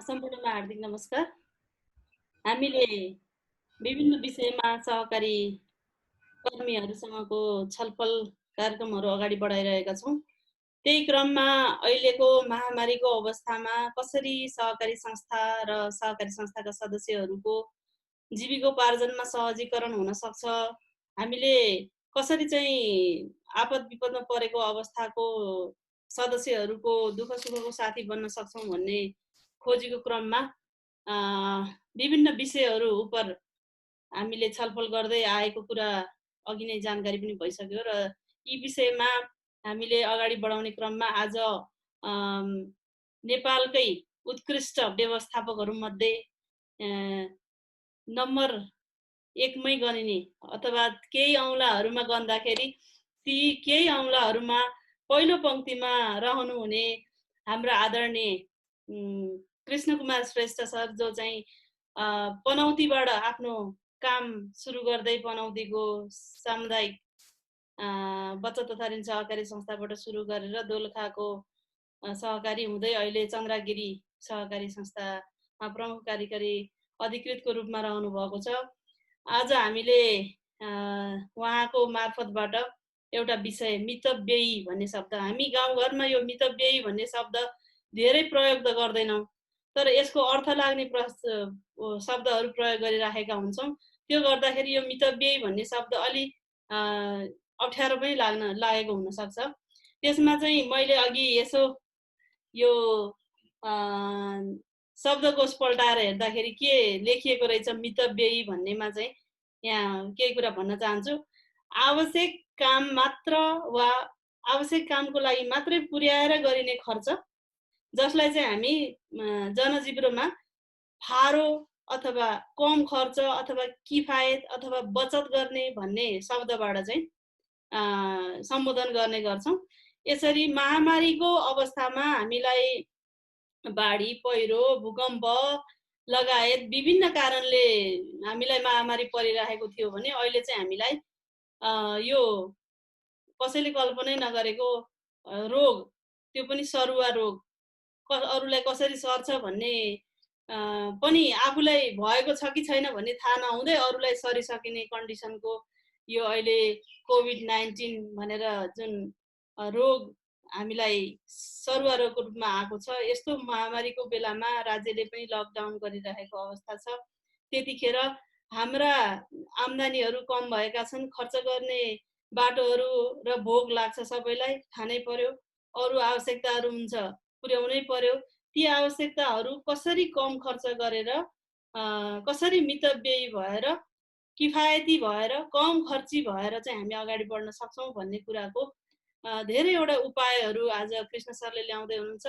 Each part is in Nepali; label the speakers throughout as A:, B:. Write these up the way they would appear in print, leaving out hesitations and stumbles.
A: सम्पूर्णमा हार्दिक नमस्कार। हामीले विभिन्न विषयमा सहकारी कर्मीहरूसँगको छलफल कार्यक्रमहरू अगाडि बढाइरहेका छौँ। त्यही क्रममा अहिलेको महामारीको अवस्थामा कसरी सहकारी संस्था र सहकारी संस्थाका सदस्यहरूको जीविकोपार्जनमा सहजीकरण हुन सक्छ, हामीले कसरी चाहिँ आपद विपदमा परेको अवस्थाको सदस्यहरूको दुःख सुखको साथी बन्न सक्छौँ भन्ने खोजीको क्रममा विभिन्न विषयहरू उप हामीले छलफल गर्दै आएको कुरा अघि नै जानकारी पनि भइसक्यो र यी विषयमा हामीले अगाडि बढाउने क्रममा आज नेपालकै उत्कृष्ट व्यवस्थापकहरूमध्ये नम्बर 1 मै गनिने अथवा केही औँलाहरूमा गन्दाखेरि ती केही औँलाहरूमा पहिलो पंक्तिमा रहनुहुने हाम्रो आदरणीय कृष्ण कुमार श्रेष्ठ सर, जो चाहिँ पनौतीबाट आफ्नो काम सुरु गर्दै पनौतीको सामुदायिक बचत तथा ऋण सहकारी संस्थाबाट सुरु गरेर दोलखाको सहकारी हुँदै अहिले चन्द्रगिरी सहकारी संस्थामा प्रमुख कार्यकारी अधिकृतको रूपमा रहनु भएको छ। आज हामीले उहाँको मार्फतबाट एउटा विषय मितव्ययी भन्ने शब्द, हामी गाउँघरमा यो मितव्ययी भन्ने शब्द धेरै प्रयोग त गर्दैनौँ, तर यसको अर्थ लाग्ने शब्दहरू प्रयोग गरिराखेका हुन्छौँ। त्यो गर्दाखेरि यो मितव्ययी भन्ने शब्द अलि अप्ठ्यारो पनि लागेको हुनसक्छ। त्यसमा चाहिँ मैले अघि यसो यो शब्दकोश पल्टाएर हेर्दाखेरि के लेखिएको रहेछ मितव्ययी भन्नेमा चाहिँ यहाँ केही कुरा भन्न चाहन्छु। आवश्यक काम मात्र वा आवश्यक कामको लागि मात्रै पुर्याएर गरिने खर्च, जसलाई चाहिँ हामी जनजीवनमा फारो अथवा कम खर्च अथवा किफायत अथवा बचत गर्ने भन्ने शब्दबाट चाहिँ सम्बोधन गर्ने गर्छौँ। यसरी महामारीको अवस्थामा हामीलाई बाढी, पहिरो, भूकम्प लगायत विभिन्न कारणले हामीलाई महामारी परिरहेको थियो भने अहिले चाहिँ हामीलाई यो कसैले कल्पनै नगरेको रोग, त्यो पनि सरुवा रोग, अरूलाई कसरी सर्छ भन्ने पनि आफूलाई भएको छ कि छैन भन्ने थाहा नहुँदै अरूलाई सरिसकिने कन्डिसनको यो अहिले कोभिड-19 भनेर जुन रोग हामीलाई सरुवा रोगको रूपमा आएको छ, यस्तो महामारीको बेलामा राज्यले पनि लकडाउन गरिरहेको अवस्था छ। त्यतिखेर हाम्रा आम्दानीहरू कम भएका छन्, खर्च गर्ने बाटोहरू र भोग लाग्छ, सबैलाई खानै पर्यो, अरू आवश्यकताहरू हुन्छ पुर्याउनै पर्यो। ती आवश्यकताहरू कसरी कम खर्च गरेर कसरी मितव्ययी भएर किफायती भएर कम खर्ची भएर चाहिँ हामी अगाडि बढ्न सक्छौँ भन्ने कुराको धेरैवटा उपायहरू आज कृष्ण सरले ल्याउँदै हुनुहुन्छ।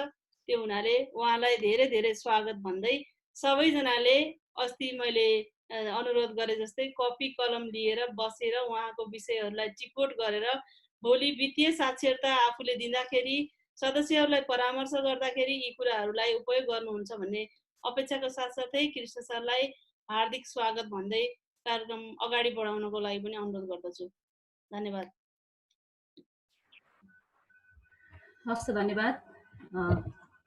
A: त्यो हुनाले उहाँलाई धेरै धेरै स्वागत भन्दै सबैजनाले अस्ति मैले अनुरोध गरे जस्तै कपी कलम लिएर बसेर उहाँको विषयहरूलाई टिकोट गरेर भोलि वित्तीय साक्षरता आफूले दिँदाखेरि, सदस्यहरूलाई परामर्श गर्दाखेरि यी कुराहरूलाई उपयोग गर्नुहुन्छ भन्ने अपेक्षाको साथसाथै कृष्ण सरलाई हार्दिक स्वागत भन्दै कार्यक्रम अगाडि बढाउनको लागि पनि अनुरोध गर्दछु। धन्यवाद।
B: हस्, धन्यवाद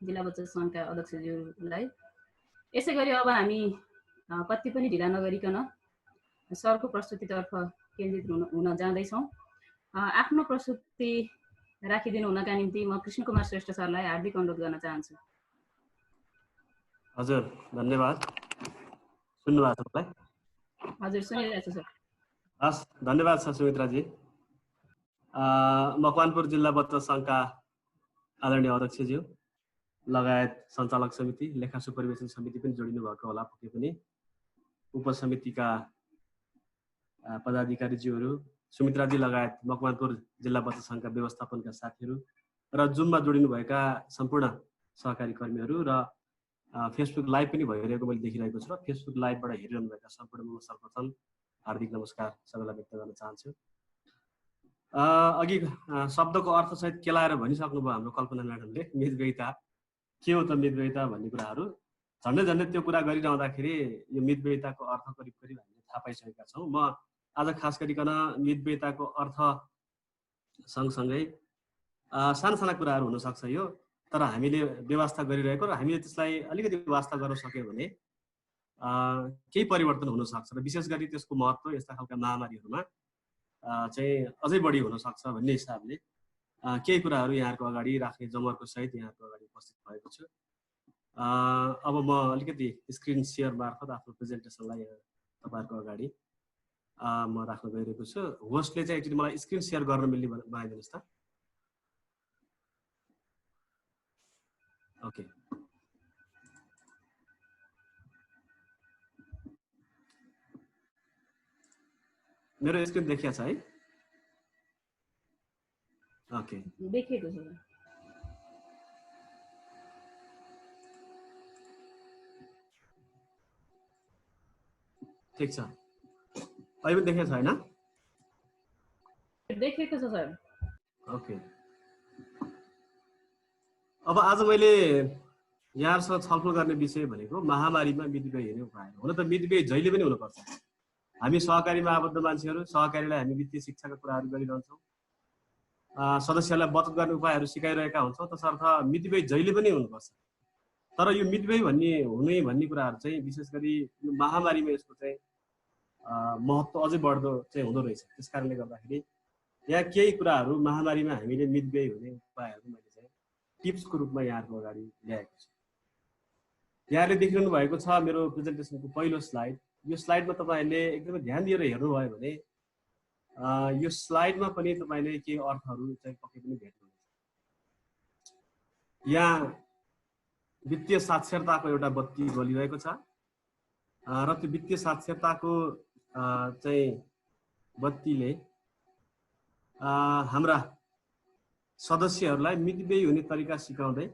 B: जिल्ला बचत सङ्घका अध्यक्षज्यूलाई। यसै गरी अब हामी कति पनि ढिला नगरिकन सरको प्रस्तुतितर्फ केन्द्रित हुन जाँदैछौँ। आफ्नो प्रस्तुति राखिदिनु हुनका निम्ति म कृष्ण कुमार श्रेष्ठ सरलाई हार्दिक अनुरोध गर्न चाहन्छु।
C: हजुर, धन्यवाद। सुन्नुभएको छ मलाई?
B: हजुर, सुनिरहेको छु सर।
C: हस्, धन्यवाद छ सुमित्राजी। मकवानपुर जिल्ला बचत सङ्घका आदरणीय अध्यक्षज्यू लगायत सञ्चालक समिति, लेखा सुपरिवेशन समिति पनि जोडिनु भएको होला, पक्कै पनि उपसमितिका पदाधिकारीज्यूहरू, सुमित्राजी लगायत मकवानपुर जिल्ला बचत सङ्घका व्यवस्थापनका साथीहरू र जुममा जोडिनुभएका सम्पूर्ण सहकारी कर्मीहरू र फेसबुक लाइभ पनि भइरहेको मैले देखिरहेको छु र फेसबुक लाइभबाट हेरिरहनुभएका सम्पूर्ण सर्वप्रथम हार्दिक नमस्कार सबैलाई व्यक्त गर्न चाहन्छु। अघि शब्दको अर्थसहित केलाएर भनिसक्नुभयो हाम्रो कल्पना म्याडमले। मितव्ययिता के हो त मितव्ययिता भन्ने कुराहरू झन्डै त्यो कुरा गरिरहँदाखेरि यो मितव्ययिताको अर्थ करिब हामीले थाहा पाइसकेका छौँ। म आज खास गरिकन मितव्ययिताको अर्थ सँगसँगै साना साना कुराहरू हुनसक्छ। यो तर हामीले व्यवस्था गरिरहेको र हामीले त्यसलाई अलिकति वास्ता गर्न सक्यौँ भने केही परिवर्तन हुन सक्छ र विशेष गरी त्यसको महत्त्व यस्ता खालका महामारीहरूमा चाहिँ अझै बढी हुन सक्छ भन्ने हिसाबले केही कुराहरू यहाँहरूको अगाडि राख्ने जमर्को सहित यहाँहरूको अगाडि उपस्थित भएको छु। अब म अलिकति स्क्रिन सेयर मार्फत आफ्नो प्रेजेन्टेसनलाई तपाईँहरूको अगाडि म राख्न गइरहेको छु। होस्टले चाहिँ एक्चुअली मलाई स्क्रिन सेयर गर्न मिल्ने बनाइदिनुहोस् त। ओके, मेरो स्क्रिन देखिया छ है? ओके,
B: देखिएको छ।
C: ठिक छ, अहिले पनि देखेको छैन?
B: देखिएको छ सर।
C: ओके, अब आज मैले यहाँहरूसँग छलफल गर्ने विषय भनेको महामारीमा मितव्यय हेर्ने उपाय। हुन त मितव्यय जहिले पनि हुनुपर्छ। हामी सहकारीमा आबद्ध मान्छेहरू, सहकारीलाई हामी वित्तीय शिक्षाका कुराहरू गरिरहन्छौँ, सदस्यहरूलाई बचत गर्ने उपायहरू सिकाइरहेका हुन्छौँ, तसर्थ मितव्यय जहिले पनि हुनुपर्छ। तर यो मितव्यय भन्ने कुराहरू चाहिँ विशेष गरी यो महामारीमा यसको चाहिँ महत्त्व अझै बढ्दो चाहिँ हुँदो रहेछ। त्यस कारणले गर्दाखेरि यहाँ केही कुराहरू महामारीमा हामीले मितव्यय हुने उपायहरू मैले चाहिँ टिप्सको रूपमा यहाँहरूको अगाडि ल्याएको छु। यहाँले देखिरहनु भएको छ मेरो प्रेजेन्टेसनको पहिलो स्लाइड। यो स्लाइडमा तपाईँहरूले एकदमै ध्यान दिएर हेर्नुभयो भने यो स्लाइडमा पनि तपाईँले केही अर्थहरू चाहिँ पक्कै पनि भेट्नुहुन्छ। यहाँ वित्तीय साक्षरताको एउटा बत्ती बलिरहेको छ र त्यो वित्तीय साक्षरताको चाहिँ बत्तीले हाम्रा सदस्यहरूलाई मितव्ययी हुने तरिका सिकाउँदै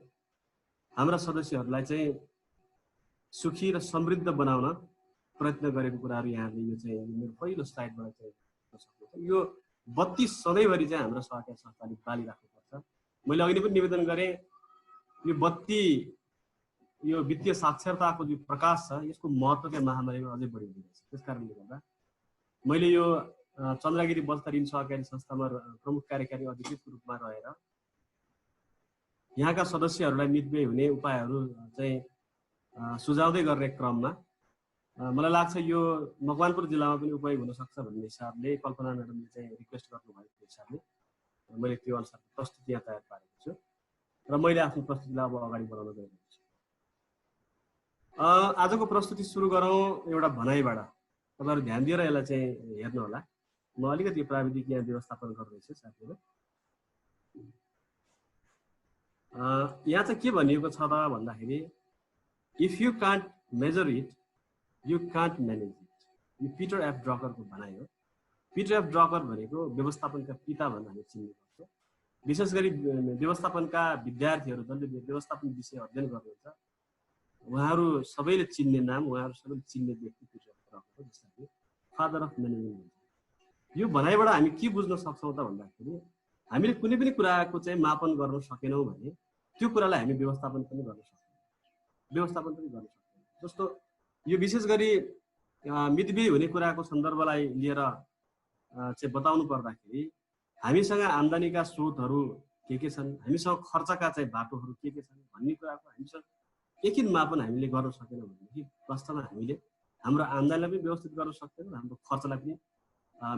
C: हाम्रा सदस्यहरूलाई चाहिँ सुखी र समृद्ध बनाउन प्रयत्न गरेको कुराहरू यहाँले यो चाहिँ मेरो पहिलो स्लाइडबाट चाहिँ सक्नुहुन्छ। यो बत्ती सधैँभरि चाहिँ हाम्रो सहकारी संस्थाले बालिराख्नुपर्छ। मैले अघि पनि निवेदन गरेँ, यो बत्ती यो वित्तीय साक्षरताको जो प्रकाश छ यसको महत्त्व चाहिँ महामारीमा अझै बढी हुँदैछ। त्यस कारणले गर्दा मैले यो चन्द्रगिरी बस्तर ऋण सहकारी संस्थामा प्रमुख कार्यकारी अधिकृतको रूपमा रहेर यहाँका सदस्यहरूलाई मितव्यय हुने उपायहरू चाहिँ सुझाउँदै गर्ने क्रममा मलाई लाग्छ यो मकवानपुर जिल्लामा पनि उपयोग हुन सक्छ भन्ने हिसाबले कल्पना म्याडमले चाहिँ रिक्वेस्ट गर्नुभएको हिसाबले मैले त्यो अनुसार प्रस्तुति यहाँ तयार पारेको छु र मैले आफ्नो प्रस्तुतिलाई अब अगाडि बढाउन गइरहेको छु। आजको प्रस्तुति सुरु गरौँ एउटा भनाइबाट। तपाईँहरू ध्यान दिएर यसलाई चाहिँ हेर्नु होला। म अलिकति प्राविधिक यहाँ व्यवस्थापन गर्दैछु साथीहरू। यहाँ चाहिँ के भनिएको छ त भन्दाखेरि if you can't measure it you can't manage it. यो पिटर एफ ड्रकरको भनाइ हो। पिटर एफ ड्रकर भनेको व्यवस्थापनका पिता भनेर हामी चिन्ने गर्छौँ। विशेष गरी व्यवस्थापनका विद्यार्थीहरू जसले व्यवस्थापन विषय अध्ययन गर्नुहुन्छ उहाँहरू सबैले चिन्ने नाम, उहाँहरू सबैले चिन्ने व्यक्ति पिटर एफ ड्रकर हो, जसलाई फादर अफ म्यानेजमेन्ट भन्छ। यो भनाइबाट हामी के बुझ्न सक्छौँ त भन्दाखेरि हामीले कुनै पनि कुराको चाहिँ मापन गर्न सकेनौँ भने त्यो कुरालाई हामी व्यवस्थापन पनि गर्न सक्दैनौँ। जस्तो यो विशेष गरी मितव्ययी हुने कुराको सन्दर्भलाई लिएर चाहिँ बताउनु पर्दाखेरि हामीसँग आम्दानीका स्रोतहरू के छन्, हामीसँग खर्चका चाहिँ बाटोहरू के छन् भन्ने कुराको हामीसँग एकिन मापन हामीले गर्न सकेनौँ भनेदेखि वास्तवमा हामीले हाम्रो आम्दानीलाई पनि व्यवस्थित गर्न सक्दैनौँ, हाम्रो खर्चलाई पनि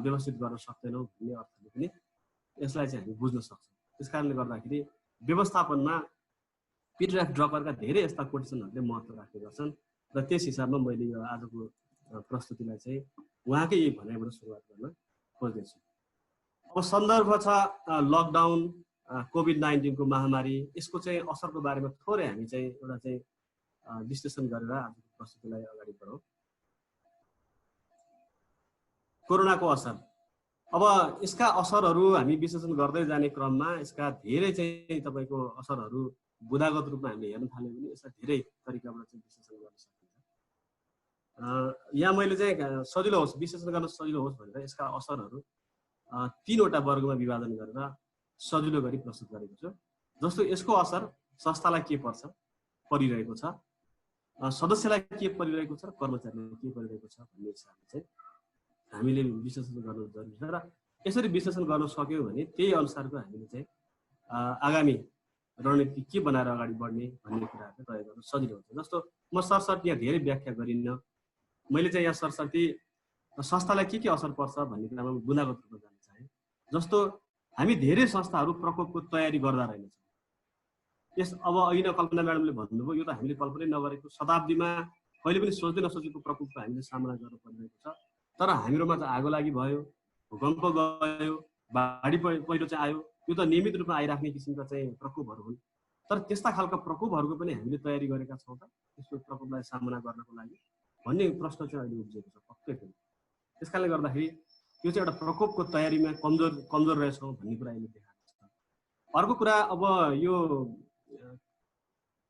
C: व्यवस्थित गर्न सक्दैनौँ भन्ने अर्थले पनि यसलाई चाहिँ हामी बुझ्न सक्छौँ। त्यस कारणले गर्दाखेरि व्यवस्थापनमा पिटर एफ ड्रकरका धेरै यस्ता कोटेसनहरूले महत्त्व राख्ने गर्छन् र त्यस हिसाबमा मैले यो आजको प्रस्तुतिलाई चाहिँ उहाँकै यही भनाइबाट सुरुवात गर्न खोज्दैछु। अब सन्दर्भ छ लकडाउन, कोभिड-19 को महामारी, यसको चाहिँ असरको बारेमा थोरै हामी चाहिँ एउटा चाहिँ विश्लेषण गरेर आजको प्रस्तुतिलाई अगाडि बढाउँ। कोरोनाको असर, अब यसका असरहरू हामी विश्लेषण गर्दै जाने क्रममा यसका धेरै चाहिँ तपाईँको असरहरू बुदागत रूपमा हामीले हेर्न थाल्यौँ भने यसलाई धेरै तरिकाबाट चाहिँ विश्लेषण गर्न सकिन्छ। यहाँ मैले चाहिँ सजिलो होस्, विश्लेषण गर्न सजिलो होस् भनेर यसका असरहरू तीनवटा वर्गमा विभाजन गरेर सजिलो गरी प्रस्तुत गरेको छु। जस्तो यसको असर संस्थालाई के परिरहेको छ, सदस्यलाई के परिरहेको छ र कर्मचारीलाई के परिरहेको छ भन्ने हिसाबले चाहिँ हामीले विश्लेषण गर्नु जरुरी छ र यसरी विश्लेषण गर्न सक्यौँ भने त्यही अनुसारको हामीले चाहिँ आगामी रणनीति के बनाएर अगाडि बढ्ने भन्ने कुराहरू तय गर्न सजिलो हुन्छ। जस्तो म सरसर्ती यहाँ धेरै व्याख्या गरिन्न, मैले चाहिँ यहाँ सरसर्ती संस्थालाई के असर पर्छ भन्ने कुरामा गुणागत रूपमा जान चाहे। जस्तो हामी धेरै संस्थाहरू प्रकोपको तयारी गर्दा रहेनछौँ। यस अब अहिले कल्पना म्याडमले भन्नुभयो, यो त हामीले कल्पनै नगरेको, शताब्दीमा कहिले पनि सोच्दै नसोचेको प्रकोपको हामीले सामना गर्न परिरहेको छ। तर हामीहरूमा चाहिँ आगो लागि भयो, भूकम्प गयो, बाढी पहिरो चाहिँ आयो, यो त नियमित रूपमा आइराख्ने किसिमका चाहिँ प्रकोपहरू हुन्। तर त्यस्ता खालका प्रकोपहरूको पनि हामीले तयारी गरेका छौँ त त्यसको प्रकोपलाई सामना गर्नको लागि भन्ने प्रश्न चाहिँ अहिले उब्जेको छ पक्कै पनि। त्यस कारणले गर्दाखेरि यो चाहिँ एउटा प्रकोपको तयारीमा कमजोर रहेछौँ भन्ने कुरा अहिले देखाएको छ। अर्को कुरा, अब यो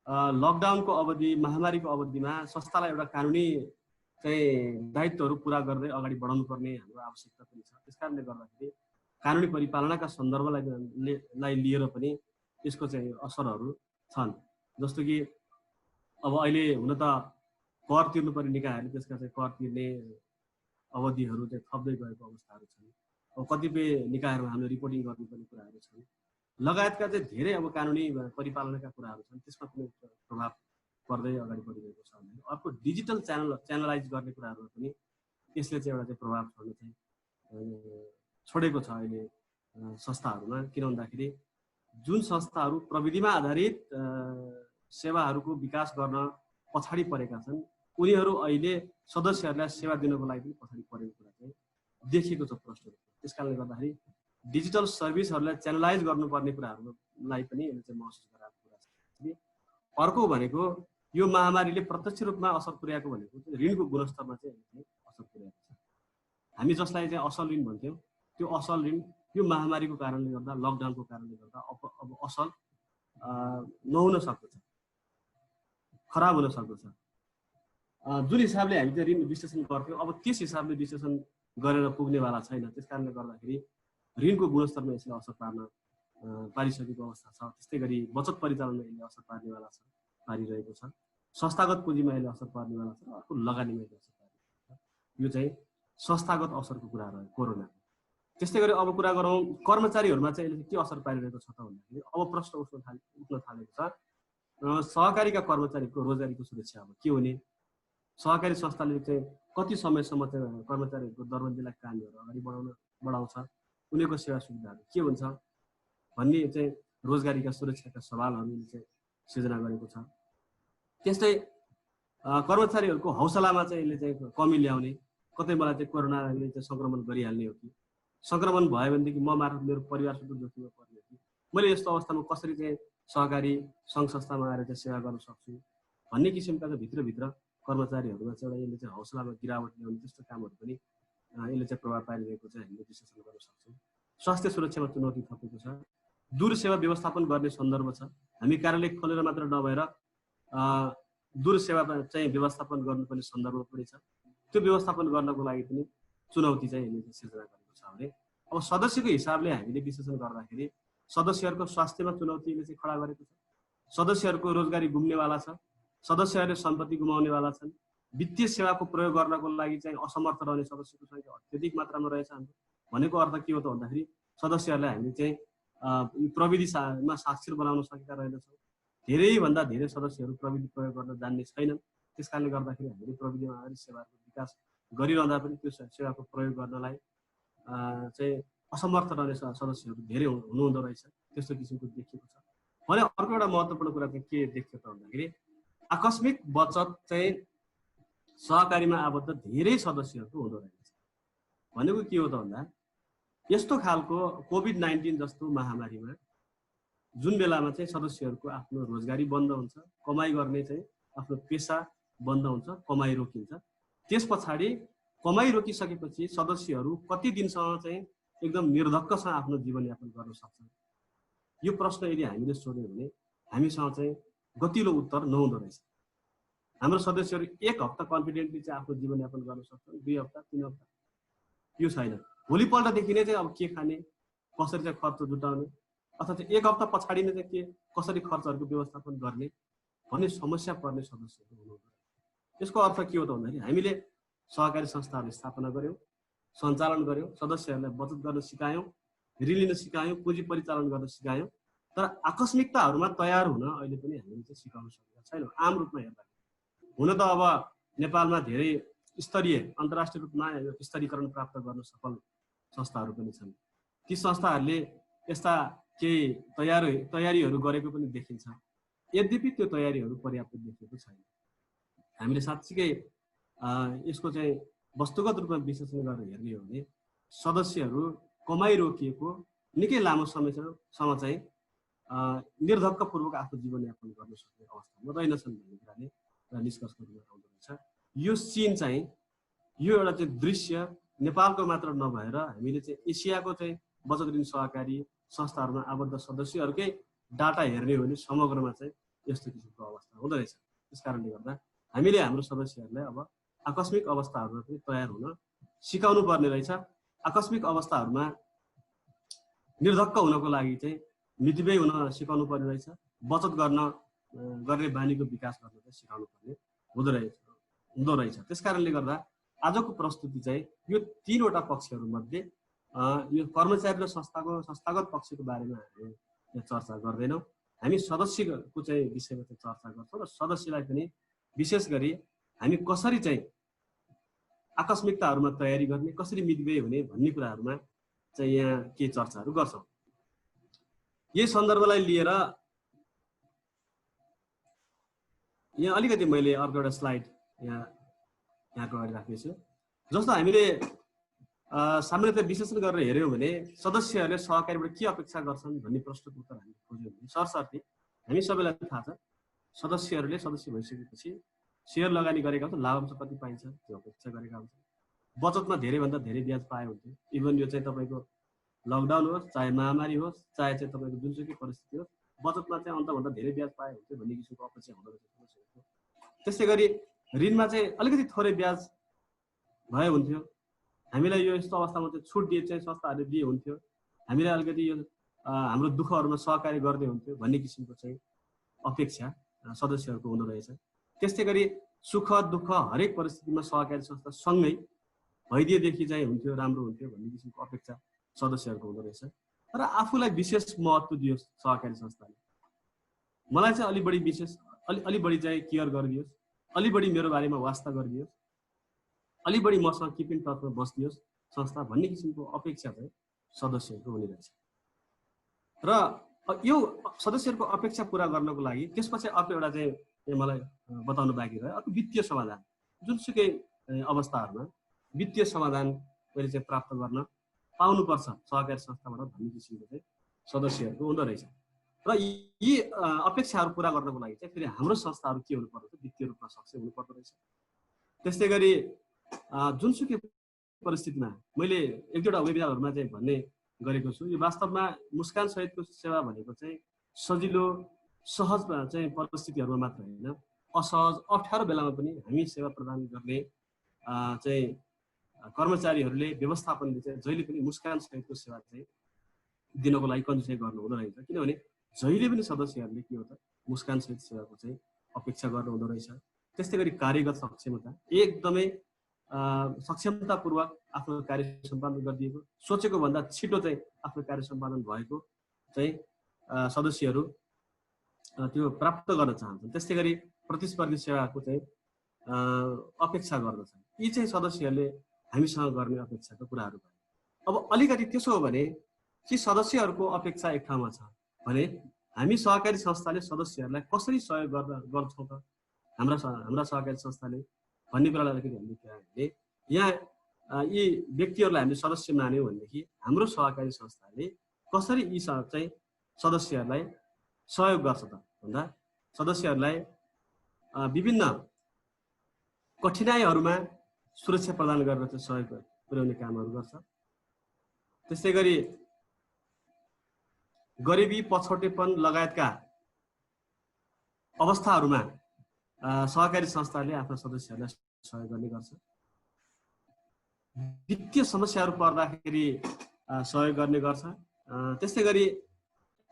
C: लकडाउनको अवधि, महामारीको अवधिमा संस्थालाई एउटा कानुनी चाहिँ दायित्वहरू पुरा गर्दै अगाडि बढाउनु पर्ने हाम्रो आवश्यकता पनि छ। त्यस कारणले गर्दाखेरि कानुनी परिपालनाका सन्दर्भलाई लिएर पनि यसको चाहिँ असरहरू छन्। जस्तो कि अब अहिले हुन त कर तिर्नुपर्ने निकायहरूले त्यसका चाहिँ कर तिर्ने अवधिहरू चाहिँ थप्दै गएको अवस्थाहरू छन्। अब कतिपय निकायहरूमा हामीले रिपोर्टिङ गर्नुपर्ने कुराहरू छन्, लगायतका चाहिँ धेरै अब कानुनी परिपालनाका कुराहरू छन्, त्यसमा पनि प्रभाव पर्दै अगाडि बढिरहेको छ। अर्को डिजिटल च्यानलाइज गर्ने कुराहरू पनि यसले चाहिँ एउटा चाहिँ प्रभाव छोड्न चाहिँ छोडेको छ अहिले संस्थाहरूमा। किन भन्दाखेरि जुन संस्थाहरू प्रविधिमा आधारित सेवाहरूको विकास गर्न पछाडि परेका छन्, उनीहरू अहिले सदस्यहरूलाई सेवा दिनको लागि पनि पछाडि परेको कुरा चाहिँ देखिएको छ प्रश्न। त्यस कारणले गर्दाखेरि डिजिटल सर्भिसहरूलाई च्यानलाइज गर्नुपर्ने कुराहरूलाई पनि यसले चाहिँ महसुस गराएको कुरा छ। अर्को भनेको यो महामारीले प्रत्यक्ष रूपमा असर पुर्याएको भनेको ऋणको गुणस्तरमा चाहिँ असर पुर्याएको छ। हामी जसलाई चाहिँ असल ऋण भन्थ्यौँ, त्यो असल ऋण यो महामारीको कारणले गर्दा, लकडाउनको कारणले गर्दा अब असल नहुन सक्दछ, खराब हुन सक्दछ। जुन हिसाबले हामी चाहिँ ऋण विश्लेषण गर्थ्यौँ, अब त्यस हिसाबले विश्लेषण गरेर पुग्नेवाला छैन। त्यस कारणले गर्दाखेरि ऋणको गुणस्तरमा यसले असर पारिसकेको अवस्था छ। त्यस्तै गरी बचत परिचालनमा यसले असर पार्नेवाला छ, पारिरहेको छ। संस्थागत पुँजीमा यसले असर पार्नेवाला छ, अर्को लगानीमा यसले असर पार्नेवाला छ। यो चाहिँ संस्थागत असरको कुरा रह्यो कोरोनाको। त्यस्तै गरी अब कुरा गरौँ कर्मचारीहरूमा चाहिँ यसले के असर पारिरहेको छ त भन्दाखेरि अब प्रश्न उठ्न थालेको छ, सहकारीका कर्मचारीको रोजगारीको सुरक्षा अब के हुने? सहकारी संस्थाले चाहिँ कति समयसम्म चाहिँ कर्मचारीहरूको दरबन्दीलाई कामहरू अगाडि बढाउँछ, उनीहरूको सेवा सुविधाहरू के हुन्छ भन्ने चाहिँ रोजगारीका सुरक्षाका सवालहरूले चाहिँ सिर्जना गरेको छ। त्यस्तै कर्मचारीहरूको हौसलामा चाहिँ यसले चाहिँ कमी ल्याउने, कतै मलाई चाहिँ कोरोनाले चाहिँ सङ्क्रमण गरिहाल्ने हो कि, सङ्क्रमण भयो भनेदेखि म मार्फत मेरो परिवारसित जोखिममा पर्ने हो कि, मैले यस्तो अवस्थामा कसरी चाहिँ सहकारी सङ्घ संस्थामा आएर चाहिँ सेवा गर्न सक्छु भन्ने किसिमका चाहिँ भित्रभित्र कर्मचारीहरूमा चाहिँ एउटा यसले चाहिँ हौसलामा गिरावट ल्याउने त्यस्तो कामहरू पनि यसले चाहिँ प्रभाव पारिरहेको चाहिँ हामीले विश्लेषण गर्न सक्छौँ। स्वास्थ्य सुरक्षामा चुनौती थपेको छ। दूर सेवा व्यवस्थापन गर्ने सन्दर्भ छ। हामी कार्यालय खोलेर मात्र नभएर दूर सेवा चाहिँ व्यवस्थापन गर्नुपर्ने सन्दर्भ पनि छ। त्यो व्यवस्थापन गर्नको लागि पनि चुनौती चाहिँ यसले सिर्जना गरेको छ भने अब सदस्यको हिसाबले हामीले विश्लेषण गर्दाखेरि सदस्यहरूको स्वास्थ्यमा चुनौतीले चाहिँ खडा गरेको छ। सदस्यहरूको रोजगारी गुम्नेवाला छ, सदस्यहरूले सम्पत्ति गुमाउनेवाला छन्, वित्तीय सेवाको प्रयोग गर्नको लागि चाहिँ असमर्थ रहने सदस्यको सङ्ख्या अत्यधिक मात्रामा रहेछ। हाम्रो भनेको अर्थ के हो त भन्दाखेरि सदस्यहरूलाई हामीले चाहिँ प्रविधिमा साक्षर बनाउन सकेका रहेनछौँ। धेरैभन्दा धेरै सदस्यहरू प्रविधि प्रयोग गर्न जान्ने छैनन्। त्यस कारणले गर्दाखेरि हामीले प्रविधिमा आधारित सेवाहरूको विकास गरिरहँदा पनि त्यो सेवाको प्रयोग गर्नलाई चाहिँ असमर्थ रहने सदस्यहरू धेरै हुनुहुँदो रहेछ। त्यस्तो किसिमको देखिएको छ। भने अर्को एउटा महत्त्वपूर्ण कुरा चाहिँ के देख्छ त भन्दाखेरि आकस्मिक बचत चाहिँ सहकारीमा आबद्ध धेरै सदस्यहरूको हुँदो रहेछ। भनेको के हो त भन्दा यस्तो खालको कोभिड-19 जस्तो महामारीमा जुन बेलामा चाहिँ सदस्यहरूको आफ्नो रोजगारी बन्द हुन्छ, कमाइ गर्ने चाहिँ आफ्नो पेसा बन्द हुन्छ, कमाइ रोकिन्छ, त्यस पछाडि कमाइ रोकिसकेपछि सदस्यहरू कति दिनसम्म चाहिँ एकदम निर्धक्कसँग आफ्नो जीवनयापन गर्न सक्छन्? यो प्रश्न यदि हामीले सोध्यौँ भने हामीसँग चाहिँ गतिलो उत्तर नहुँदो रहेछ। हाम्रो सदस्यहरू एक हप्ता कन्फिडेन्टली चाहिँ आफ्नो जीवनयापन गर्न सक्छन्, 2 हप्ता 3 हप्ता यो छैन। भोलिपल्टदेखि नै चाहिँ अब के खाने, कसरी चाहिँ खर्च जुटाउने, अथवा चाहिँ 1 हप्ता पछाडि नै चाहिँ के कसरी खर्चहरूको व्यवस्थापन गर्ने भन्ने समस्या पर्ने सदस्यहरू हुनुहुँदो रहेछ। यसको अर्थ के हो त भन्दाखेरि हामीले सहकारी संस्थाहरू स्थापना गऱ्यौँ, सञ्चालन गऱ्यौँ, सदस्यहरूलाई बचत गर्न सिकायौँ, ऋण लिन सिकायौँ, पुँजी परिचालन गर्न सिकायौँ, तर आकस्मिकताहरूमा तयार हुन अहिले पनि हामीले चाहिँ सिकाउन सकेका छैनौँ आम रूपमा हेर्दाखेरि। हुन त अब नेपालमा धेरै स्तरीय अन्तर्राष्ट्रिय रूपमा स्तरीकरण प्राप्त गर्न सफल संस्थाहरू पनि छन्। ती संस्थाहरूले यस्ता केही तयारीहरू गरेको पनि देखिन्छ। यद्यपि त्यो तयारीहरू पर्याप्त देखिएको छैन। हामीले साँच्चीकै यसको चाहिँ वस्तुगत रूपमा विश्लेषण गरेर हेर्ने हो भने सदस्यहरू कमाइ रोकिएको निकै लामो समयसम्म चाहिँ निर्धक्कपूर्वक आफ्नो जीवनयापन गर्न सक्ने अवस्थामा रहेनछन् भन्ने कुराले निष्कर्षको रूपमा आउँदो रहेछ। यो सिन चाहिँ यो एउटा चाहिँ दृश्य नेपालको मात्र नभएर हामीले चाहिँ एसियाको चाहिँ बचत ऋण सहकारी संस्थाहरूमा आबद्ध सदस्यहरूकै डाटा हेर्ने हो भने समग्रमा चाहिँ यस्तो किसिमको अवस्था हुँदो रहेछ। त्यस कारणले गर्दा हामीले हाम्रो सदस्यहरूलाई अब आकस्मिक अवस्थाहरूमा पनि तयार हुन सिकाउनु पर्ने रहेछ। आकस्मिक अवस्थाहरूमा निर्धक्क हुनको लागि चाहिँ मितव्ययी हुन सिकाउनु पर्ने रहेछ। बचत गर्ने बानीको विकास गर्न चाहिँ सिकाउनु पर्ने हुँदो रहेछ। त्यस कारणले गर्दा आजको प्रस्तुति चाहिँ यो 3वटा पक्षहरू मध्ये यो कर्मचारी र संस्थागत पक्षको बारेमा हामी चर्चा गर्दैनौँ। हामी सदस्यको चाहिँ विषयमा चाहिँ चर्चा गर्छौँ र सदस्यलाई पनि विशेष गरी हामी कसरी चाहिँ आकस्मिकताहरूमा तयारी गर्ने, कसरी मितव्ययी हुने भन्ने कुराहरूमा चाहिँ यहाँ के चर्चाहरू गर्छौँ। यही सन्दर्भलाई लिएर यहाँ अलिकति मैले अर्को एउटा स्लाइड यहाँको अगाडि राख्नेछु। जस्तो हामीले सामान्यतः विश्लेषण गरेर हेऱ्यौँ भने सदस्यहरूले सहकारीबाट के अपेक्षा गर्छन् भन्ने प्रश्नको उत्तर हामी खोज्यौँ भने सरसर्ती हामी सबैलाई थाहा छ सदस्यहरूले सदस्य भइसकेपछि सेयर लगानी गरेका हुन्छ, लाभांश कति पाइन्छ त्यो अपेक्षा गरेका हुन्छ। बचतमा धेरैभन्दा धेरै ब्याज पाए हुन्थ्यो। इभन यो चाहिँ तपाईँको लकडाउन होस्, चाहे महामारी होस्, चाहे चाहिँ तपाईँको जुनसुकै परिस्थिति होस्, बचतमा चाहिँ अन्तभन्दा धेरै ब्याज पाए हुन्थ्यो भन्ने किसिमको अपेक्षा हुँदो रहेछ। त्यस्तै गरी ऋणमा चाहिँ अलिकति थोरै ब्याज भए हुन्थ्यो, हामीलाई यो यस्तो अवस्थामा चाहिँ छुट दिए चाहिँ संस्थाहरूले दिए हुन्थ्यो, हामीलाई अलिकति यो हाम्रो दुःखहरूमा सहकारी गर्दै हुन्थ्यो भन्ने किसिमको चाहिँ अपेक्षा सदस्यहरूको हुँदो रहेछ। त्यस्तै गरी सुख दुःख हरेक परिस्थितिमा सहकारी संस्था सँगै भइदिएदेखि चाहिँ हुन्थ्यो, राम्रो हुन्थ्यो भन्ने किसिमको अपेक्षा सदस्यहरूको हुँदो रहेछ। र आफूलाई विशेष महत्त्व दियोस् सहकारी संस्थाले, मलाई चाहिँ अलि बढी चाहिँ केयर गरिदियोस्, अलि बढी मेरो बारेमा वास्ता गरिदियोस्, अलि बढी मसँग किप इन टचमा बस्दियोस् संस्था भन्ने किसिमको अपेक्षा चाहिँ सदस्यहरूको हुने रहेछ। र यो सदस्यहरूको अपेक्षा पुरा गर्नको लागि त्यसपछि अर्को एउटा चाहिँ मलाई बताउनु बाँकी रह्यो, अर्को वित्तीय समाधान। जुनसुकै अवस्थाहरूमा वित्तीय समाधान मैले चाहिँ प्राप्त गर्न पाउनुपर्छ सहकारी संस्थाबाट भन्ने किसिमको चाहिँ सदस्यहरूको हुँदो रहेछ। र यी अपेक्षाहरू पुरा गर्नको लागि चाहिँ फेरि हाम्रो संस्थाहरू के हुनुपर्दो रहेछ, वित्तीय रूपमा सक्षम हुनुपर्दो रहेछ। त्यस्तै गरी जुनसुकै परिस्थितिमा मैले एक दुईवटा वेबिनारहरूमा चाहिँ भन्ने गरेको छु, यो वास्तवमा मुस्कान सहितको सेवा भनेको चाहिँ सजिलो सहज चाहिँ परिस्थितिहरूमा मात्र होइन, असहज अप्ठ्यारो बेलामा पनि हामी सेवा प्रदान गर्ने चाहिँ कर्मचारीहरूले व्यवस्थापनले चाहिँ जहिले पनि मुस्कान सहितको सेवा चाहिँ दिनको लागि कन्जुसाइ गर्नु हुँदो रहेछ। किनभने जहिले पनि सदस्यहरूले के हो त मुस्कान सहित सेवाको चाहिँ अपेक्षा गर्नु हुँदो रहेछ। त्यस्तै गरी कार्यगत सक्षमता, एकदमै सक्षमतापूर्वक आफ्नो कार्य सम्पादन गरिदिएको, सोचेको भन्दा छिटो चाहिँ आफ्नो कार्य सम्पादन भएको चाहिँ सदस्यहरू त्यो प्राप्त गर्न चाहन्छन्। त्यस्तै गरी प्रतिस्पर्धी सेवाको चाहिँ अपेक्षा गर्दछन्। यी चाहिँ सदस्यहरूले हामीसँग गर्ने अपेक्षाको कुराहरू भयो। अब अलिकति त्यसो हो भने कि सदस्यहरूको अपेक्षा एक ठाउँमा छ भने हामी सहकारी संस्थाले सदस्यहरूलाई कसरी सहयोग गर्छौँ त हाम्रा सहकारी संस्थाले भन्ने कुरालाई अलिकति हामीले के भने यहाँ यी व्यक्तिहरूलाई हामीले सदस्य मान्यौँ भनेदेखि हाम्रो सहकारी संस्थाले कसरी यी चाहिँ सदस्यहरूलाई सहयोग गर्छ त भन्दा सदस्यहरूलाई विभिन्न कठिनाइहरूमा सुरक्षा प्रदान गरेर चाहिँ सहयोग पुर्याउने कामहरू गर्छ। त्यस्तै गरी गरिबी पछौटेपन लगायतका अवस्थाहरूमा सहकारी संस्थाले आफ्ना सदस्यहरूलाई सहयोग गर्ने गर्छ। वित्तीय समस्याहरू पर्दाखेरि सहयोग गर्ने गर्छ। त्यस्तै गरी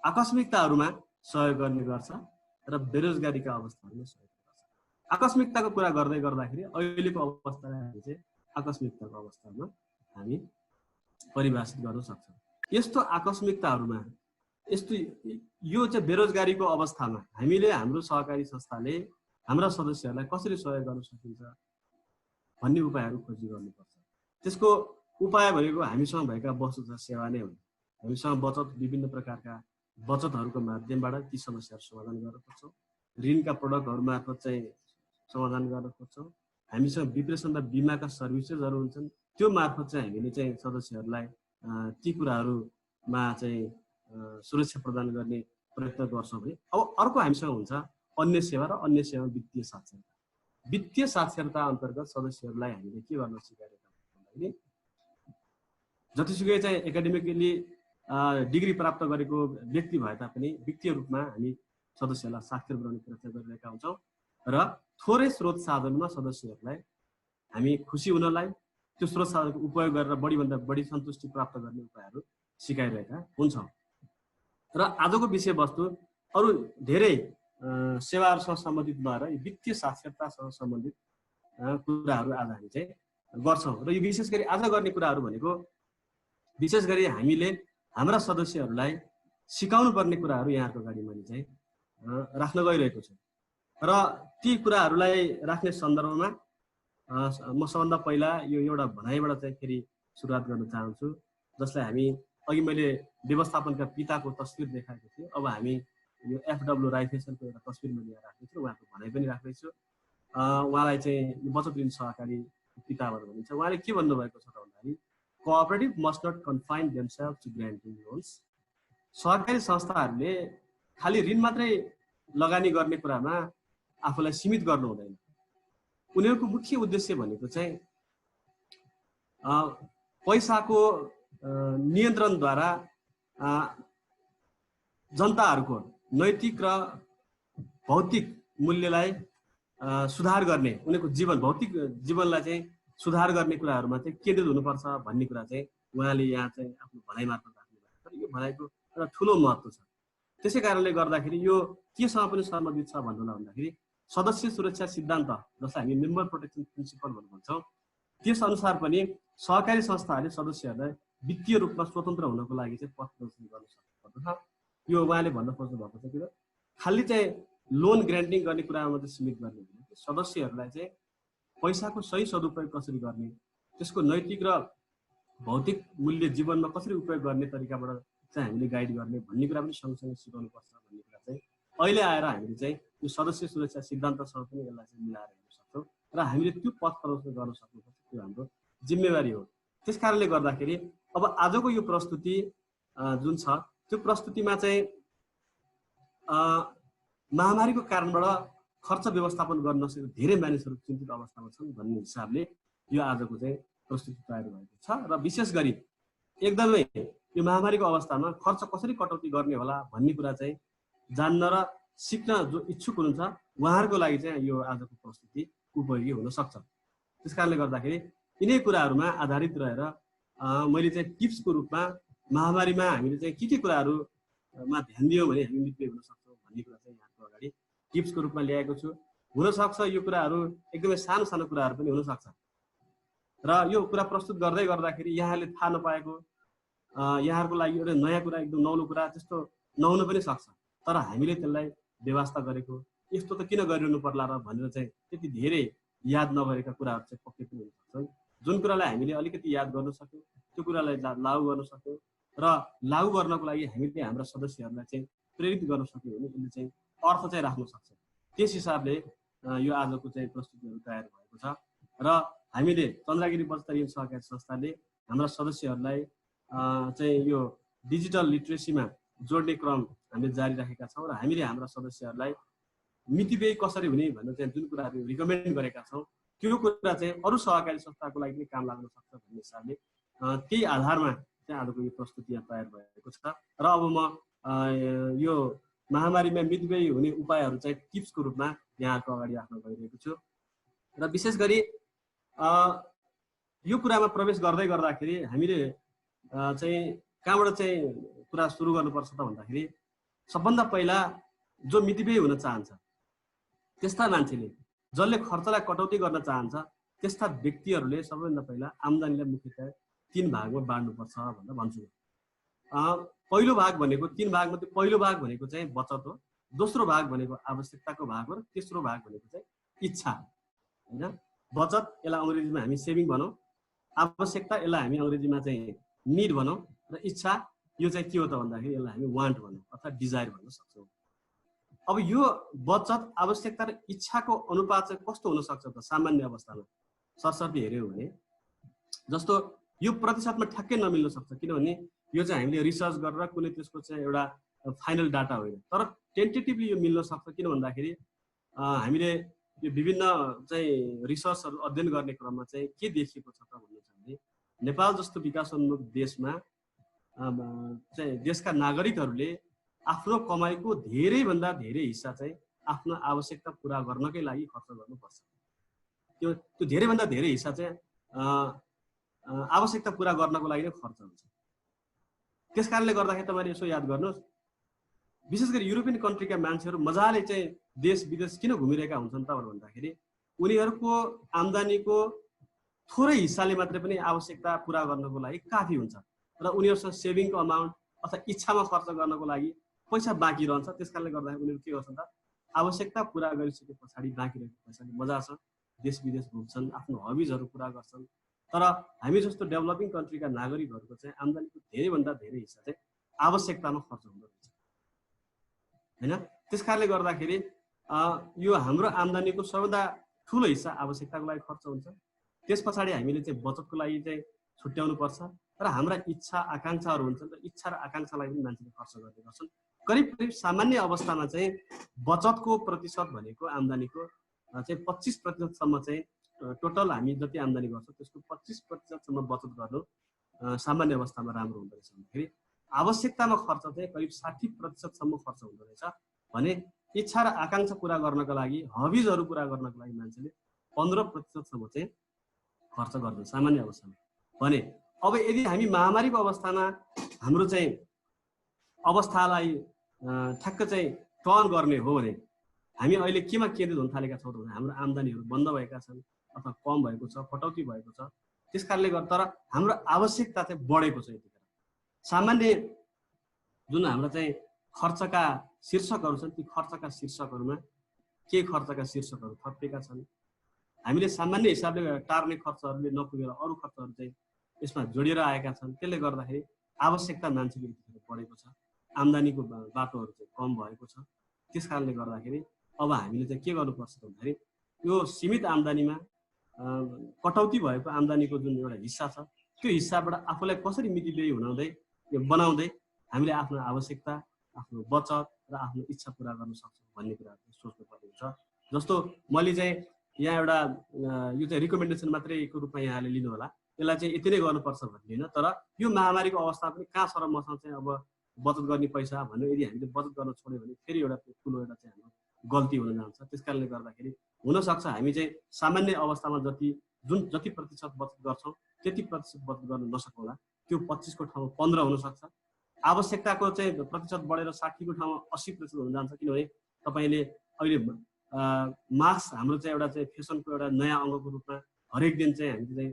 C: आकस्मिकताहरूमा सहयोग गर्ने गर्छ र बेरोजगारीका अवस्थाहरूमा सहयोग गर्छ। आकस्मिकताको कुरा गर्दै गर्दाखेरि अहिलेको अवस्थालाई हामी चाहिँ आकस्मिकताको अवस्थामा हामी परिभाषित गर्न सक्छौँ। यस्तो आकस्मिकताहरूमा यस्तो यो चाहिँ बेरोजगारीको अवस्थामा हामीले हाम्रो सहकारी संस्थाले हाम्रा सदस्यहरूलाई कसरी सहयोग गर्न सकिन्छ भन्ने उपायहरू खोजी गर्नुपर्छ। त्यसको उपाय भनेको हामीसँग भएका वस्तु तथा सेवा नै हुन्। हामीसँग बचत, विभिन्न प्रकारका बचतहरूको माध्यमबाट ती समस्याहरू समाधान गर्न खोज्छौँ। ऋणका प्रडक्टहरू मार्फत चाहिँ समाधान गर्न खोज्छौँ। हामीसँग विप्रेसन र बिमाका सर्भिसेसहरू हुन्छन्, त्यो मार्फत चाहिँ हामीले चाहिँ सदस्यहरूलाई ती कुराहरूमा चाहिँ सुरक्षा प्रदान गर्ने प्रयत्न गर्छौँ भने अब अर्को हामीसँग हुन्छ अन्य सेवा र अन्य सेवा वित्तीय साक्षरता। वित्तीय साक्षरता अन्तर्गत सदस्यहरूलाई हामीले के गर्न सिकाइरहेका भन्दाखेरि जतिसुकै चाहिँ एकाडेमिकली डिग्री प्राप्त गरेको व्यक्ति भए तापनि वित्तीय रूपमा हामी सदस्यहरूलाई साक्षर बनाउने प्रयत्न गरिरहेका हुन्छौँ र थोरै स्रोत साधनमा सदस्यहरूलाई हामी खुसी हुनलाई त्यो स्रोत साधनको उपयोग गरेर बढीभन्दा बढी सन्तुष्टि प्राप्त गर्ने उपायहरू सिकाइरहेका हुन्छौँ। र आजको विषयवस्तु अरू धेरै सेवाहरूसँग सम्बन्धित भएर वित्तीय साक्षरतासँग सम्बन्धित कुराहरू आज हामी चाहिँ गर्छौँ। र यो विशेष गरी आज गर्ने कुराहरू भनेको विशेष गरी हामीले हाम्रा सदस्यहरूलाई सिकाउनु पर्ने कुराहरू यहाँको अगाडि मैले चाहिँ राख्न गइरहेको छु। र ती कुराहरूलाई राख्ने सन्दर्भमा म सबभन्दा पहिला यो एउटा भनाइबाट चाहिँ फेरि सुरुवात गर्न चाहन्छु, जसलाई हामी अघि मैले व्यवस्थापनका पिताको तस्विर देखाएको थिएँ। अब हामी यो FW राइफेसनको एउटा तस्विर मैले यहाँ राख्दैछु, उहाँको भनाइ पनि राख्दैछु। उहाँलाई चाहिँ बचत ऋण सहकारी पिता भनेर भनिन्छ। उहाँले के भन्नुभएको छ त भन्दाखेरि cooperative must not confine themselves to granting loans. सहकारी संस्थाहरूले खालि ऋण मात्रै लगानी गर्ने कुरामा आफूलाई सीमित गर्नु हुँदैन। उनीहरूको मुख्य उद्देश्य भनेको चाहिँ पैसाको नियन्त्रणद्वारा जनताहरूको नैतिक र भौतिक मूल्यलाई सुधार गर्ने, उनीहरूको जीवन भौतिक जीवनलाई चाहिँ सुधार गर्ने कुराहरूमा चाहिँ केन्द्रित हुनुपर्छ भन्ने कुरा चाहिँ उहाँले यहाँ चाहिँ आफ्नो भनाइ मार्फत राख्नु भएको छ। यो भनाइको एउटा ठुलो महत्त्व छ। त्यसै कारणले गर्दाखेरि यो केसँग पनि सम्बन्धित छ भन्दाखेरि सदस्य सुरक्षा सिद्धान्त, जसलाई हामी मेम्बर प्रोटेक्सन प्रिन्सिपल भनेर भन्छौँ, त्यसअनुसार पनि सहकारी संस्थाहरूले सदस्यहरूलाई वित्तीय रूपमा स्वतन्त्र हुनको लागि चाहिँ पथ प्रदर्शन गर्न सक्नुपर्दछ। यो उहाँले भन्न खोज्नु भएको छ कि खालि चाहिँ लोन ग्रान्टिङ गर्ने कुरामा मात्रै सीमित गर्ने होइन, सदस्यहरूलाई चाहिँ पैसाको सही सदुपयोग कसरी गर्ने, त्यसको नैतिक र भौतिक मूल्य जीवनमा कसरी उपयोग गर्ने तरिकाबाट चाहिँ हामीले गाइड गर्ने भन्ने कुरा पनि सँगसँगै सिकाउनुपर्छ भन्ने कुरा चाहिँ अहिले आएर हामीले चाहिँ यो सदस्य सुरक्षा सिद्धान्तसँग पनि यसलाई चाहिँ मिलाएर हेर्न सक्छौँ र हामीले त्यो पथ प्रदर्शन गर्न सक्नुपर्छ। त्यो हाम्रो जिम्मेवारी हो। त्यस कारणले गर्दाखेरि अब आजको यो प्रस्तुति जुन छ त्यो प्रस्तुतिमा चाहिँ महामारीको कारणबाट खर्च व्यवस्थापन गर्न नसकेको धेरै मानिसहरू चिन्तित अवस्थामा छन् भन्ने हिसाबले यो आजको चाहिँ प्रस्तुति तयार भएको छ। र विशेष गरी एकदमै यो महामारीको अवस्थामा खर्च कसरी कटौती गर्ने होला भन्ने कुरा चाहिँ जान्न र सिक्न जो इच्छुक हुनुहुन्छ उहाँहरूको लागि चाहिँ यो आजको प्रस्तुति उपयोगी हुन सक्छ। त्यस कारणले गर्दाखेरि यिनै कुराहरूमा आधारित रहेर मैले चाहिँ टिप्सको रूपमा महामारीमा हामीले चाहिँ के कुराहरूमा ध्यान दियौँ भने हामी निकै हुन सक्छौँ भन्ने कुरा चाहिँ यहाँको अगाडि टिप्सको रूपमा ल्याएको छु। हुनसक्छ यो कुराहरू एकदमै सानो सानो कुराहरू पनि हुनसक्छ र यो कुरा प्रस्तुत गर्दै गर्दाखेरि यहाँले थाहा नपाएको यहाँहरूको लागि एउटा नयाँ कुरा, एकदम नौलो कुरा त्यस्तो नहुन पनि सक्छ। तर हामीले त्यसलाई व्यवस्था गरेको यस्तो त किन गरिरहनु पर्ला र भनेर चाहिँ त्यति धेरै याद नगरेका कुराहरू चाहिँ पक्कै पनि हुन सक्छन्। जुन कुरालाई हामीले अलिकति याद गर्न सक्यौँ त्यो कुरालाई लागू गर्न सक्यौँ र लागू गर्नको लागि हामीले हाम्रा सदस्यहरूलाई चाहिँ प्रेरित गर्न सक्यौँ भने यसले चाहिँ अर्थ चाहिँ राख्न सक्छ। त्यस हिसाबले यो आजको चाहिँ प्रस्तुतिहरू तयार भएको छ र हामीले चन्द्रगिरी बचत ऋण सहकारी संस्थाले हाम्रा सदस्यहरूलाई चाहिँ यो डिजिटल लिट्रेसीमा जोड्ने क्रम हामीले जारी राखेका छौँ र हामीले हाम्रा सदस्यहरूलाई मितिव्यय कसरी हुने भनेर चाहिँ जुन कुराहरू रिकमेन्ड गरेका छौँ त्यो कुरा चाहिँ अरू सहकारी संस्थाको लागि पनि काम लाग्न सक्छ भन्ने हिसाबले त्यही आधारमा चाहिँ आजको यो प्रस्तुति तयार भएको छ। र अब म यो महामारीमा मितव्ययी हुने उपायहरू चाहिँ टिप्सको रूपमा यहाँको अगाडि राख्न गइरहेको छु। र विशेष गरी यो कुरामा प्रवेश गर्दै गर्दाखेरि हामीले चाहिँ कहाँबाट चाहिँ कुरा सुरु गर्नुपर्छ त भन्दाखेरि सबभन्दा पहिला जो मितव्ययी हुन चाहन्छ त्यस्ता मान्छेले, जसले खर्चलाई कटौती गर्न चाहन्छ त्यस्ता व्यक्तिहरूले सबैभन्दा पहिला आम्दानीलाई मुख्यतया 3 भागमा बाँड्नुपर्छ भनेर भन्छु। पहिलो भाग भनेको 3 भागमध्ये पहिलो भाग भनेको चाहिँ बचत हो, दोस्रो भाग भनेको आवश्यकताको भाग हो, र तेस्रो भाग भनेको चाहिँ इच्छा हैन। बचत यसलाई अंग्रेजीमा हामी सेभिङ भनौं, आवश्यकता यसलाई हामी अंग्रेजीमा चाहिँ नीड भनौं, र इच्छा यो चाहिँ के हो त भन्दाखेरि यसलाई हामी वान्ट भनौं अथवा डिजायर भन्न सक्छौं। अब यो बचत आवश्यकता र इच्छाको अनुपात चाहिँ कस्तो हुन सक्छ त सामान्य अवस्थामा सरसर्ती हेर्यो भने जस्तो यो प्रतिशतमा ठ्याक्कै नमिल्न सक्छ, किनभने यो चाहिँ हामीले रिसर्च गरेर कुनै त्यसको चाहिँ एउटा फाइनल डाटा होइन, तर टेन्टेटिभली यो मिल्न सक्छ। किन भन्दाखेरि हामीले यो विभिन्न चाहिँ रिसर्चहरू अध्ययन गर्ने क्रममा चाहिँ के देखिएको छ त भन्नु छ भने नेपाल जस्तो विकासोन्मुख देशमा चाहिँ देशका नागरिकहरूले आफ्नो कमाइको धेरैभन्दा धेरै हिस्सा चाहिँ आफ्नो आवश्यकता पूरा गर्नकै लागि खर्च गर्नुपर्छ। त्यो धेरैभन्दा धेरै हिस्सा चाहिँ आवश्यकता पूरा गर्नको लागि नै खर्च हुन्छ। त्यसकारणले गर्दाखेरि तपाईले यसो याद गर्नुहोस्, विशेष गरी युरोपियन कन्ट्रीका मान्छेहरू मजाले चाहिँ देश विदेश किन घुमिरहेका हुन्छन् त भन्दाखेरि उनीहरूको आम्दानीको थोरै हिस्साले मात्रै पनि आवश्यकता पूरा गर्नको लागि काफी हुन्छ, र उनीहरूसँग सेभिङको अमाउन्ट अथवा इच्छामा खर्च गर्नको लागि पैसा बाँकी रहन्छ। त्यसकारणले गर्दाखेरि उनीहरू के गर्छन् त आवश्यकता पूरा गरिसके पछाडि बाँकी रहेको पैसाले मजासँग देश विदेश घुम्छन्, आफ्नो हबिजहरू पूरा गर्छन्। तर हामी जस्तो डेभलपिङ कन्ट्रीका नागरिकहरूको चाहिँ आम्दानीको धेरैभन्दा धेरै हिस्सा चाहिँ आवश्यकतामा खर्च हुँदो रहेछ हैन। त्यसकारणले गर्दाखेरि यो हाम्रो आम्दानीको सबैभन्दा ठुलो हिस्सा आवश्यकताको लागि खर्च हुन्छ। त्यस पछाडि हामीले चाहिँ बचतको लागि चाहिँ छुट्याउनु पर्छ, र हाम्रा इच्छा आकांक्षाहरू हुन्छन्, र इच्छा र आकांक्षालाई पनि मान्छेले खर्च गर्ने गर्छन्। करिब करिब सामान्य अवस्थामा चाहिँ बचतको प्रतिशत भनेको आम्दानीको चाहिँ 25% चाहिँ टोटल हामी जति आम्दानी गर्छौँ त्यसको 25% बचत गर्नु सामान्य अवस्थामा राम्रो हुँदो रहेछ। भन्दाखेरि आवश्यकतामा खर्च चाहिँ करिब 60% खर्च हुँदो रहेछ भने इच्छा र आकांक्षा पूरा गर्नको लागि हबिजहरू पूरा गर्नको लागि मान्छेले 15% चाहिँ खर्च गर्छ सामान्य अवस्थामा। भने अब यदि हामी महामारीको अवस्थामा हाम्रो चाहिँ अवस्थालाई ठ्याक्क चाहिँ टर्न गर्ने हो भने हामी अहिले केमा केन्द्रित हुन थालेका छौँ भने हाम्रो आम्दानीहरू बन्द भएका छन् अथवा कम भएको छ, कटौती भएको छ। त्यसकारणले गर्दा तर हाम्रो आवश्यकता चाहिँ बढेको छ। यतिखेर सामान्य जुन हाम्रो चाहिँ खर्चका शीर्षकहरू छन् ती खर्चका शीर्षकहरूमा के खर्चका शीर्षकहरू थपिएका छन्। हामीले सामान्य हिसाबले टार्ने खर्चहरूले नपुगेर अरू खर्चहरू चाहिँ यसमा जोडिएर आएका छन्। त्यसले गर्दाखेरि आवश्यकता मान्छेको यतिखेर बढेको छ, आम्दानीको बाटोहरू चाहिँ कम भएको छ। त्यस कारणले गर्दाखेरि अब हामीले चाहिँ के गर्नुपर्छ भन्दाखेरि यो सीमित आम्दानीमा कटौती भएको आम्दानीको जुन एउटा हिस्सा छ त्यो हिस्साबाट आफूलाई कसरी मितिव्ययी हुनाउँदै यो बनाउँदै हामीले आफ्नो आवश्यकता, आफ्नो बचत र आफ्नो इच्छा पूरा गर्न सक्छौँ भन्ने कुरा सोच्नु पर्ने हुन्छ। जस्तो मैले चाहिँ यहाँ एउटा यो चाहिँ रिकमेन्डेसन मात्रैको रूपमा यहाँले लिनु होला, यसलाई चाहिँ यति नै गर्नुपर्छ भन्ने होइन। तर यो महामारीको अवस्था पनि कहाँ छ र मसँग चाहिँ अब बचत गर्ने पैसा भन्ने यदि हामीले बचत गर्न छोड्यो भने फेरि एउटा ठुलो एउटा चाहिँ हाम्रो गल्ती हुन जान्छ। त्यस कारणले गर्दाखेरि हुनसक्छ हामी चाहिँ सामान्य अवस्थामा जति प्रतिशत बचत गर्छौँ त्यति प्रतिशत बचत गर्न नसकौँला, त्यो 25 को ठाउँमा 15 हुनसक्छ। आवश्यकताको चाहिँ प्रतिशत बढेर 60 को ठाउँमा 80% हुन जान्छ। किनभने तपाईँले अहिले मास्क हाम्रो चाहिँ एउटा चाहिँ फेसनको एउटा नयाँ अङ्गको रूपमा हरेक दिन चाहिँ हामीले चाहिँ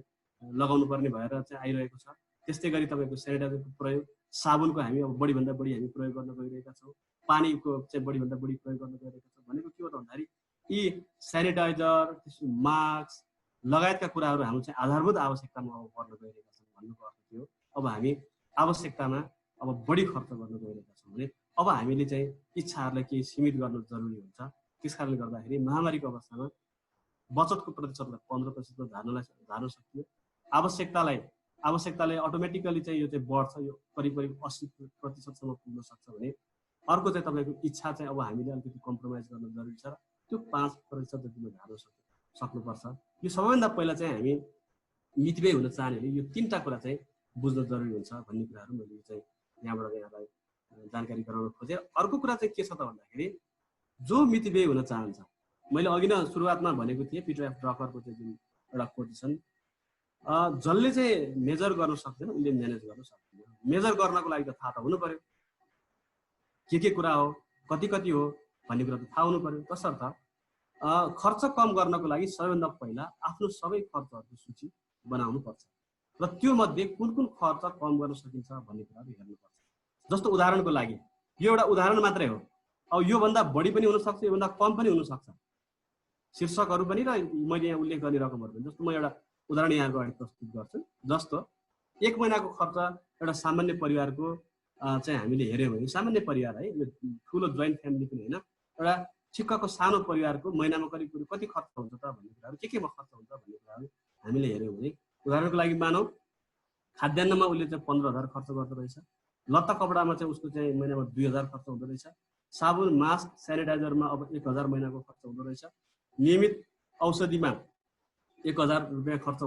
C: लगाउनु पर्ने भएर चाहिँ आइरहेको छ। त्यस्तै गरी तपाईँको सेनिटाइजरको प्रयोग, साबुनको हामी अब बढीभन्दा बढी हामी प्रयोग गर्न गइरहेका छौँ, पानीको चाहिँ बढीभन्दा बढी प्रयोग गर्न गइरहेका छौँ। भनेको के हो त भन्दाखेरि यी सेनिटाइजर, मास्क लगायतका कुराहरू हाम्रो चाहिँ आधारभूत आवश्यकतामा अब पर्न गइरहेका छौँ भन्नुको अर्थ के हो। अब हामी आवश्यकतामा अब बढी खर्च गर्न गइरहेका छौँ भने अब हामीले चाहिँ इच्छाहरूलाई केही सीमित गर्न जरुरी हुन्छ। त्यस कारणले गर्दाखेरि महामारीको अवस्थामा बचतको प्रतिशतलाई 15% झार्न सकियो। आवश्यकताले अटोमेटिकली चाहिँ यो चाहिँ बढ्छ, यो करिब 80% पुग्न सक्छ भने अर्को चाहिँ तपाईँको इच्छा चाहिँ अब हामीले अलिकति कम्प्रोमाइज गर्न जरुरी छ र त्यो 5% जतिमा झार्न सक्नुपर्छ। यो सबैभन्दा पहिला चाहिँ हामी मितव्ययी हुन चाहनेले यो 3टा कुरा चाहिँ बुझ्न जरुरी हुन्छ भन्ने कुराहरू मैले चाहिँ यहाँबाट यहाँलाई जानकारी गराउन खोजेँ। अर्को कुरा चाहिँ के छ त भन्दाखेरि जो मितव्ययी हुन चाहन्छ, मैले अघि नै सुरुवातमा भनेको थिएँ पिटर एफ ड्रकरको चाहिँ जुन एउटा कोटेसन, जसले चाहिँ मेजर गर्न सक्दैन उसले म्यानेज गर्न सक्दैन। मेजर गर्नको लागि त थाहा त हुनु पर्यो, के कुरा हो, कति हो भन्ने कुरा त थाहा हुनु पर्यो। तसर्थ खर्च कम गर्नको लागि सबैभन्दा पहिला आफ्नो सबै खर्चहरूको सूची बनाउनु पर्छ र त्यो मध्ये कुन खर्च कम गर्न सकिन्छ भन्ने कुराहरू हेर्नुपर्छ। जस्तो उदाहरणको लागि यो एउटा उदाहरण मात्रै हो। अब योभन्दा बढी पनि हुनसक्छ, योभन्दा कम पनि हुनसक्छ, शीर्षकहरू पनि र मैले यहाँ उल्लेख गर्ने रकमहरू पनि। जस्तो म एउटा उदाहरण यहाँको अगाडि प्रस्तुत गर्छु। जस्तो 1 महिनाको खर्च एउटा सामान्य परिवारको चाहिँ हामीले हेऱ्यौँ भने, सामान्य परिवार है, यो ठुलो जोइन्ट फ्यामिली पनि होइन, एउटा ठिक्कको सानो परिवारको महिनामा करिब कति खर्च हुन्छ त भन्ने कुराहरू, केमा खर्च हुन्छ भन्ने कुराहरू हामीले हेऱ्यौँ भने, उदाहरणको लागि मानौँ खाद्यान्नमा उसले चाहिँ 15,000 खर्च गर्दो रहेछ, लत्ता कपडामा चाहिँ उसको चाहिँ महिनामा 2,000 खर्च हुँदो रहेछ, साबुन मास्क सेनिटाइजरमा अब 1,000 महिनाको खर्च हुँदो रहेछ, नियमित औषधिमा 1,000 रुपियाँ खर्च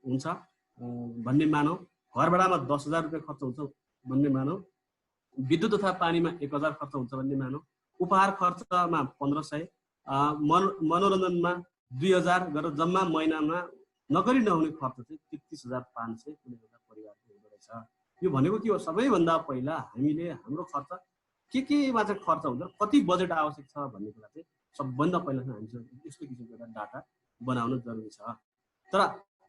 C: हुन्छ भन्ने मानौँ, घर भाडामा 10,000 रुपियाँ खर्च हुन्छ भन्ने मानौँ, विद्युत तथा पानीमा 1,000 खर्च हुन्छ भन्ने मानौँ, उपहार खर्चमा 1,500, मनोरञ्जनमा 2,000 गरेर जम्मा महिनामा नगरी नहुने खर्च चाहिँ 33,500 कुनै एउटा परिवारको हुँदो रहेछ। यो भनेको के हो? सबैभन्दा पहिला हामीले हाम्रो खर्च केमा चाहिँ खर्च हुन्छ, कति बजेट आवश्यक छ भन्ने कुरा चाहिँ सबभन्दा पहिला चाहिँ हामीसँग यस्तो किसिमको एउटा डाटा बनाउनु जरुरी छ। तर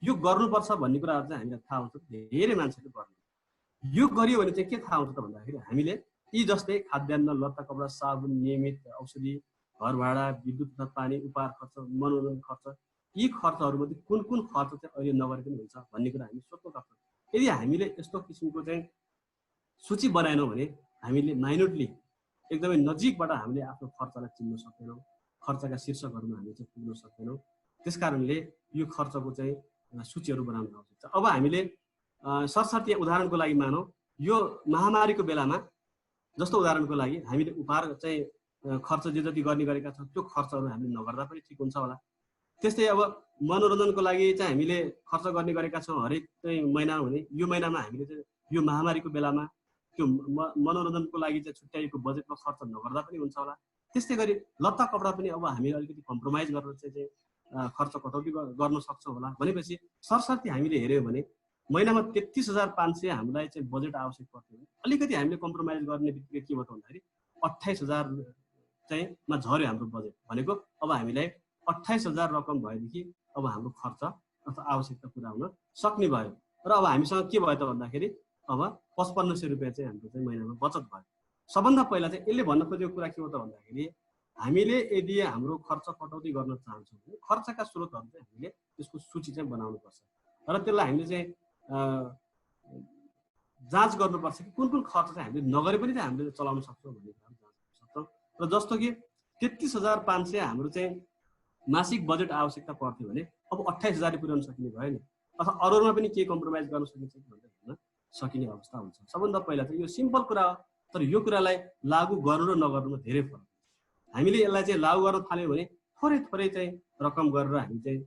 C: यो गर्नुपर्छ भन्ने कुराहरू चाहिँ हामीलाई थाहा हुन्छ, धेरै मान्छेले गर्नु। यो गरियो भने चाहिँ के थाहा हुन्छ त भन्दाखेरि हामीले यी जस्तै खाद्यान्न, लत्ता कपडा, साबुन, नियमित औषधि, घर भाडा, विद्युत तथा पानी, उपहार खर्च, मनोरञ्जन खर्च, यी खर्चहरूमध्ये कुन कुन खर्च चाहिँ अहिले नगरे पनि हुन्छ भन्ने कुरा हामी सोध्नुपर्छ। यदि हामीले यस्तो किसिमको चाहिँ सूची बनाएनौँ भने हामीले माइन्युटली एकदमै नजिकबाट हामीले आफ्नो खर्चलाई चिन्न सक्दैनौँ, खर्चका शीर्षकहरूमा हामी चाहिँ पुग्न सक्दैनौँ। त्यस कारणले यो खर्चको चाहिँ सूचीहरू बनाउन आवश्यक छ। अब हामीले सरसर्ती उदाहरणको लागि मानौँ यो महामारीको बेलामा, जस्तो उदाहरणको लागि हामीले उपहार चाहिँ खर्च जे जति गर्ने गरेका छौँ त्यो खर्चहरू हामीले नगर्दा पनि ठिक हुन्छ होला। त्यस्तै अब मनोरञ्जनको लागि चाहिँ हामीले खर्च गर्ने गरेका छौँ हरेक चाहिँ महिनामा भने यो महिनामा हामीले चाहिँ यो महामारीको बेलामा त्यो मनोरञ्जनको लागि चाहिँ छुट्याइएको बजेटमा खर्च नगर्दा पनि हुन्छ होला। त्यस्तै गरी लत्ता कपडा पनि अब हामीले अलिकति कम्प्रोमाइज गरेर चाहिँ खर्च कटौती गर्न सक्छौँ होला। भनेपछि सरसर्ती हामीले हेऱ्यौँ भने महिनामा 33,500 हामीलाई चाहिँ बजेट आवश्यक पर्थ्यो भने अलिकति हामीले कम्प्रोमाइज गर्ने बित्तिकै के भयो त भन्दाखेरि 28,000 चाहिँ मा झऱ्यो हाम्रो बजेट। भनेको अब हामीलाई 28,000 रकम भएदेखि अब हाम्रो खर्च अथवा आवश्यकता पुरा हुन सक्ने भयो। र अब हामीसँग के भयो त भन्दाखेरि अब 5500 रुपियाँ चाहिँ हाम्रो चाहिँ महिनामा बचत भयो। सबभन्दा पहिला चाहिँ यसले भन्न खोजेको कुरा के हो त भन्दाखेरि हामीले यदि हाम्रो खर्च कटौती गर्न चाहन्छौँ भने खर्चका स्रोतहरू चाहिँ हामीले त्यसको सूची चाहिँ बनाउनुपर्छ र त्यसलाई हामीले चाहिँ जाँच गर्नुपर्छ कि कुन कुन खर्च चाहिँ हामीले नगरे पनि चाहिँ हामीले चलाउन सक्छौँ भन्ने कुरा जाँच गर्न सक्छौँ। र जस्तो कि 33,500 हाम्रो चाहिँ मासिक बजेट आवश्यकता पर्थ्यो भने अब 28,000 पुर्याउन सकिने भयो नि, अथवा अरूमा पनि केही कम्प्रोमाइज गर्न सकिन्छ कि भन्दा हेर्न सकिने अवस्था हुन्छ। सबभन्दा पहिला चाहिँ यो सिम्पल कुरा हो, तर यो कुरालाई लागू गर्नु र नगर्नुमा धेरै फरक छ। हामीले यसलाई चाहिँ लागू गर्न थाल्यौँ भने थोरै थोरै चाहिँ रकम गरेर हामी चाहिँ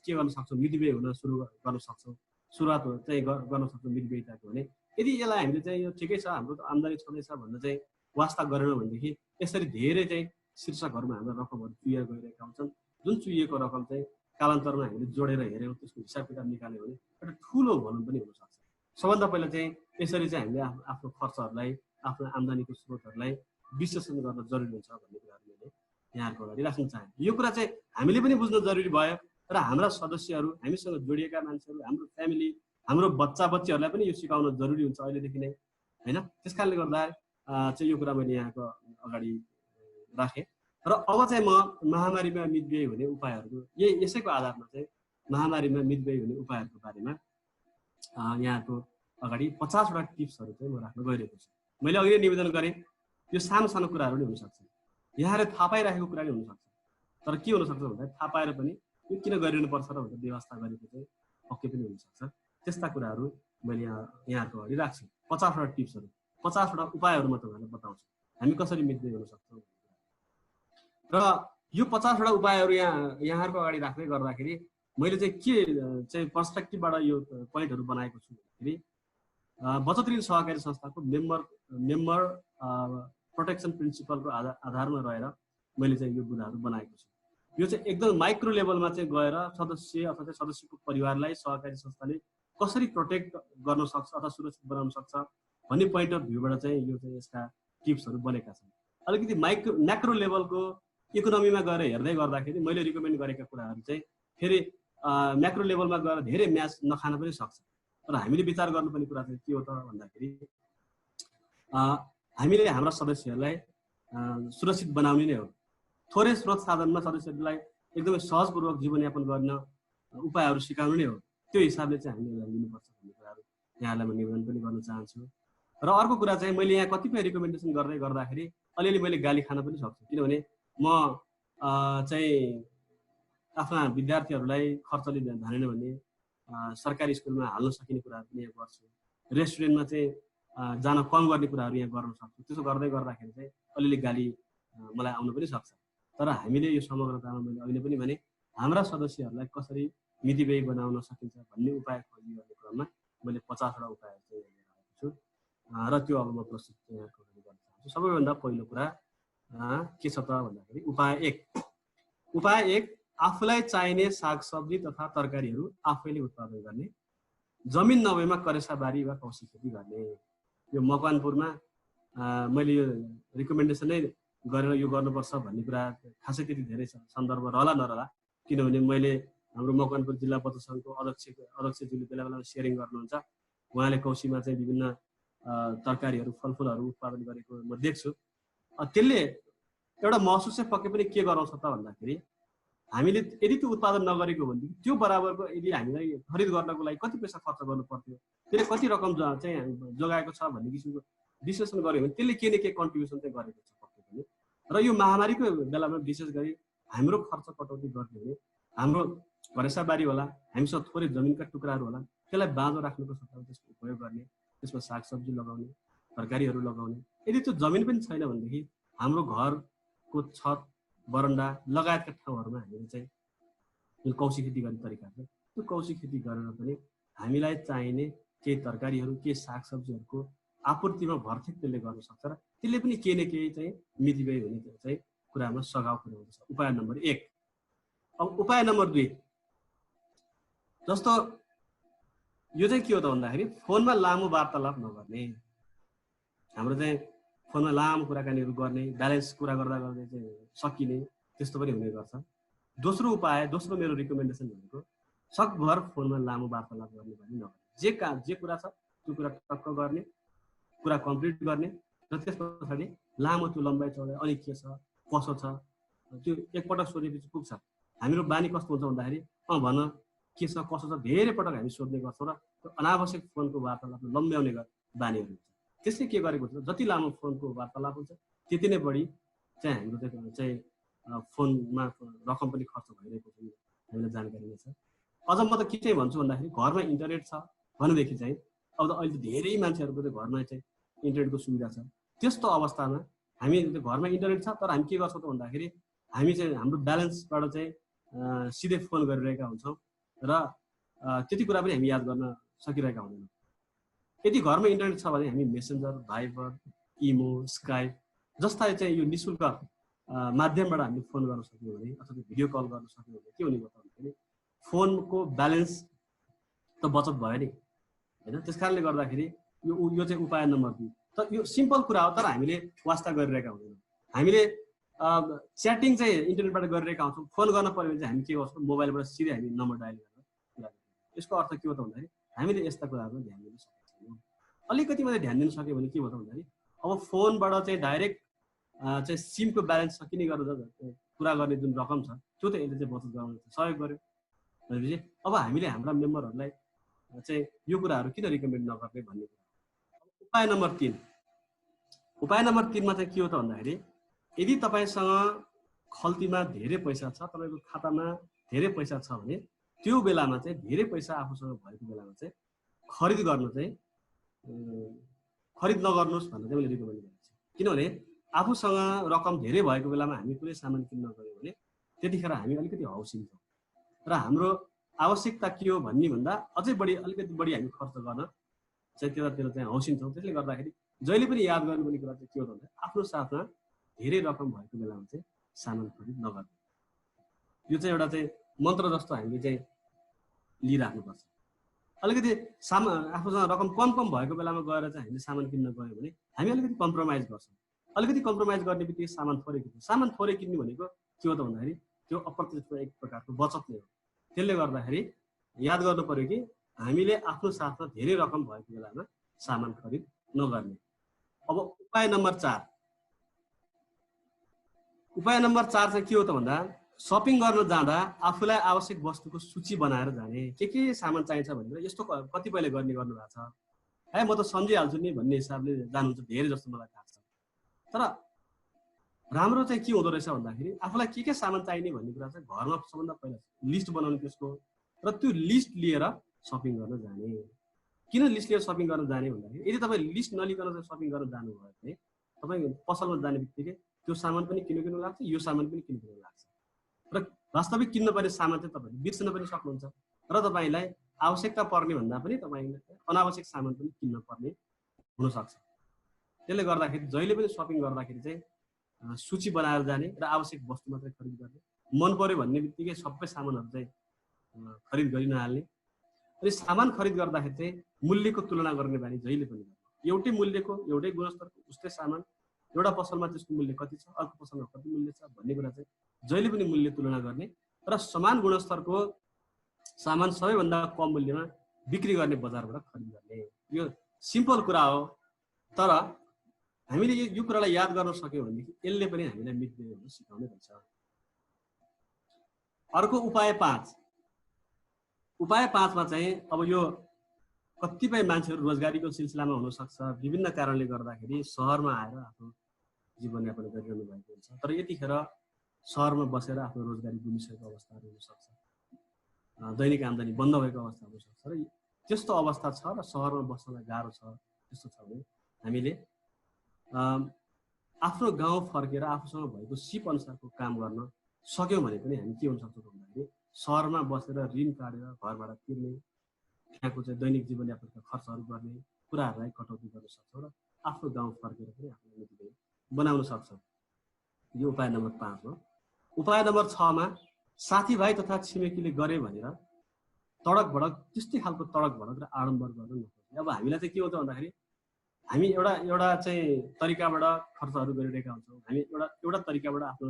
C: के गर्न सक्छौँ, मितव्यय हुन सुरु गर्न सक्छौँ, सुरुवात चाहिँ गर्न सक्छौँ मितव्ययताको। भने यदि यसलाई हामीले चाहिँ यो ठिकै छ हाम्रो त आम्दानी छँदैछ भनेर चाहिँ वास्ता गरेनौँ भनेदेखि यसरी धेरै चाहिँ शीर्षकहरूमा हाम्रो रकमहरू चुहिएर गइरहेका हुन्छन्। जुन चुहिएको रकम चाहिँ कालान्तरमा हामीले जोडेर हेऱ्यौँ, त्यसको हिसाब किताब निकाल्यो भने एउटा ठुलो भनौँ पनि हुनसक्छ। सबभन्दा पहिला चाहिँ यसरी चाहिँ हामीले आफ्नो खर्चहरूलाई, आफ्नो आम्दानीको स्रोतहरूलाई विश्लेषण गर्न जरुरी हुन्छ भन्ने कुराहरू मैले यहाँहरूको अगाडि राख्न चाहेँ। यो कुरा चाहिँ हामीले पनि बुझ्न जरुरी भयो र हाम्रा सदस्यहरू, हामीसँग जोडिएका मान्छेहरू, हाम्रो फ्यामिली, हाम्रो बच्चा बच्चीहरूलाई पनि यो सिकाउन जरुरी हुन्छ अहिलेदेखि नै, होइन? त्यस कारणले गर्दा चाहिँ यो कुरा मैले यहाँको अगाडि राखेँ। र अब चाहिँ म महामारीमा मितव्यय हुने उपायहरू यसैको आधारमा चाहिँ महामारीमा मितव्यय हुने उपायहरूको बारेमा यहाँको अगाडि 50वटा टिप्सहरू चाहिँ म राख्न गइरहेको छु। मैले अघि निवेदन गरेँ यो सानो सानो कुराहरू नै हुनसक्छ, यहाँले थाहा पाइराखेको कुरा नै हुनसक्छ, तर के हुनसक्छ भन्दाखेरि थाहा पाएर पनि यो किन गरिनुपर्छ र भनेर व्यवस्था गरेको चाहिँ पक्कै पनि हुनसक्छ। त्यस्ता कुराहरू मैले यहाँहरूको अगाडि राख्छु। 50वटा टिप्सहरू, 50वटा उपायहरू म तपाईँहरूलाई बताउँछु हामी कसरी मितव्यय हुन सक्छौँ। र यो 50वटा उपायहरू यहाँहरूको अगाडि राख्दै गर्दाखेरि मैले चाहिँ के चाहिँ पर्सपेक्टिभबाट यो पोइन्टहरू बनाएको छु भन्दाखेरि बचत ऋण सहकारी संस्थाको मेम्बर प्रोटेक्सन प्रिन्सिपलको आधारमा रहेर मैले चाहिँ यो कुराहरू बनाएको छु। यो चाहिँ एकदम माइक्रो लेभलमा चाहिँ गएर सदस्य अथवा चाहिँ सदस्यको परिवारलाई सहकारी संस्थाले कसरी प्रोटेक्ट गर्न सक्छ अथवा सुरक्षित बनाउन सक्छ भन्ने पोइन्ट अफ भ्यूबाट चाहिँ यो चाहिँ यसका टिप्सहरू बनेका छन्। अलिकति म्याक्रो लेभलको इकोनोमीमा गएर हेर्दै गर्दाखेरि मैले रिकमेन्ड गरेका कुराहरू चाहिँ फेरि म्याक्रो लेभलमा गएर धेरै म्याच नखान पनि सक्छ। तर हामीले विचार गर्नुपर्ने कुरा चाहिँ के हो त भन्दाखेरि हामीले हाम्रा सदस्यहरूलाई सुरक्षित बनाउने नै हो। थोरै स्रोत साधनमा सदस्यहरूलाई एकदमै सहजपूर्वक जीवनयापन गर्न उपायहरू सिकाउनु नै हो। त्यो हिसाबले चाहिँ हामीले लिनुपर्छ भन्ने कुराहरू यहाँलाई म निवेदन पनि गर्न चाहन्छु। र अर्को कुरा चाहिँ मैले यहाँ कतिपय रिकमेन्डेसन गर्दाखेरि अलिअलि मैले गाली खान पनि सक्छु, किनभने म चाहिँ आफ्ना विद्यार्थीहरूलाई खर्चले भनेन भने सरकारी स्कुलमा हाल्न सकिने कुराहरू पनि यहाँ गर्छु। रेस्टुरेन्टमा चाहिँ जान कम गर्ने कुराहरू यहाँ गर्न सक्छु। त्यसो गर्दाखेरि चाहिँ अलिअलि गाली मलाई आउन पनि सक्छ। तर हामीले यो समग्रतामा मैले अहिले पनि भने हाम्रा सदस्यहरूलाई कसरी मितिव्ययी बनाउन सकिन्छ भन्ने उपाय खोजी गर्ने क्रममा मैले 50वटा उपायहरू चाहिँ लिएर आएको छु र त्यो अब म प्रस्तुत गर्न चाहन्छु। सबैभन्दा पहिलो कुरा के छ त भन्दाखेरि उपाय 1 आफूलाई चाहिने सागसब्जी तथा तरकारीहरू आफैले उत्पादन गर्ने, जमिन नभएमा करेसाबारी वा कौशी खेती गर्ने। यो मकवानपुरमा मैले यो रिकमेन्डेसन नै गरेर यो गर्नुपर्छ भन्ने कुरा खासै त्यति धेरै सन्दर्भ रहला नरहला, किनभने मैले हाम्रो मकवानपुर जिल्ला बचत सङ्घको अध्यक्षज्यूले बेला बेलामा सेयरिङ गर्नुहुन्छ। उहाँले कौशीमा चाहिँ विभिन्न तरकारीहरू फलफुलहरू उत्पादन गरेको म देख्छु। त्यसले एउटा महसुस चाहिँ पक्कै पनि के गराउँछ त भन्दाखेरि हामीले यदि त्यो उत्पादन नगरेको भनेदेखि त्यो बराबरको यदि हामीलाई खरिद गर्नको लागि कति पैसा खर्च गर्नु पर्थ्यो, त्यसले कति रकम चाहिँ जोगाएको छ भन्ने किसिमको विश्लेषण गर्यो भने त्यसले के न के कन्ट्रिब्युसन चाहिँ गरेको छ पक्कै पनि। र यो महामारीको बेलामा विशेष गरी हाम्रो खर्च कटौती गर्ने भने हाम्रो घरेसाबारी होला, हामीसँग थोरै जमिनका टुक्राहरू होला, त्यसलाई बाँझो राख्नुको सट्टामा त्यसको उपयोग गर्ने, त्यसमा सागसब्जी लगाउने, तरकारीहरू लगाउने। यदि त्यो जमिन पनि छैन भनेदेखि हाम्रो घरको छत बरन्डा लगायतका ठाउँहरूमा हामीले चाहिँ यो कौशी खेती गर्ने तरिका छ। त्यो कौशी खेती गरेर पनि हामीलाई चाहिने केही तरकारीहरू केही सागसब्जीहरूको आपूर्तिमा भरथेक त्यसले गर्न सक्छ र त्यसले पनि केही न केही चाहिँ मितिव्यय हुने चाहिँ कुरामा सघाउ पुर्याउँछ। उपाय नम्बर 1। अब उपाय नम्बर 2 जस्तो यो चाहिँ के हो त भन्दाखेरि फोनमा लामो वार्तालाप नगर्ने। हाम्रो चाहिँ फोनमा लामो कुराकानीहरू गर्ने, ब्यालेन्स कुरा गर्दा गर्दै चाहिँ सकिने त्यस्तो पनि हुने गर्छ। दोस्रो मेरो रिकमेन्डेसन भनेको सकभर फोनमा लामो वार्तालाप गर्ने भन्ने नगर्ने। जे कुरा छ त्यो कुरा टक्क गर्ने, कुरा कम्प्लिट गर्ने र त्यस पछाडि लामो त्यो लम्बाइ चौडाइ अनि के छ कसो छ त्यो एकपटक सोधेपछि पुग्छ। हाम्रो बानी कस्तो हुन्छ भन्दाखेरि भन के छ कसो छ धेरै पटक हामी सोध्ने गर्छौँ र त्यो अनावश्यक फोनको वार्तालाप लम्ब्याउने बानीहरू हुन्छ। त्यसले के गरेको हुन्छ, जति लामो फोनको वार्तालाप हुन्छ त्यति नै बढी चाहिँ हाम्रो चाहिँ फोनमा रकम पनि खर्च भइरहेको छ हामीलाई जानकारी नै छ। अझ म त के चाहिँ भन्छु भन्दाखेरि घरमा इन्टरनेट छ भनेदेखि चाहिँ अब त अहिले धेरै मान्छेहरूको चाहिँ घरमा चाहिँ इन्टरनेटको सुविधा छ। त्यस्तो अवस्थामा हामी घरमा इन्टरनेट छ तर हामी के गर्छौँ त भन्दाखेरि हामी चाहिँ हाम्रो ब्यालेन्सबाट चाहिँ सिधै फोन गरिरहेका हुन्छौँ र त्यति कुरा पनि हामी याद गर्न सकिरहेका हुँदैनौँ। यदि घरमा इन्टरनेट छ भने हामी मेसेन्जर, भाइबर, इमो, स्काइप जस्ता चाहिँ यो निःशुल्क माध्यमबाट हामीले फोन गर्न सक्यौँ भने अथवा भिडियो कल गर्न सक्यौँ भने के हुने भयो भन्दाखेरि फोनको ब्यालेन्स त बचत भयो नि होइन। त्यस कारणले गर्दाखेरि यो चाहिँ उपाय नम्बर 2। तर यो सिम्पल कुरा हो तर हामीले वास्ता गरिरहेका हुँदैनौँ। हामीले च्याटिङ चाहिँ इन्टरनेटबाट गरिरहेका हुन्छौँ। फोन गर्न पर्यो भने चाहिँ हामी के गर्छौँ मोबाइलबाट सिधै हामी नम्बर डायल गरेर कुरा गर्छौँ। यसको अर्थ के हो त भन्दाखेरि हामीले यस्ता कुराहरूमा ध्यान दिन सकेका छैनौँ। अलिकति मात्रै ध्यान दिन सक्यो भने के भयो त भन्दाखेरि अब फोनबाट चाहिँ डाइरेक्ट चाहिँ सिमको ब्यालेन्स सकिने गरेर कुरा गर्ने जुन रकम छ त्यो त यसले चाहिँ बचत गराउन सहयोग गर्यो भनेपछि अब हामीले हाम्रा मेम्बरहरूलाई चाहिँ यो कुराहरू किन रिकमेन्ड नगर्ने भन्ने कुरा। उपाय नम्बर 3मा चाहिँ के हो त भन्दाखेरि यदि तपाईँसँग खल्तीमा धेरै पैसा छ, तपाईँको खातामा धेरै पैसा छ भने त्यो बेलामा चाहिँ धेरै पैसा आफूसँग भएको बेलामा चाहिँ खरिद नगर्नुहोस् भनेर चाहिँ मैले रिकमेन्ड गरेको छु। किनभने आफूसँग रकम धेरै भएको बेलामा हामी कुनै सामान किन्न गयौँ भने त्यतिखेर हामी अलिकति हौसिन्छौँ र हाम्रो आवश्यकता के हो भन्ने भन्दा अझै अलिकति बढी हामी खर्च गर्न चाहिँ त्यतातिर चाहिँ हौसिन्छौँ। त्यसले गर्दाखेरि जहिले पनि याद गर्नुपर्ने कुरा चाहिँ के हो भन्दा आफ्नो साथमा धेरै रकम भएको बेलामा चाहिँ सामान खरिद नगर्ने। यो चाहिँ एउटा चाहिँ मन्त्र जस्तो हामीले चाहिँ लिइराख्नुपर्छ। अलिकति आफूसँग रकम कम भएको बेलामा गएर चाहिँ हामीले सामान किन्न गयौँ भने हामी अलिकति कम्प्रोमाइज गर्छौँ। अलिकति कम्प्रोमाइज गर्ने बित्तिकै सामान थोरै किन्नु भनेको के हो त भन्दाखेरि त्यो अप्रत्यक्ष एक प्रकारको बचत नै हो। त्यसले गर्दाखेरि याद गर्नु पर्यो कि हामीले आफ्नो साथमा धेरै रकम भएको बेलामा सामान खरिद नगर्ने। अब उपाय नम्बर 4 चाहिँ के हो त भन्दा सपिङ गर्न जाँदा आफूलाई आवश्यक वस्तुको सूची बनाएर जाने, के सामान चाहिन्छ भनेर यस्तो कतिपयले गर्ने गर्नु भएको छ है। म त सम्झिहाल्छु नि भन्ने हिसाबले जानुहुन्छ धेरै जस्तो मलाई थाहा छ। तर राम्रो चाहिँ के हुँदो रहेछ भन्दाखेरि आफूलाई के सामान चाहिने भन्ने कुरा चाहिँ घरमा सबभन्दा पहिला लिस्ट बनाउने त्यसको, र त्यो लिस्ट लिएर सपिङ गर्न जाने। किन लिस्ट लिएर सपिङ गर्न जाने भन्दाखेरि यदि तपाईँ लिस्ट नलिकन चाहिँ सपिङ गर्न जानुभयो भने तपाईँ पसलमा जाने बित्तिकै त्यो सामान पनि किन्नु लाग्छ, यो सामान पनि किन्नु लाग्छ, र वास्तविक किन्नुपर्ने सामान चाहिँ तपाईँले बिर्सन पनि सक्नुहुन्छ, र तपाईँलाई आवश्यकता पर्ने भन्दा पनि तपाईँले अनावश्यक सामान पनि किन्न पर्ने हुनसक्छ। त्यसले गर्दाखेरि जहिले पनि सपिङ गर्दाखेरि चाहिँ सूची बनाएर जाने र आवश्यक वस्तु मात्रै खरिद गर्ने, मन पर्यो भन्ने बित्तिकै सबै सामानहरू चाहिँ खरिद गरि नहाल्ने। अनि सामान खरिद गर्दाखेरि चाहिँ मूल्यको तुलना गर्ने बानी जहिले पनि गर्ने। एउटै मूल्यको एउटै गुणस्तरको उस्तै सामान एउटा पसलमा त्यसको मूल्य कति छ, अर्को पसलमा कति मूल्य छ भन्ने कुरा चाहिँ जहिले पनि मूल्य तुलना गर्ने, र समान गुणस्तरको सामान सबैभन्दा कम मूल्यमा बिक्री गर्ने बजारबाट खरिद गर्ने। यो सिम्पल कुरा हो, तर हामीले यो कुरालाई याद गर्न सक्यौँ भनेदेखि यसले पनि हामीलाई मितव्यय हुन सिकाउने रहेछ। अर्को उपाय 5 मा चाहिँ अब यो कतिपय मान्छेहरू रोजगारीको सिलसिलामा हुनसक्छ, विभिन्न कारणले गर्दाखेरि सहरमा आएर आफ्नो जीवनयापन गरिरहनु भएको हुन्छ, तर यतिखेर सहरमा बसेर आफ्नो रोजगारी गुमिसकेको अवस्थाहरू हुनसक्छ, दैनिक आम्दानी बन्द भएको अवस्था हुनसक्छ, र त्यस्तो अवस्था छ र सहरमा बस्नलाई गाह्रो छ। त्यस्तो छ भने हामीले आफ्नो गाउँ फर्केर आफूसँग भएको सिप अनुसारको काम गर्न सक्यौँ भने पनि हामी के हुन सक्छौँ भन्दाखेरि सहरमा बसेर ऋण काटेर घरबाट तिर्ने, त्यहाँको चाहिँ दैनिक जीवनयापनका खर्चहरू गर्ने कुराहरूलाई कटौती गर्न सक्छौँ, र आफ्नो गाउँ फर्केर पनि आफ्नो मितव्यय बनाउन सक्छौँ। यो उपाय नम्बर 5 हो। उपाय नम्बर 6 मा साथीभाइ तथा छिमेकीले गरे भनेर तडक भडक त्यस्तै खालको तडक भडक र आडम्बर गर्न नखोज्ने। अब हामीलाई चाहिँ के हुन्छ भन्दाखेरि हामी एउटा चाहिँ तरिकाबाट खर्चहरू गरिरहेका हुन्छौँ, हामी एउटा तरिकाबाट आफ्नो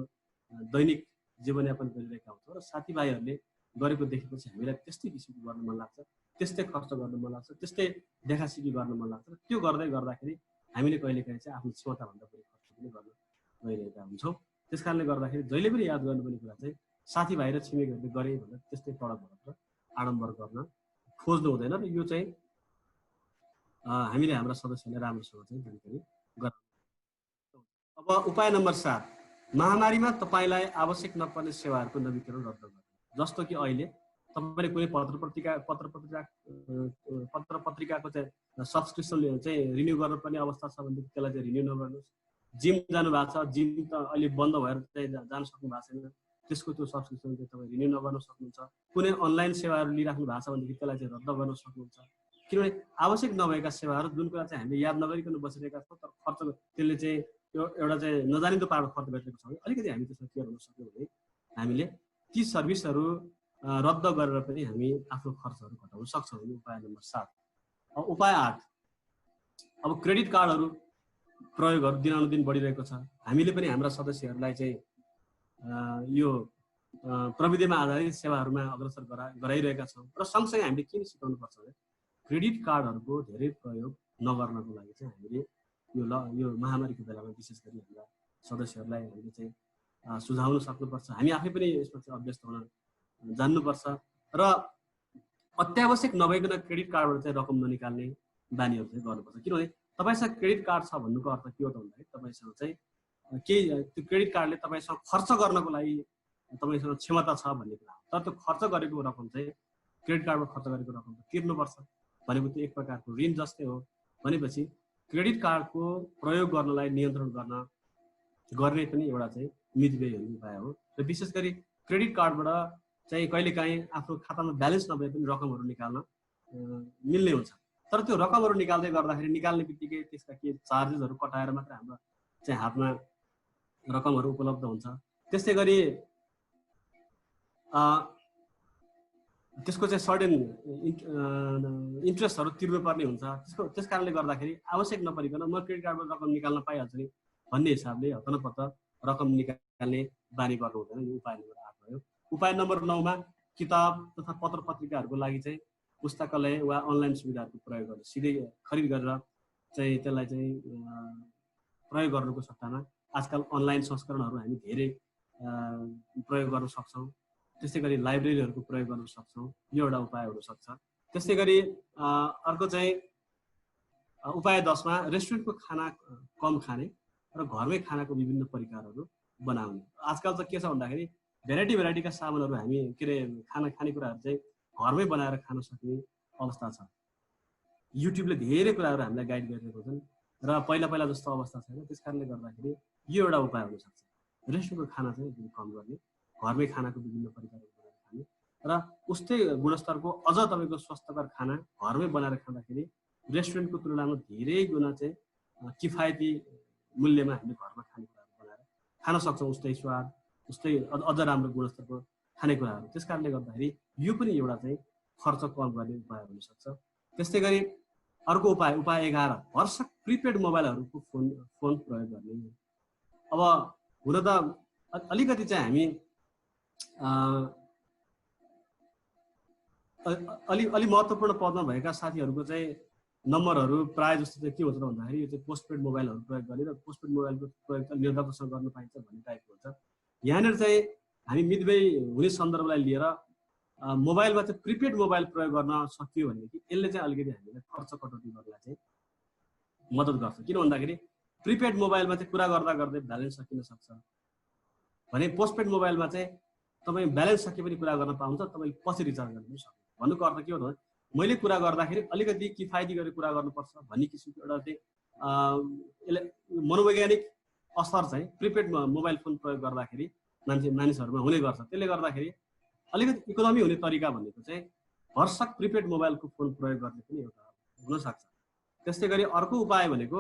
C: दैनिक जीवनयापन गरिरहेका हुन्छौँ, र साथीभाइहरूले गरेको देखेपछि हामीलाई त्यस्तै किसिमको गर्न मन लाग्छ, त्यस्तै खर्च गर्न मन लाग्छ, त्यस्तै देखासिकी गर्न मन लाग्छ, र त्यो गर्दाखेरि हामीले कहिलेकाहीँ चाहिँ आफ्नो क्षमताभन्दा बढी खर्च पनि गर्न गइरहेका हुन्छौँ। त्यस कारणले गर्दाखेरि जहिले पनि याद गर्नुपर्ने कुरा चाहिँ साथीभाइ र छिमेकीहरूले गरे भनेर त्यस्तै तडक भडक र आडम्बर गर्न खोज्नु हुँदैन, र यो चाहिँ हामीले हाम्रा सदस्यले राम्रोसँग चाहिँ जानकारी गराउनु। अब उपाय नम्बर 7 महामारीमा तपाईँलाई आवश्यक नपर्ने सेवाहरूको नवीकरण रद्द गर्नु। जस्तो कि अहिले तपाईँले कुनै पत्र पत्रिकाको चाहिँ सब्सक्रिप्सन चाहिँ रिन्यू गर्नुपर्ने अवस्था छ भनेदेखि त्यसलाई चाहिँ रिन्यू नगर्नुहोस्। जिम जानु भएको छ, जिम त अहिले बन्द भएर चाहिँ जान सक्नु भएको छैन, त्यसको त्यो सब्सक्रिप्सन चाहिँ तपाईँ रिन्यू नगर्न सक्नुहुन्छ। कुनै अनलाइन सेवाहरू लिइराख्नु भएको छ भनेदेखि त्यसलाई चाहिँ रद्द गर्न सक्नुहुन्छ, किनभने आवश्यक नभएका सेवाहरू जुन कुरा चाहिँ हामीले याद नगरिकन बसिरहेका छौँ, तर खर्च त्यसले चाहिँ एउटा चाहिँ नजानिदो पारामा खर्च गरिरहेको छ भने अलिकति हामी त्यसमा केयर गर्न सक्यौँ भने हामीले ती सर्भिसहरू रद्द गरेर पनि हामी आफ्नो खर्चहरू घटाउन सक्छौँ। उपाय नम्बर 7। उपाय 8 अब क्रेडिट कार्डहरू प्रयोगहरू दिनानुदिन बढिरहेको छ। हामीले पनि हाम्रा सदस्यहरूलाई चाहिँ यो प्रविधिमा आधारित सेवाहरूमा अग्रसर गराइरहेका छौँ, र सँगसँगै हामीले के सिकाउनु पर्छ भने क्रेडिट कार्डहरूको धेरै प्रयोग नगर्नको लागि चाहिँ हामीले यो महामारीको बेलामा विशेष गरी हाम्रा सदस्यहरूलाई हामीले चाहिँ सुझाउन सक्नुपर्छ। हामी आफै पनि यसमा चाहिँ अभ्यस्त हुन जान्नुपर्छ, र अत्यावश्यक नभइकन क्रेडिट कार्डबाट चाहिँ रकम ननिकाल्ने बानीहरू चाहिँ गर्नुपर्छ। किनभने तपाईँसँग क्रेडिट कार्ड छ भन्नुको अर्थ के हो त भन्दाखेरि तपाईँसँग चाहिँ केही त्यो क्रेडिट कार्डले तपाईँसँग खर्च गर्नको लागि तपाईँसँग क्षमता छ भन्ने कुरा हो, तर त्यो खर्च गरेको रकम चाहिँ क्रेडिट कार्डमा खर्च गरेको रकम त तिर्नुपर्छ भनेको त्यो एक प्रकारको ऋण जस्तै हो। भनेपछि क्रेडिट कार्डको प्रयोग गर्नलाई नियन्त्रण गर्ने पनि एउटा चाहिँ मितव्यय हुने उपाय हो। र विशेष गरी क्रेडिट कार्डबाट चाहिँ कहिलेकाहीँ आफ्नो खातामा ब्यालेन्स नभए पनि रकमहरू निकाल्न मिल्ने हुन्छ, तर त्यो रकमहरू निकाल्दै गर्दाखेरि निकाल्ने बित्तिकै त्यसका के चार्जेसहरू कटाएर मात्र हाम्रो चाहिँ हातमा रकमहरू उपलब्ध हुन्छ। त्यस्तै गरी त्यसको चाहिँ सर्टेन इन्ट्रेस्टहरू तिर्नुपर्ने हुन्छ। त्यस कारणले गर्दाखेरि आवश्यक नपरिकन म क्रेडिट कार्डबाट रकम निकाल्न पाइहाल्छु नि भन्ने हिसाबले हतनपत्त रकम निकाल्ने बानी गर्नु हुँदैन। यो उपाय नम्बर 8 भयो। उपाय नम्बर 9 मा किताब तथा पत्र पत्रिकाहरूको लागि चाहिँ पुस्तकालय वा अनलाइन सुविधाहरूको प्रयोग गरेर सिधै खरिद गरेर चाहिँ त्यसलाई चाहिँ प्रयोग गर्नुको सट्टामा आजकल अनलाइन संस्करणहरू हामी धेरै प्रयोग गर्न सक्छौँ। त्यस्तै गरी लाइब्रेरीहरूको प्रयोग गर्न सक्छौँ। यो एउटा उपाय हुनसक्छ। त्यस्तै गरी अर्को चाहिँ उपाय 10 मा रेस्टुरेन्टको खाना कम खाने र घरमै खानाको विभिन्न परिकारहरू बनाउने। आजकल त के छ भन्दाखेरि भेराइटीका सामानहरू हामी के अरे खानेकुराहरू चाहिँ घरमै बनाएर खान सक्ने अवस्था छ। युट्युबले धेरै कुराहरू हामीलाई गाइड गरिरहेको छन् र पहिला जस्तो अवस्था छैन। त्यस कारणले गर्दाखेरि यो एउटा उपाय हुनसक्छ। रेस्टुरेन्टको खाना चाहिँ एकदम कम गर्ने, घरमै खानाको विभिन्न परिकारहरू बनाएर खाने र उस्तै गुणस्तरको अझ तपाईँको स्वस्थकर खाना घरमै बनाएर खाँदाखेरि रेस्टुरेन्टको तुलनामा धेरै गुणा चाहिँ किफायती मूल्यमा हामीले घरमा खानेकुराहरू बनाएर खान सक्छौँ। उस्तै स्वाद, उस्तै अझ राम्रो गुणस्तरको खानेकुराहरू। त्यस कारणले गर्दाखेरि यो पनि एउटा चाहिँ खर्च कम गर्ने उपाय हुनसक्छ। त्यस्तै गरी अर्को उपाय 11 भरसक प्रिपेड मोबाइलहरूको फोन प्रयोग गर्ने। अब हुन त अलिकति चाहिँ हामी अलि महत्त्वपूर्ण पदमा भएका साथीहरूको चाहिँ नम्बरहरू प्राय जस्तो चाहिँ के हुन्छ भन्दाखेरि यो चाहिँ पोस्टपेड मोबाइलहरू प्रयोग गर्ने र पोस्टपेड मोबाइलको प्रयोग त निर्धक्कसँग गर्न पाइन्छ भन्ने टाइपको हुन्छ। यहाँनिर चाहिँ हामी मितव्ययी हुने सन्दर्भलाई लिएर मोबाइलमा चाहिँ प्रिपेड मोबाइल प्रयोग गर्न सकियो भनेदेखि यसले चाहिँ अलिकति हामीलाई खर्च कटौती गर्नलाई चाहिँ मद्दत गर्छ। किन भन्दाखेरि प्रिपेड मोबाइलमा चाहिँ कुरा गर्दा गर्दै ब्यालेन्स सकिन सक्छ भने पोस्टपेड मोबाइलमा चाहिँ तपाईँ ब्यालेन्स सके पनि कुरा गर्न पाउँछ, तपाईँ पछि रिचार्ज गर्न पनि सक्नुहुन्छ। भन्नुको अर्थ के हो भने मैले कुरा गर्दाखेरि अलिकति किफायती गरेर कुरा गर्नुपर्छ भन्ने किसिमको एउटा चाहिँ यसले मनोवैज्ञानिक असर चाहिँ प्रिपेड मोबाइल फोन प्रयोग गर्दाखेरि मानिसहरूमा हुने गर्छ। त्यसले गर्दाखेरि अलिकति इकोनोमी हुने तरिका भनेको चाहिँ भरसक प्रिपेड मोबाइलको फोन प्रयोग गर्ने पनि एउटा हुनसक्छ। त्यस्तै गरी अर्को उपाय भनेको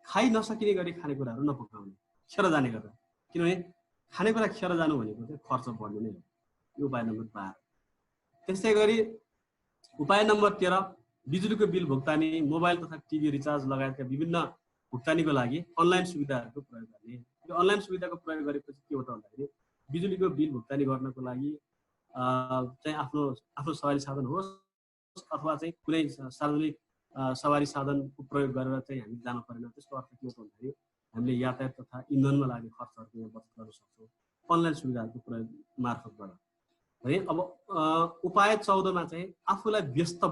C: खाइ नसकिने गरी खानेकुराहरू नपकाउने, खेर जाने गरेर। किनभने खानेकुरा खेर जानु भनेको चाहिँ खर्च बढ्नु नै हो। यो उपाय नम्बर 12। त्यस्तै गरी उपाय नम्बर 13 बिजुलीको बिल भुक्तानी, मोबाइल तथा टिभी रिचार्ज लगायतका विभिन्न भुक्तानीको लागि अनलाइन सुविधाहरूको प्रयोग गर्ने। यो अनलाइन सुविधाको प्रयोग गरेपछि के हो त भन्दाखेरि बिजुलीको बिल भुक्तानी गर्नको लागि चाहिँ आफ्नो सवारी साधन होस् अथवा चाहिँ कुनै सार्वजनिक सवारी साधनको प्रयोग गरेर चाहिँ हामी जानु परेन। त्यसको अर्थ के हो त भन्दाखेरि हामीले यातायात तथा इन्धनमा लाग्ने खर्चहरूको यहाँ बचत गर्न सक्छौँ अनलाइन सुविधाहरूको प्रयोग मार्फतबाट। है अब उपाय 14 मा चाहिँ आफूलाई व्यस्त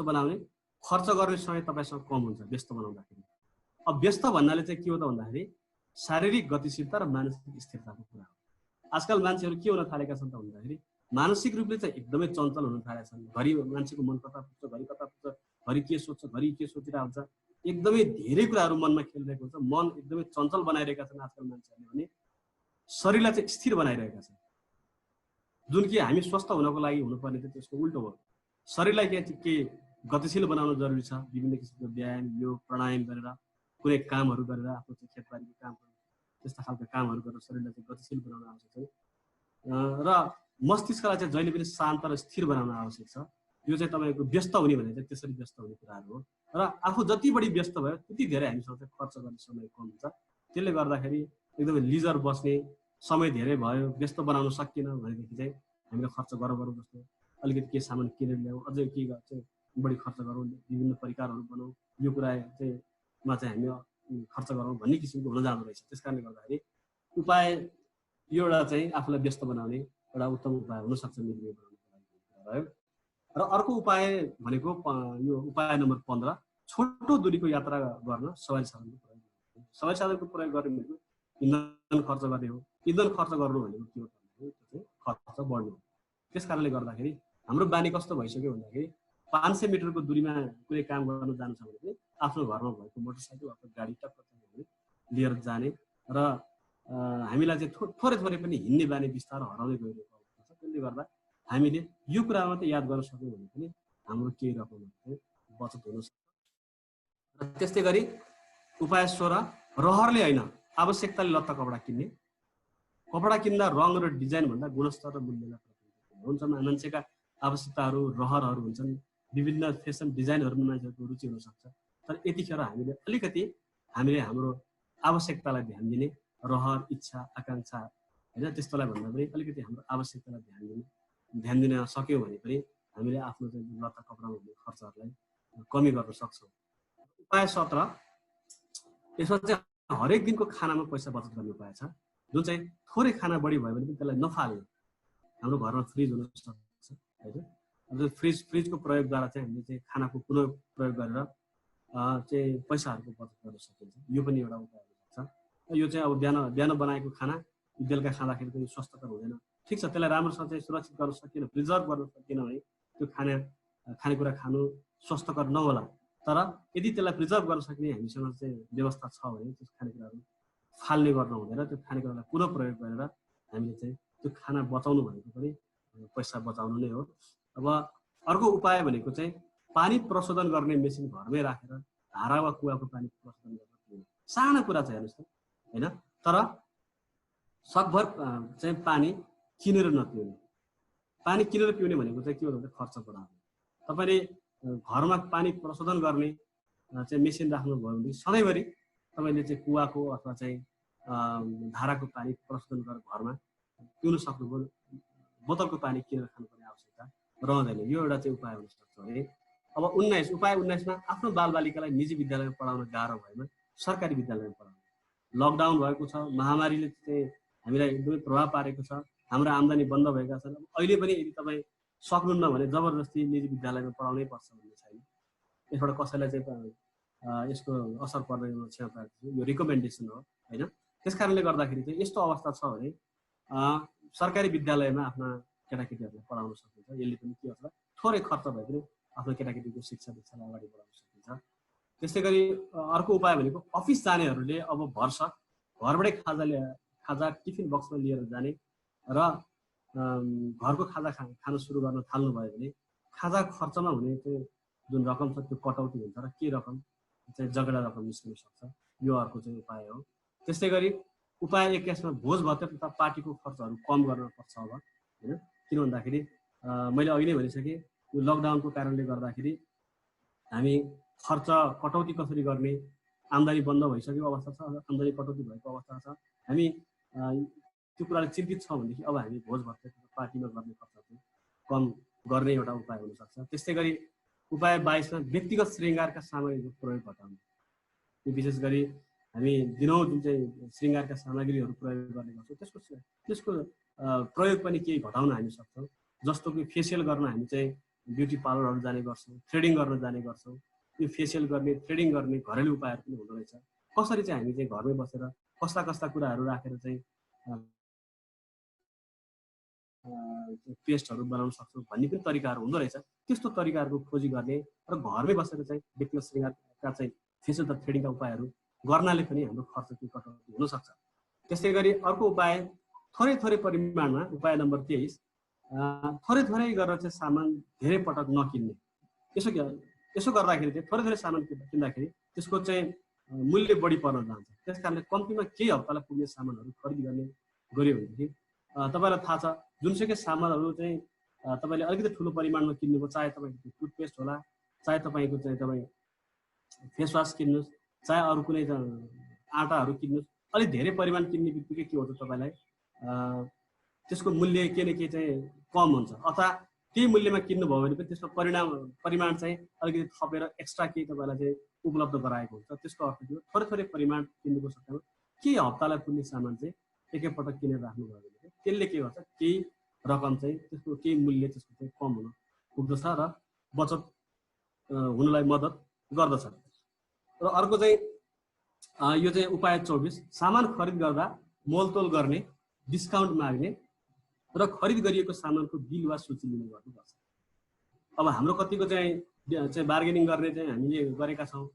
C: बनाउने खर्च गर्ने समय तपाईसँग कम हुन्छ व्यस्त बनाउँदाखेरि। अब व्यस्त भन्नाले चाहिँ के हो त भन्दाखेरि शारीरिक गतिशीलता र मानसिक स्थिरताको कुरा हो। आजकल मान्छेहरू के हुन थालेका छन् त भन्दाखेरि मानसिक रूपले चाहिँ एकदमै चञ्चल हुन थालेका छन्। घरि मान्छेको मन कता पुग्छ, घरि कता पुग्छ, घरि के सोच्छ, घरि के सोचिरहेको हुन्छ। एकदमै धेरै कुराहरू मनमा खेलिरहेको हुन्छ। मन एकदमै चञ्चल बनाइरहेका छन् आजकल मान्छेहरूले भने शरीरलाई चाहिँ स्थिर बनाइरहेका छन्। जुन कि हामी स्वस्थ हुनको लागि हुनुपर्ने चाहिँ त्यसको उल्टो हो। शरीरलाई के गतिशील बनाउन जरुरी छ। विभिन्न किसिमको व्यायाम, योग, प्राणायाम गरेर कुनै कामहरू गरेर आफ्नो चाहिँ खेतबारीको कामहरू त्यस्ता खालको कामहरू गरेर शरीरलाई चाहिँ गतिशील बनाउन आवश्यक छ र मस्तिष्कलाई चाहिँ जहिले पनि शान्त र स्थिर बनाउन आवश्यक छ। यो चाहिँ तपाईँको व्यस्त हुने भने चाहिँ त्यसरी व्यस्त हुने कुराहरू हो र आफू जति बढी व्यस्त भयो त्यति धेरै हामीसँग चाहिँ खर्च गर्ने समय कम हुन्छ। त्यसले गर्दाखेरि एकदमै लिजर बस्ने समय धेरै भयो, व्यस्त बनाउन सकिएन भनेदेखि चाहिँ हामीले खर्च गरौँ जस्तो अलिकति के सामान किनेर ल्याउँ, अझै के चाहिँ बढी खर्च गरौँ, विभिन्न परिकारहरू बनाउँ, यो कुरा चाहिँ मा चाहिँ हामी खर्च गरौँ भन्ने किसिमको हुन जाँदो रहेछ। त्यस कारणले गर्दाखेरि उपाय यो एउटा चाहिँ आफूलाई व्यस्त बनाउने एउटा उत्तम उपाय हुनसक्छ निर्णय बनाउनको लागि। र अर्को उपाय भनेको यो उपाय नम्बर 15 छोटो दूरीको यात्रा गर्न सवारी साधनको प्रयोग गर्ने। सवारी साधनको प्रयोग गर्ने भनेको इन्धन खर्च गर्ने हो। इन्धन खर्च गर्नु भनेको के हो भन्दाखेरि त्यो चाहिँ खर्च बढ्नु हो। त्यस कारणले गर्दाखेरि हाम्रो बानी कस्तो भइसक्यो भन्दाखेरि 500 मिटरको दूरीमा कुनै काम गर्न जानु छ भने आफ्नो घरमा भएको मोटरसाइकल अथवा गाडी टक्क लिएर जाने र हामीलाई चाहिँ थोरै पनि हिँड्ने बानी बिस्तारै हराउँदै गइरहेको अवस्था छ। त्यसले गर्दा हामीले यो कुरा मात्रै याद गर्न सक्यौँ भने पनि हाम्रो केही रकम बचत हुन सक्छ। र त्यस्तै गरी उपाय 16 रहरले होइन आवश्यकताले लत्ता कपडा किन्ने। कपडा किन्दा रङ र डिजाइन भन्दा गुणस्तर र मूल्यलाई प्राथमिकता हुन्छ। मान्छेका आवश्यकताहरू रहरहरू हुन्छन्, विभिन्न फेसन डिजाइनहरूमा मान्छेहरूको रुचि हुनसक्छ। तर यतिखेर हामीले हाम्रो आवश्यकतालाई ध्यान दिने, रहर, इच्छा, आकाङ्क्षा होइन त्यस्तोलाई भन्दा पनि अलिकति हाम्रो आवश्यकतालाई ध्यान दिन सक्यौँ भने पनि हामीले आफ्नो चाहिँ लत्ता कपडामा हुने खर्चहरूलाई कमी गर्न सक्छौँ। उपाय 17 यसमा चाहिँ हरेक दिनको खानामा पैसा बचत गर्ने उपाय छ, जुन चाहिँ थोरै खाना बढी भयो भने पनि त्यसलाई नफाल्ने। हाम्रो घरमा फ्रिज हुन सक्छ होइन, फ्रिजको प्रयोगद्वारा चाहिँ हामीले चाहिँ खानाको पुनः प्रयोग गरेर चाहिँ पैसाहरूको बचत गर्न सकिन्छ। यो पनि एउटा उपाय हुनसक्छ। यो चाहिँ अब बिहान बनाएको खाना बेलुका खाँदाखेरि पनि स्वास्थ्यकर हुँदैन। ठिक छ, त्यसलाई राम्रोसँग चाहिँ सुरक्षित गर्न सकिएन, प्रिजर्भ गर्न सकिएन भने त्यो खानेकुरा खानु स्वास्थ्यकर नहोला। तर यदि त्यसलाई प्रिजर्भ गर्न सक्ने हामीसँग चाहिँ व्यवस्था छ भने त्यो खानेकुराहरू फाल्ने गर्नु हुँदैन। त्यो खानेकुरालाई पुनः प्रयोग गरेर हामीले चाहिँ त्यो खाना बचाउनु भनेको पनि पैसा बचाउनु नै हो। अब अर्को उपाय भनेको चाहिँ पानी प्रशोधन गर्ने मेसिन घरमै राखेर धारा वा कुवाको पानी प्रशोधन गर्न पिउने। सानो कुरा चाहिँ हेर्नुहोस् त होइन, तर सकभर चाहिँ पानी किनेर नपिउने। पानी किनेर पिउने भनेको चाहिँ के हो भने खर्च बढाउने। तपाईँले घरमा पानी प्रशोधन गर्ने चाहिँ मेसिन राख्नुभयो भने सधैँभरि तपाईँले चाहिँ कुवाको अथवा चाहिँ धाराको पानी प्रशोधन गरेर घरमा पिउन सक्नुभयो, बोतलको पानी किनेर खानुपर्ने आवश्यकता रहँदैन। यो एउटा चाहिँ उपाय हुन सक्छ है। अब उपाय 19मा आफ्नो बालबालिकालाई निजी विद्यालयमा पढाउन गाह्रो भएमा सरकारी विद्यालयमा पढाउनु। लकडाउन भएको छ, महामारीले चाहिँ हामीलाई एकदमै प्रभाव पारेको छ, हाम्रो आम्दानी बन्द भएका छन्। अहिले पनि यदि तपाईँ सक्नुहुन्न भने जबरजस्ती निजी विद्यालयमा पढाउनै पर्छ भन्ने छैन। यसबाट कसैलाई चाहिँ यसको असर पर्ने क्षमता यो रिकमेन्डेसन हो होइन। त्यस कारणले गर्दाखेरि चाहिँ यस्तो अवस्था छ भने सरकारी विद्यालयमा आफ्ना केटाकेटीहरूलाई पढाउन सकिन्छ। यसले पनि के गर्छ, थोरै खर्च भए पनि आफ्नो केटाकेटीको शिक्षालाई अगाडि बढाउन सकिन्छ। त्यस्तै गरी अर्को उपाय भनेको अफिस जानेहरूले अब भर्छ घरबाटै खाजा टिफिन बक्समा लिएर जाने र घरको खाजा खान सुरु गर्न थाल्नुभयो भने खाजा खर्चमा हुने त्यो जुन रकम छ त्यो कटौती हुन्छ र के रकम चाहिँ जगडा रकम निस्किन सक्छ। यो अर्को चाहिँ उपाय हो। त्यस्तै गरी उपाय 21मा भोज भत्ता तथा पार्टीको खर्चहरू कम गर्न पर्छ अब होइन। किन भन्दाखेरि मैले अघि नै भनिसकेँ, यो लकडाउनको कारणले गर्दाखेरि हामी खर्च कटौती कसरी गर्ने, आम्दानी बन्द भइसकेको अवस्था छ, आम्दानी कटौती भएको अवस्था छ। हामी त्यो कुराले चिन्तित छौँ भनेदेखि अब हामी भोज भत्ता पार्टीमा गर्ने खर्च चाहिँ कम गर्ने एउटा उपाय हुनसक्छ। त्यस्तै गरी उपाय 22मा व्यक्तिगत श्रृङ्गारका सामग्रीको प्रयोग घटाउने। यो विशेष गरी हामी दिनौँ जुन चाहिँ श्रृङ्गारका सामग्रीहरू प्रयोग गर्ने गर्छौँ त्यसको प्रयोग पनि केही घटाउन हामी सक्छौँ। जस्तो कि फेसियल गर्न हामी चाहिँ ब्युटी पार्लरहरू जाने गर्छौँ, थ्रेडिङ गर्न जाने गर्छौँ। यो फेसियल गर्ने, थ्रेडिङ गर्ने घरेलु उपायहरू पनि हुँदो रहेछ। कसरी चाहिँ हामी चाहिँ घरमै बसेर कस्ता कस्ता कुराहरू राखेर चाहिँ पेस्टहरू बनाउन सक्छौँ भन्ने पनि तरिकाहरू हुँदो रहेछ। त्यस्तो तरिकाहरूको खोजी गर्ने र घरमै बसेर चाहिँ व्यक्तिगत श्रृङ्गारका चाहिँ फेसियल तथा थ्रेडिङका उपायहरू गर्नाले पनि हाम्रो खर्च चाहिँ कटौती हुनसक्छ। त्यस्तै गरी अर्को उपाय थोरै परिमाणमा, उपाय नम्बर 23, थोरै गरेर चाहिँ सामान धेरै पटक नकिन्ने। यसो गर्दाखेरि चाहिँ थोरै सामान किन्दाखेरि त्यसको चाहिँ मूल्य बढी पर्न जान्छ। त्यस कारणले कम्तीमा केही हप्तालाई पुग्ने सामानहरू खरिद गऱ्यो भनेदेखि तपाईँलाई थाहा छ जुनसुकै सामानहरू चाहिँ तपाईँले अलिकति ठुलो परिमाणमा किन्नुभयो, चाहे तपाईँको टुथपेस्ट होला, चाहे तपाईँको चाहिँ तपाईँ फेसवास किन्नुहोस्, चाहे अरू कुनै आँटाहरू किन्नुहोस्, अलिक धेरै परिमाण किन्ने बित्तिकै के हुन्छ तपाईँलाई त्यसको मूल्य के न के चाहिँ कम हुन्छ, अथवा त्यही मूल्यमा किन्नुभयो भने पनि त्यसको परिमाण चाहिँ अलिकति थपेर एक्स्ट्रा केही तपाईँलाई चाहिँ उपलब्ध गराएको हुन्छ। त्यसको अर्थ के हो, थोरै परिमाण किन्नुको सट्टामा केही हप्तालाई पुग्ने सामान चाहिँ एकैपटक किनेर राख्नुभयो भने त्यसले के गर्छ, केही रकम चाहिँ त्यसको केही मूल्य त्यसको चाहिँ कम हुन पुग्दछ र बचत हुनलाई मद्दत गर्दछ। र अर्को चाहिँ यो चाहिँ उपाय 24, सामान खरिद गर्दा मोलतोल गर्ने, डिस्काउन्ट माग्ने र खरिद गरिएको सामानको बिल वा सूची लिने गर्नुपर्छ। अब हाम्रो कतिको चाहिँ बार्गेनिङ गर्ने चाहिँ हामीले गरेका छौँ।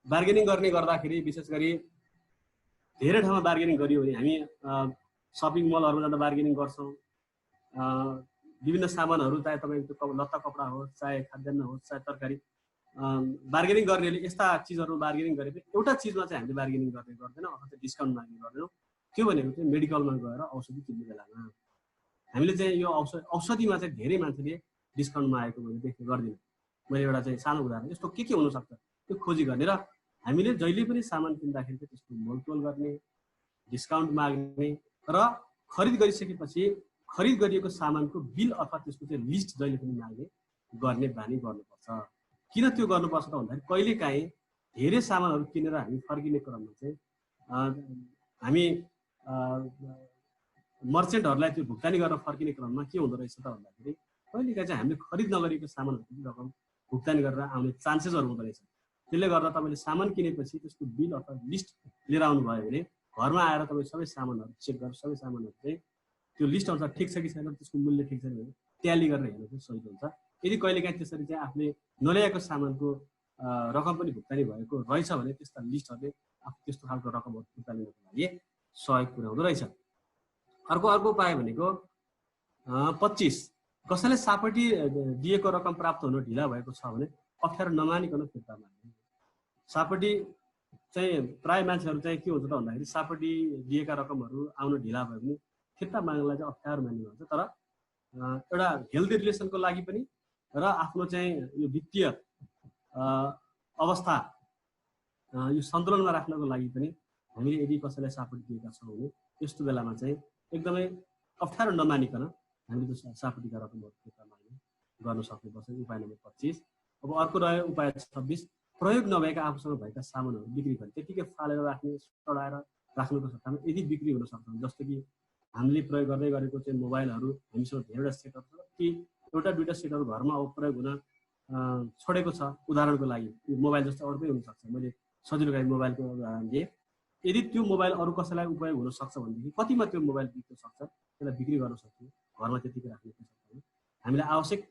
C: बार्गेनिङ गर्ने गर्दाखेरि विशेष गरी धेरै ठाउँमा बार्गेनिङ गरियो भने हामी सपिङ मलहरूमा जाँदा बार्गेनिङ गर्छौँ। विभिन्न सामानहरू चाहे तपाईँको लत्ता कपडा होस्, चाहे खाद्यान्न होस्, चाहे तरकारी, बार्गेनिङ गर्नेले यस्ता चिजहरू बार्गेनिङ गरे पनि एउटा चिजमा चाहिँ हामीले बार्गेनिङ गर्ने गर्दैनौँ अथवा डिस्काउन्ट माग्ने गर्दैनौँ। त्यो भनेको चाहिँ मेडिकलमा गएर औषधि किन्ने बेलामा हामीले चाहिँ यो औषधिमा चाहिँ धेरै मान्छेले डिस्काउन्ट मागेको मैले देख्ने गर्दिनँ। मैले एउटा चाहिँ सानो उदाहरण, यस्तो के हुनसक्छ त्यो खोजी गर्ने र हामीले जहिले पनि सामान किन्दाखेरि चाहिँ त्यसको मोलतोल गर्ने, डिस्काउन्ट माग्ने र खरिद गरिसकेपछि खरिद गरिएको सामानको बिल अथवा त्यसको चाहिँ लिस्ट जहिले पनि माग्ने गर्ने बानी गर्नुपर्छ। किन त्यो गर्नुपर्छ त भन्दाखेरि कहिलेकाहीँ धेरै सामानहरू किनेर हामी फर्किने क्रममा चाहिँ हामी मर्चेन्टहरूलाई त्यो भुक्तानी गरेर फर्किने क्रममा के हुँदो रहेछ त भन्दाखेरि कहिलेकाहीँ चाहिँ हामीले खरिद नगरेको सामानहरूको रकम भुक्तानी गरेर आउने चान्सेसहरू हुँदो रहेछ। त्यसले गर्दा तपाईँले सामान किनेपछि त्यसको बिल अथवा लिस्ट लिएर आउनुभयो भने घरमा आएर तपाईँ सबै सामानहरू चेक गरेर सबै सामानहरू चाहिँ त्यो लिस्ट अनुसार ठिक छ कि छैन, त्यसको मूल्य ठिक छैन भने ट्याली गरेर हेर्नु चाहिँ सही हुन्छ। यदि कहिलेकाहीँ त्यसरी चाहिँ आफूले नल्याएको सामानको रकम पनि भुक्तानी भएको रहेछ भने त्यस्ता लिस्टहरूले आफू त्यस्तो खालको रकमहरू भुक्तानी गर्नको लागि सहयोग पुर्याउँदो रहेछ। अर्को उपाय भनेको 25 कसैले सापटी दिएको रकम प्राप्त हुन ढिला भएको छ भने अप्ठ्यारो नमानिकन फिर्ता माग्ने। सापटी चाहिँ प्राय मान्छेहरू चाहिँ के हुन्छ त भन्दाखेरि सापटी दिएका रकमहरू आउन ढिला भयो भने फिर्ता माग्नलाई चाहिँ अप्ठ्यारो मानिने हुन्छ। तर एउटा हेल्दी रिलेसनको लागि पनि र आफ्नो चाहिँ यो वित्तीय अवस्था यो सन्तुलनमा राख्नको लागि पनि हामीले यदि कसैलाई सापटी दिएका छौँ भने यस्तो बेलामा चाहिँ एकदमै अप्ठ्यारो नमानिकन हामीले त्यो सापटीका रकमहरू फिर्ता माग्ने गर्न सक्नुपर्छ। उपाय नम्बर 25। अब अर्को रह्यो उपाय 26 प्रयोग नभएका आफूसँग भएका सामानहरू बिक्री गर्ने। त्यतिकै फालेर राख्ने, चढाएर राख्नुको सट्टामा यदि बिक्री हुन सक्छ जस्तो कि हामीले प्रयोग गर्दै गरेको चाहिँ मोबाइलहरू हामीसँग धेरैवटा सेटहरू छ कि एउटा दुईवटा सेटहरू घरमा अब प्रयोग हुन छोडेको छ। उदाहरणको लागि यो मोबाइल जस्तो अर्कै हुनसक्छ, मैले सजिलो गरी मोबाइलको उदाहरण दिएँ। यदि त्यो मोबाइल अरू कसैलाई उपयोग हुन सक्छ भनेदेखि कतिमा त्यो मोबाइल बिक्न सक्छ, त्यसलाई बिक्री गर्न सक्छौँ, घरमा त्यतिकै राख्नु सक्छौँ। हामीलाई आवश्यक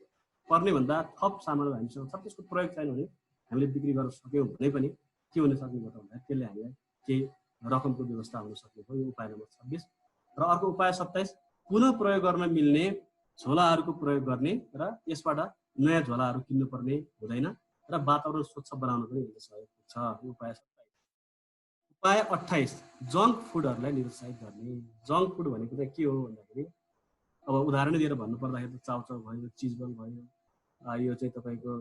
C: पर्ने भन्दा थप सामानहरू हामीसँग छ, त्यसको प्रयोग छैन भने हामीले बिक्री गर्न सक्यौँ भने पनि के हुन सक्ने भयो भन्दाखेरि त्यसले हामीलाई केही रकमको व्यवस्था हुन सक्ने भयो। यो उपाय नम्बर 26। र अर्को उपाय 27 पुनः प्रयोग गर्न मिल्ने झोलाहरूको प्रयोग गर्ने र यसबाट नयाँ झोलाहरू किन्नुपर्ने हुँदैन र वातावरण स्वच्छ बनाउन पनि यसले सहयोग पुग्छ। यो उपाय 27। उपाय 28 जङ्क फुडहरूलाई निरुत्साहित गर्ने। जङ्क फुड भनेको चाहिँ के हो भन्दाखेरि अब उदाहरण दिएर भन्नुपर्दाखेरि त चाउचाउ भयो, चिजबल भयो, यो चाहिँ तपाईँको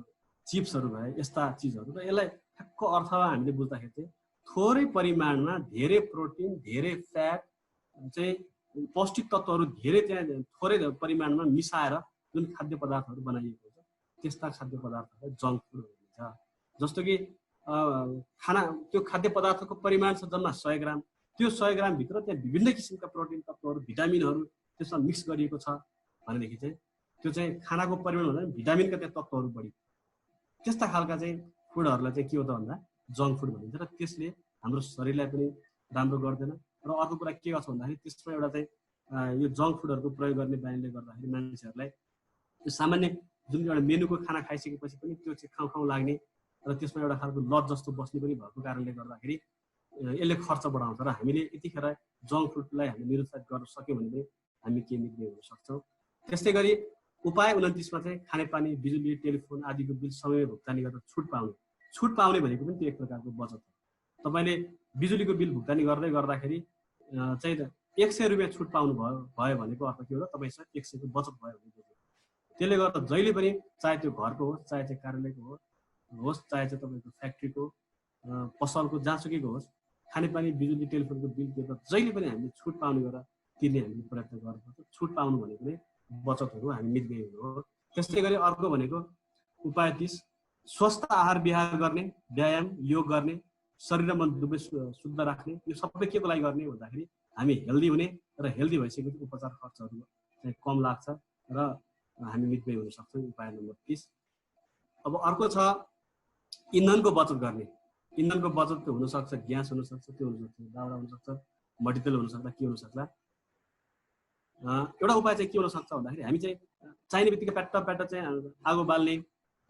C: चिप्सहरू भयो, यस्ता चिजहरू। र यसलाई ठ्याक्क अर्थमा हामीले बुझ्दाखेरि चाहिँ थोरै परिमाणमा धेरै प्रोटिन, धेरै फ्याट चाहिँ पौष्टिक तत्त्वहरू धेरै त्यहाँ थोरै परिमाणमा मिसाएर जुन खाद्य पदार्थहरू बनाइएको हुन्छ त्यस्ता खाद्य पदार्थहरूलाई जङ्क फुड भनिन्छ। जस्तो कि खाना त्यो खाद्य पदार्थको परिमाण छ जम्मा 100 ग्राम, त्यो 100 ग्रामभित्र त्यहाँ विभिन्न किसिमका प्रोटिन तत्त्वहरू, भिटामिनहरू त्यसमा मिक्स गरिएको छ भनेदेखि चाहिँ त्यो चाहिँ खानाको परिमाण भन्दा भिटामिनका त्यहाँ तत्त्वहरू बढी, त्यस्ता खालका चाहिँ फुडहरूलाई चाहिँ के हो त भन्दा जङ्क फुड भनिन्छ। र त्यसले हाम्रो शरीरलाई पनि राम्रो गर्दैन। र अर्को कुरा के गर्छ भन्दाखेरि त्यसमा एउटा चाहिँ यो जङ्क फुडहरूको प्रयोग गर्ने बानीले गर्दाखेरि मान्छेहरूलाई यो सामान्य जुन एउटा मेनुको खाना खाइसकेपछि पनि त्यो चाहिँ खाउँ खाउँ लाग्ने र त्यसमा एउटा खालको लत जस्तो बस्ने पनि भएको कारणले गर्दाखेरि यसले खर्च बढाउँछ। र हामीले यतिखेर जङ्क फुडलाई हामीले निरुत्साहित गर्न सक्यौँ भने पनि हामी के निक्लिने हुन सक्छौँ। त्यस्तै गरी उपाय 29 मा चाहिँ खानेपानी, बिजुली, टेलिफोन आदिको बिल समयमा भुक्तानी गरेर छुट पाउने। छुट पाउने भनेको पनि त्यो एक प्रकारको बचत हो। तपाईँले बिजुलीको बिल भुक्तानी गर्दै गर्दाखेरि चाहिँ 100 रुपियाँ छुट पाउनु भयो भनेको अर्थ के हो त तपाईँसँग 100 को बचत भयो भने बुझ्नु। त्यसले गर्दा जहिले पनि चाहे त्यो घरको होस्, चाहे चाहिँ कार्यालयको होस्, चाहे चाहिँ तपाईँको फ्याक्ट्रीको, पसलको, जहाँसुकैको होस्, खानेपानी, बिजुली, टेलिफोनको बिल तिर्दा जहिले पनि हामीले छुट पाउने गरेर तिर्ने हामीले प्रयत्न गर्नुपर्छ। छुट पाउनु भनेको नै बचतहरू हामी मिल्ने हो। त्यस्तै गरी अर्को भनेको उपाय 30 स्वस्थ आहार विहार गर्ने, व्यायाम, योग गर्ने, शरीर र मन दुवै शुद्ध राख्ने। यो सबै के को लागि गर्ने भन्दाखेरि हामी हेल्दी हुने र हेल्दी भइसकेपछि उपचार खर्चहरू चाहिँ कम लाग्छ र हामी मितव्ययी हुन सक्छौँ। उपाय नम्बर 30। अब अर्को छ इन्धनको बचत गर्ने। इन्धनको बचत हुनसक्छ ग्यास हुनसक्छ, त्यो हुनसक्छ दाउरा हुनसक्छ, मट्टितेल हुनसक्छ, के हुनसक्छ। एउटा उपाय चाहिँ के हुन सक्छ भन्दाखेरि हामी चाहिँ चाहिने बित्तिकै प्याट्ट चाहिँ आगो बाल्ने,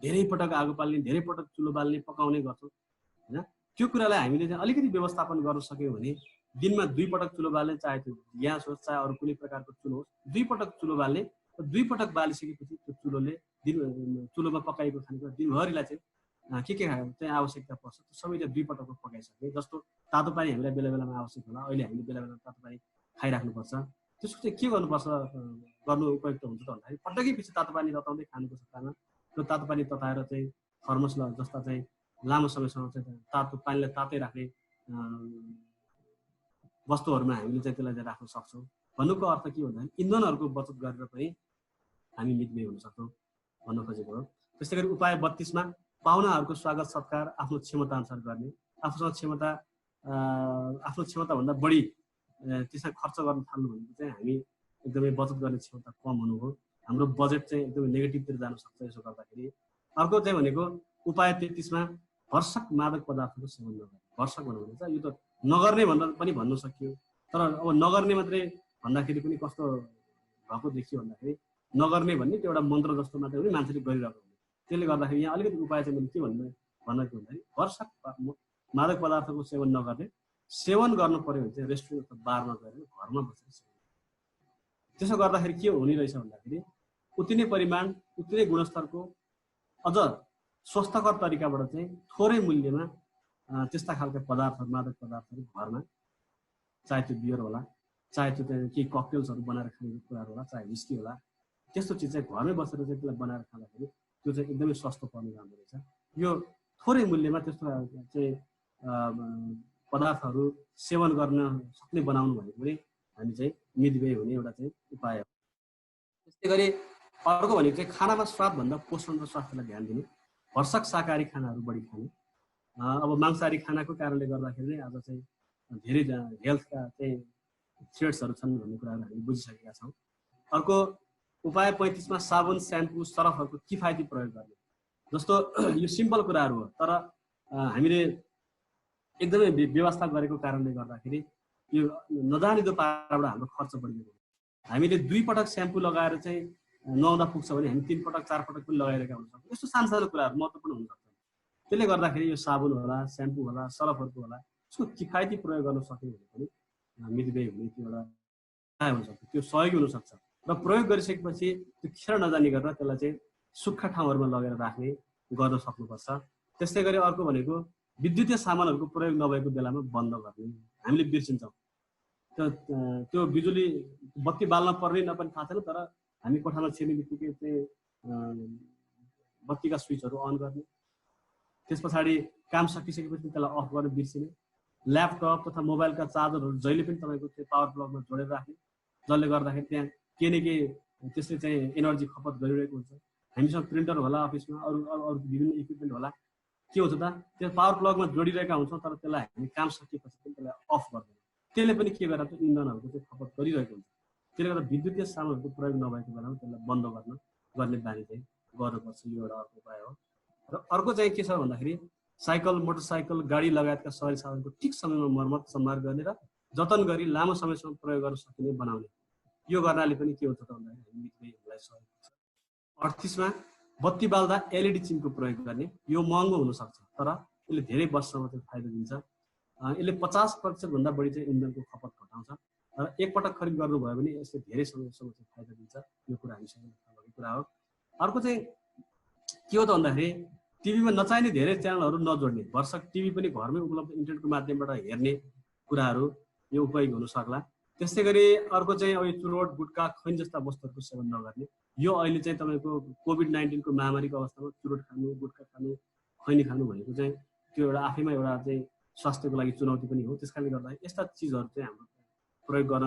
C: धेरै पटक आगो बाल्ने, धेरै पटक चुलो बाल्ने, पकाउने गर्छौँ होइन। त्यो कुरालाई हामीले चाहिँ अलिकति व्यवस्थापन गर्न सक्यौँ भने दिनमा 2 पटक चुलो बाल्ने, चाहे त्यो ग्यास होस् चाहे अरू कुनै प्रकारको चुलो होस्, 2 पटक चुलो बाल्ने। 2 पटक बालिसकेपछि त्यो चुलोले चुलोमा पकाएको खानेकुरा दिनभरिलाई चाहिँ के चाहिँ आवश्यकता पर्छ त्यो सबै चाहिँ 2 पटकको पकाइसक्ने। जस्तो तातो पानी हामीलाई बेला बेलामा आवश्यक होला, अहिले हामीले बेला बेलामा तातो पानी खाइराख्नुपर्छ। त्यसको चाहिँ के गर्नुपर्छ, गर्नु उपयुक्त हुन्छ त भन्दाखेरि पटकै पछि तातो पानी तताउँदै खानुको सट्टामा त्यो तातो पानी तताएर चाहिँ थर्मस जस्ता चाहिँ लामो समयसम्म चाहिँ तातो पानीलाई तातै राख्ने वस्तुहरूमा हामीले चाहिँ त्यसलाई चाहिँ राख्न सक्छौँ। भन्नुको अर्थ के भन्दाखेरि इन्धनहरूको बचत गरेर पनि हामी मितव्ययी हुन सक्छौँ भन्न खोजेको हो। त्यस्तै गरी उपाय 32 मा पाहुनाहरूको स्वागत सत्कार आफ्नो क्षमता अनुसार गर्ने, आफ्नो क्षमताभन्दा बढी त्यसमा खर्च गर्न थाल्नु भनेको चाहिँ हामी एकदमै बचत गर्ने क्षमता कम हुनु हो। हाम्रो बजेट चाहिँ एकदमै नेगेटिभतिर जान सक्छ यसो गर्दाखेरि। अर्को चाहिँ भनेको उपाय 33मा भर्सक मादक पदार्थको सेवन नगर्ने। भर्सक भन्नु भने चाहिँ यो त नगर्ने भनेर पनि भन्न सकियो, तर अब नगर्ने मात्रै भन्दाखेरि पनि कस्तो भएको देखियो भन्दाखेरि नगर्ने भन्ने त्यो एउटा मन्त्र जस्तो मात्रै पनि मान्छेले गरिरहेको हुन्छ। त्यसले गर्दाखेरि यहाँ अलिकति उपाय चाहिँ मैले के भन्नु भन्दाखेरि भर्सक मादक पदार्थको सेवन नगर्ने, सेवन गर्नु पर्यो भने चाहिँ रेस्टुरेन्ट अथवा बारमा गएर घरमा बसेर सेवन। त्यसो गर्दाखेरि के हुने रहेछ भन्दाखेरि उति नै परिमाण उति नै गुणस्तरको अझ स्वस्थकर तरिकाबाट चाहिँ थोरै मूल्यमा त्यस्ता खालका पदार्थहरू मादक पदार्थहरू घरमा, चाहे त्यो बियर होला, चाहे त्यो केही ककटेल्सहरू बनाएर खाने कुराहरू होला, चाहे विस्की होला, त्यस्तो चिज चाहिँ घरमै बसेर चाहिँ त्यसलाई बनाएर खाँदाखेरि त्यो चाहिँ एकदमै सस्तो पर्ने राम्रो रहेछ। यो थोरै मूल्यमा त्यस्तो चाहिँ पदार्थहरू सेवन गर्न सक्ने बनाउनु भनेको पनि हामी चाहिँ मितव्ययी हुने एउटा चाहिँ उपाय हो। त्यस्तै गरी अर्को भनेको चाहिँ खानामा स्वादभन्दा पोषण र स्वास्थ्यलाई ध्यान दिने, भर्सक शाकाहारी खानाहरू बढी खाने। अब मांसाहारी खानाको कारणले गर्दाखेरि आज चाहिँ धेरै हेल्थका चाहिँ थ्रेट्सहरू छन् भन्ने कुराहरू हामी बुझिसकेका छौँ। अर्को उपाय 35मा साबुन, स्याम्पू, सरफहरूको किफायती प्रयोग गर्ने। जस्तो यो सिम्पल कुराहरू हो, तर हामीले एकदमै व्यवस्था गरेको कारणले गर्दाखेरि यो नजानिदो पाराबाट हाम्रो खर्च बढिएको। हामीले 2 पटक स्याम्पू लगाएर चाहिँ नहुँदा पुग्छ भने हामी 3 पटक 4 पटक पनि लगाइरहेका हुन्छौँ। यस्तो सानो कुराहरू महत्त्वपूर्ण हुन सक्छ। त्यसले गर्दाखेरि यो साबुन होला, स्याम्पू होला, सरफहरूको होला, यसको किफायती प्रयोग गर्न सक्यो भने पनि मितव्ययी हुने त्यो एउटा उपाय हुनसक्छ, त्यो सहयोगी हुनसक्छ। र प्रयोग गरिसकेपछि त्यो खेर नजानी गरेर त्यसलाई चाहिँ सुक्खा ठाउँहरूमा लगेर राख्ने गर्न सक्नुपर्छ। त्यस्तै गरी अर्को भनेको विद्युतीय सामानहरूको प्रयोग नभएको बेलामा बन्द गर्ने। हामीले बिर्सिन्छौँ, त्यो बिजुली बत्ती बाल्न पर्ने नपर्ने थाहा छैन, तर हामी कोठामा छिर्ने बित्तिकै चाहिँ बत्तीका स्विचहरू अन गर्ने, त्यस पछाडि काम सकिसकेपछि त्यसलाई अफ गरेर बिर्सिने। ल्यापटप तथा मोबाइलका चार्जरहरू जहिले पनि तपाईँको त्यो पावर प्लगमा जोडेर राख्ने, जसले गर्दाखेरि त्यहाँ केही न केही त्यसले चाहिँ एनर्जी खपत गरिरहेको हुन्छ। हामीसँग प्रिन्टर होला अफिसमा, अरू विभिन्न इक्विपमेन्ट होला, के हुन्छ त त्यो पावर प्लगमा जोडिरहेका हुन्छौँ, तर त्यसलाई हामी काम सकिएपछि पनि त्यसलाई अफ गर्दैन। त्यसले पनि के गरेर त्यो इन्धनहरूको चाहिँ खपत गरिरहेको हुन्छ। त्यसले गर्दा विद्युतीय सामानहरूको प्रयोग नभएको बेलामा त्यसलाई बन्द गर्ने बानी चाहिँ गर्नुपर्छ। यो एउटा अर्को उपाय हो। र अर्को चाहिँ के छ भन्दाखेरि साइकल, मोटरसाइकल, गाडी लगायतका सवारी साधनको ठिक समयमा मर्मत सम्हार गर्ने र जतन गरी लामो समयसम्म प्रयोग गर्न सकिने बनाउने। यो गर्नाले पनि के हुन्छ त भन्दाखेरि मितव्ययीलाई सहयोग हुन्छ। 38मा बत्ती बाल्दा एलइडी चिनको प्रयोग गर्ने। यो महँगो हुनसक्छ, तर यसले धेरै वर्षसम्म चाहिँ फाइदा दिन्छ। यसले 50% भन्दा बढी चाहिँ इन्धनको खपत घटाउँछ र एकपटक खरिद गर्नुभयो भने यसले धेरै समयसम्म चाहिँ फाइदा दिन्छ। यो कुरा हामीसँग थाहा भएको कुरा हो। अर्को चाहिँ के हो त भन्दाखेरि टिभीमा नचाहिने धेरै च्यानलहरू नजोड्ने, भर्सक टिभी पनि घरमै उपलब्ध इन्टरनेटको माध्यमबाट हेर्ने कुराहरू यो उपयोगी हुन सक्ला। त्यस्तै गरी अर्को चाहिँ अब चुरोट, गुटखा, खैनी जस्ता वस्तुहरूको सेवन नगर्ने। यो अहिले चाहिँ तपाईँको कोभिड-19 को महामारीको अवस्थामा चुरोट खानु, गुटखा खानु, खैनी खानु भनेको चाहिँ त्यो एउटा आफैमा एउटा चाहिँ स्वास्थ्यको लागि चुनौती पनि हो। त्यसकारणले गर्दा यस्ता चिजहरू चाहिँ हाम्रो प्रयोग गर्न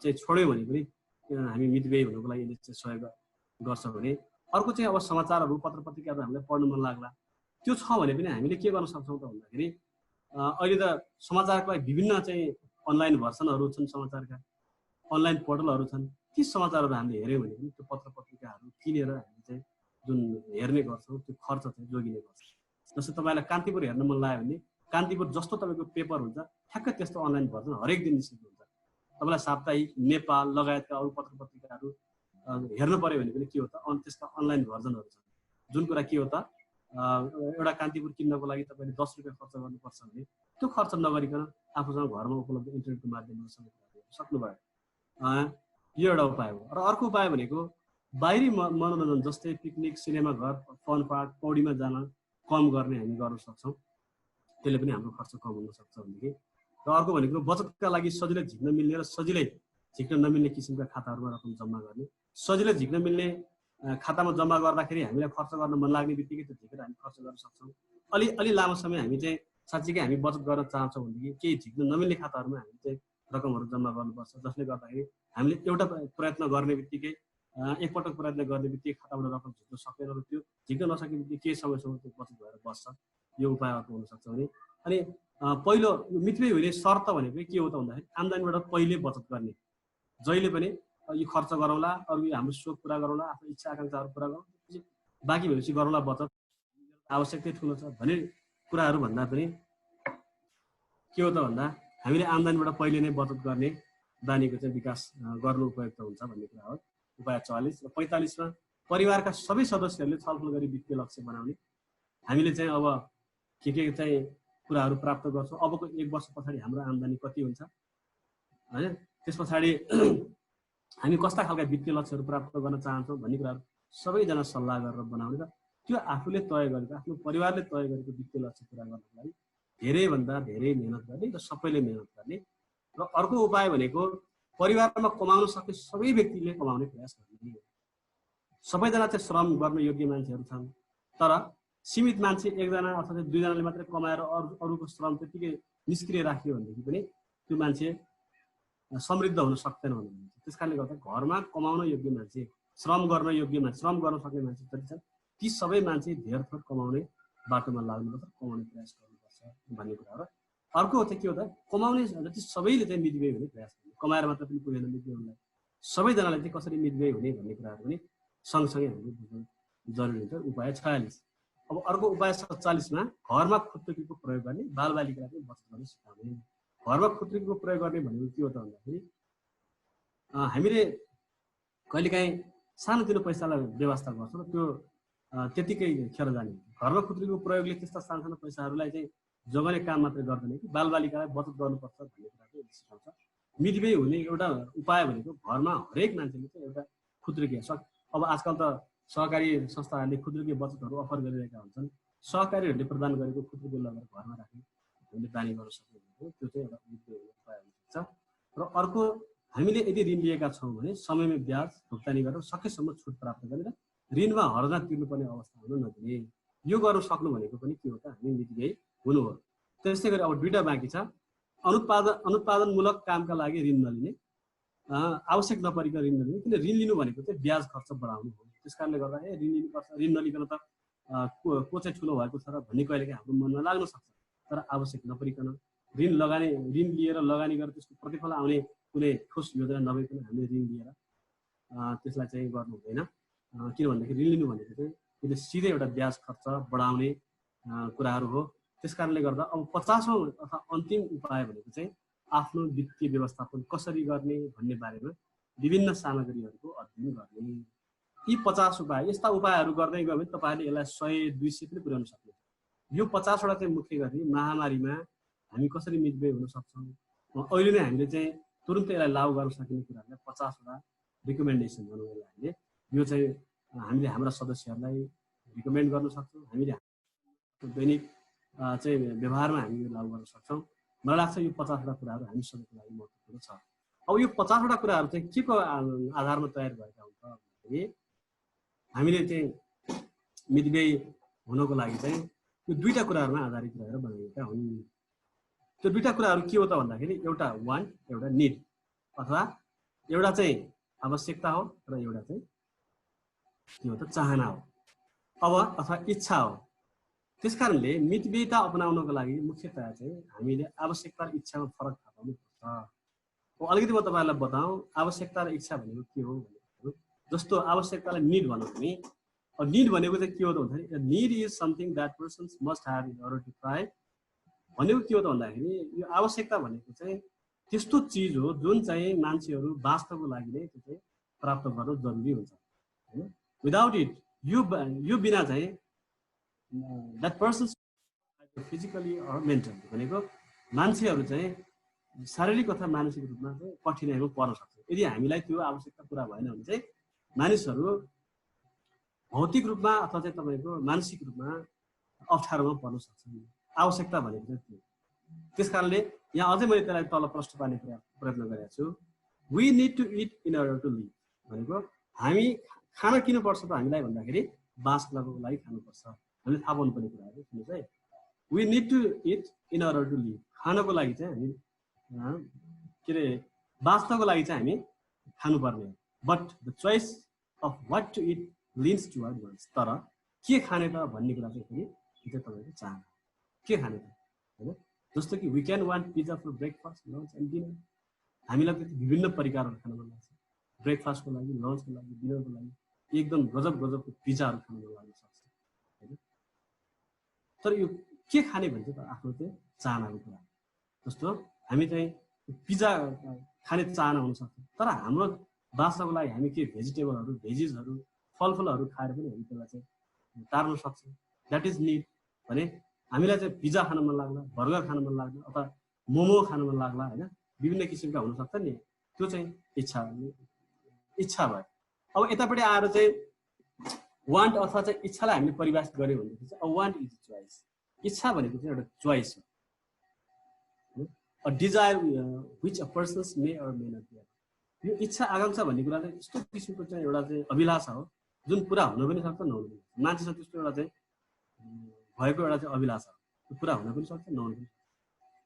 C: चाहिँ छोड्यो भने पनि हामी मितव्ययी हुनुको लागि यसले चाहिँ सहयोग गर्छ भने। अर्को चाहिँ अब समाचारहरू, पत्र पत्रिकाहरू हामीलाई पढ्नु मन लाग्ला, त्यो छ भने पनि हामीले के गर्न सक्छौँ त भन्दाखेरि अहिले त समाचारको लागि विभिन्न चाहिँ अनलाइन भर्सनहरू छन्, समाचारका अनलाइन पोर्टलहरू छन्। ती समाचारहरू हामीले हेऱ्यौँ भने पनि त्यो पत्र पत्रिकाहरू किनेर हामीले चाहिँ जुन हेर्ने गर्छौँ त्यो खर्च चाहिँ जोगिने गर्छ। जस्तै तपाईँलाई कान्तिपुर हेर्न मन लाग्यो भने कान्तिपुर जस्तो तपाईँको पेपर हुन्छ ठ्याक्कै त्यस्तो अनलाइन भर्सन हरेक दिन निस्केको हुन्छ। तपाईँलाई साप्ताहिक, नेपाल लगायतका अरू पत्र पत्रिकाहरू हेर्नु पर्यो भने पनि के हो त त्यसका अनलाइन भर्जनहरू छन्। जुन कुरा के हो त एउटा कान्तिपुर किन्नको लागि तपाईँले 10 रुपियाँ खर्च गर्नुपर्छ भने त्यो खर्च नगरिकन आफूसँग घरमा उपलब्ध इन्टरनेटको माध्यमबाट सबै कुराहरू सक्नुभयो। यो एउटा उपाय हो। र अर्को उपाय भनेको बाहिरी मनोरञ्जन जस्तै पिकनिक, सिनेमा घर, फन पार्क, पौडीमा जान कम गर्ने हामी गर्न सक्छौँ। त्यसले पनि हाम्रो खर्च कम हुन सक्छ भनेदेखि। र अर्को भनेको बचतका लागि सजिलै झिक्न मिल्ने र सजिलै झिक्न नमिल्ने किसिमका खाताहरूमा रकम जम्मा गर्ने। सजिलै झिक्न मिल्ने खातामा जम्मा गर्दाखेरि हामीलाई खर्च गर्न मन लाग्ने बित्तिकै त्यो झिकेर हामी खर्च गर्न सक्छौँ। अलि लामो समय हामी चाहिँ साँच्चीकै हामी बचत गर्न चाहन्छौँ भनेदेखि केही झिक्न नमिल्ने खाताहरूमा हामी चाहिँ रकमहरू जम्मा गर्नुपर्छ, जसले गर्दाखेरि हामीले एउटा प्रयत्न गर्ने बित्तिकै एकपटक प्रयत्न गर्ने बित्तिकै खाताबाट रकम झिक्न सक्दैन र त्यो झिक्न नसके बित्तिकै केही समयसम्म त्यो बचत भएर बस्छ। यो उपाय अर्को हुनसक्छ भने अनि पहिलो मितव्ययी हुने शर्त भनेको के हो त भन्दाखेरि आम्दानीबाट पहिले बचत गर्ने। जहिले पनि यो खर्च गरौँला, अरू हाम्रो सोख पुरा गरौँला, आफ्नो इच्छा आकाङ्क्षाहरू पुरा गरौँ, बाँकी भएपछि गरौँला बचत, आवश्यकतै ठुलो छ भन्ने कुराहरू भन्दा पनि के हो त भन्दा हामीले आम्दानीबाट पहिले नै बचत गर्ने बानीको चाहिँ विकास गर्नु उपयुक्त हुन्छ भन्ने कुरा हो। उपाय 44 र 45 मा परिवारका सबै सदस्यहरूले छलफल गरी वित्तीय लक्ष्य बनाउने। हामीले चाहिँ अब के चाहिँ कुराहरू प्राप्त गर्छौँ, अबको 1 वर्ष पछाडि हाम्रो आम्दानी कति हुन्छ हैन, त्यस पछाडि हामी कस्ता खालका वित्तीय लक्ष्यहरू प्राप्त गर्न चाहन्छौँ भन्ने कुराहरू सबैजना सल्लाह गरेर बनाउने र त्यो आफूले तय गरेको, आफ्नो परिवारले तय गरेको वित्तीय लक्ष्य पुरा गर्नको लागि धेरैभन्दा धेरै मेहनत गर्ने र सबैले मेहनत गर्ने। र अर्को उपाय भनेको परिवारमा कमाउन सक्ने सबै व्यक्तिले कमाउने प्रयास गर्ने। सबैजना चाहिँ श्रम गर्न योग्य मान्छेहरू छन्, तर सीमित मान्छे 1 जना अथवा 2 जनाले मात्रै कमाएर अरूको श्रम त्यतिकै निष्क्रिय राख्यो भनेदेखि पनि त्यो मान्छे समृद्ध हुन सक्दैन भन्नुहुन्छ। त्यसकारणले गर्दा घरमा कमाउन योग्य मान्छे, श्रम गर्न योग्य मान्छे, श्रम गर्न सक्ने मान्छे जति छन् ती सबै मान्छे धेर थोर कमाउने बाटोमा लाग्नुपर्छ, कमाउने प्रयास गर्नुपर्छ भन्ने कुरा हो। अर्को चाहिँ के हो त कमाउने जति सबैले चाहिँ मितव्ययी हुने प्रयास गर्ने, कमाएर मात्र पनि पुगेन मितव्ययी हुनलाई, सबैजनाले चाहिँ कसरी मितव्ययी हुने भन्ने कुराहरू पनि सँगसँगै हामीले बुझ्नु जरुरी हुन्छ। उपाय 46। अब अर्को उपाय 47 मा घरमा खुद्दुकीको प्रयोग गर्ने, बालबालिकालाई पनि बचत गर्न सिकाउने। घरमा खुद्दुकीको प्रयोग गर्ने भनेको के हो त भन्दाखेरि हामीले कहिलेकाहीँ सानोतिनो पैसालाई व्यवस्था गर्छौँ र त्यो त्यतिकै खेर जाने। घरमा खुद्दुकीको प्रयोगले त्यस्ता सानो पैसाहरूलाई चाहिँ जोगाउने काम मात्रै गर्दैन कि बालबालिकालाई बचत गर्नुपर्छ भन्ने कुरा चाहिँ सिकाउँछ। मितव्ययी हुने एउटा उपाय भनेको घरमा हरेक मान्छेले चाहिँ एउटा खुद्दुकी, अब आजकल त सहकारी संस्थाहरूले खुद्दुकी बचतहरू अफर गरिरहेका हुन्छन्, सहकारीहरूले प्रदान गरेको खुद्दुकी लगेर घरमा राख्ने हामीले बानी गर्न सक्ने भनेको त्यो चाहिँ एउटा मितव्ययी हुने उपाय हुनसक्छ। र अर्को हामीले यदि ऋण लिएका छौँ भने समयमै ब्याज भुक्तानी गरेर सकेसम्म छुट प्राप्त गरेर ऋणमा हर्जा तिर्नुपर्ने अवस्था हुन नदिने। यो गर्न सक्नु भनेको पनि के हो त हामी मितव्ययी हुनु हो। त्यस्तै गरी अब 2टा बाँकी छ। अनुत्पादनमूलक कामका लागि ऋण नलिने, आवश्यक नपरेको ऋण नलिने। किन ऋण लिनु भनेको चाहिँ ब्याज खर्च बढाउनु हो। त्यसकारणले गर्दा ऋण लिनुपर्छ, ऋण नलिकन त को चाहिँ ठुलो भएको छ र भन्ने कहिलेकाहीँ हाम्रो मनमा लाग्न सक्छ। तर आवश्यक नपरिकन ऋण लिएर लगानी गरेर त्यसको प्रतिफल आउने कुनै ठोस योजना नभइकन हामीले ऋण लिएर त्यसलाई चाहिँ गर्नु हुँदैन। किन भन्दाखेरि ऋण लिनु भनेको चाहिँ त्यसले सिधै एउटा ब्याज खर्च बढाउने कुराहरू हो। त्यसकारणले गर्दा अब 50औं अथवा अन्तिम उपाय भनेको चाहिँ आफ्नो वित्तीय व्यवस्थापन कसरी गर्ने भन्ने बारेमा विभिन्न सामग्रीहरूको अध्ययन गर्ने। यी 50 उपाय, यस्ता उपायहरू गर्दै गयो भने तपाईँहरूले यसलाई 100-200 पनि पुर्याउन सक्नुहुन्छ। यो 50 वटा चाहिँ मुख्य गरी महामारीमा हामी कसरी मितव्ययी हुन सक्छौँ, अहिले नै हामीले चाहिँ तुरुन्तै यसलाई लागू गर्न सकिने कुराहरूलाई 50 वटा रिकमेन्डेसन भनौँ हामीले, यो चाहिँ हामीले हाम्रा सदस्यहरूलाई रिकमेन्ड गर्न सक्छौँ। हामीले दैनिक चाहिँ व्यवहारमा हामी लागू गर्न सक्छौँ। मलाई लाग्छ यो 50 वटा कुराहरू हामी सबैको लागि महत्त्वपूर्ण छ। अब यो 50 वटा कुराहरू चाहिँ के को आधारमा तयार भएका हुन्छ भन्दाखेरि हामीले चाहिँ मितव्ययी हुनको लागि चाहिँ यो 2टा कुराहरूमा आधारित रहेर बनाइएका हुन्। त्यो 2टा कुराहरू के हो त भन्दाखेरि एउटा वान्ट, एउटा निड, अथवा एउटा चाहिँ आवश्यकता हो र एउटा चाहिँ के हो त चाहना हो, अब अथवा इच्छा हो। त्यसकारणले मितव्ययिता अपनाउनको लागि मुख्यतया चाहिँ हामीले आवश्यकता र इच्छामा फरक थाहा पाउनुपर्छ। अलिकति म तपाईँहरूलाई बताऊँ आवश्यकता र इच्छा भनेको के हो भनेको। जस्तो आवश्यकतालाई निड भनौँ भने, निड भनेको चाहिँ के हो त भन्दाखेरि need is something that persons must have in order to thrive भनेको के हो त भन्दाखेरि यो आवश्यकता भनेको चाहिँ त्यस्तो चिज हो जुन चाहिँ मान्छेहरू बाँच्नको लागि नै त्यो चाहिँ प्राप्त गर्नु जरुरी हुन्छ हैन। विदाउट इट यो बिना चाहिँ that persons physically or mentally भनेको मान्छेहरू चाहिँ शारीरिक अथवा मानसिक रूपमा चाहिँ कठिनाइमा पर्न सक्छ। यदि हामीलाई त्यो आवश्यकता पुरा भएन भने चाहिँ मानिसहरू भौतिक रूपमा अथवा चाहिँ तपाईँको मानसिक रूपमा अप्ठ्यारोमा पर्न सक्छन्। आवश्यकता भनेको चाहिँ त्यो। त्यसकारणले यहाँ अझै मैले त्यसलाई तल प्रश्न पार्ने प्रयत्न गरेको छु। We need to eat in order to live भनेको हामी खाना किन पर्छ त हामीलाई भन्दाखेरि बाँच्नको लागि खानुपर्छ। हामीले थाहा पाउनुपर्ने कुराहरू सुन्नुहोस् है। We need to eat in order to live, खानको लागि चाहिँ हामी के अरे बाँच्नको लागि चाहिँ हामी खानुपर्ने हो। But the choice of what to eat leans toward wants. तर के खाने त भन्ने कुरा चाहिँ फेरि त्यो तपाईँको चाहना के खाने त होइन। जस्तो कि we can want pizza for breakfast lunch and dinner. हामीलाई त विभिन्न परिकारहरू खान मन लाग्छ, ब्रेकफास्टको लागि, लन्चको लागि, डिनरको लागि एकदम गजबको पिज्जाहरू खान मन लाग्न सक्छ होइन। तर यो के खाने भन्छ त आफ्नो चाहिँ चाहनाको कुरा। जस्तो हामी चाहिँ पिज्जा खाने चाहना हुनसक्छ, तर हाम्रो बाँच्नको लागि हामी के भेजिटेबलहरू, भेजिसहरू, फलफुलहरू खाएर पनि हामी त्यसलाई चाहिँ टार्न सक्छ। That is need. भने हामीलाई चाहिँ पिज्जा खान मन लाग्ला, बर्गर खान मन लाग्ला, अथवा मोमो खान मन लाग्ला होइन, विभिन्न किसिमका हुनसक्छ नि, त्यो चाहिँ इच्छा भयो। अब यतापट्टि आएर चाहिँ वान्ट अथवा चाहिँ इच्छालाई हामीले परिभाषित गर्यो भनेदेखि चाहिँ वान्ट इज चोइस। इच्छा भनेको चाहिँ एउटा चोइस हो, a desire which a persons may or may not be. यो इच्छा आकांक्षा भन्ने कुरा चाहिँ यस्तो किसिमको चाहिँ एउटा चाहिँ अभिलाषा हो जुन पुरा हुन पनि सक्छ नहुन पनि सक्छ। मान्छेसँग त्यस्तो एउटा चाहिँ भएको एउटा चाहिँ अभिलाषा हो, पुरा हुन पनि सक्छ नहुन पनि सक्छ।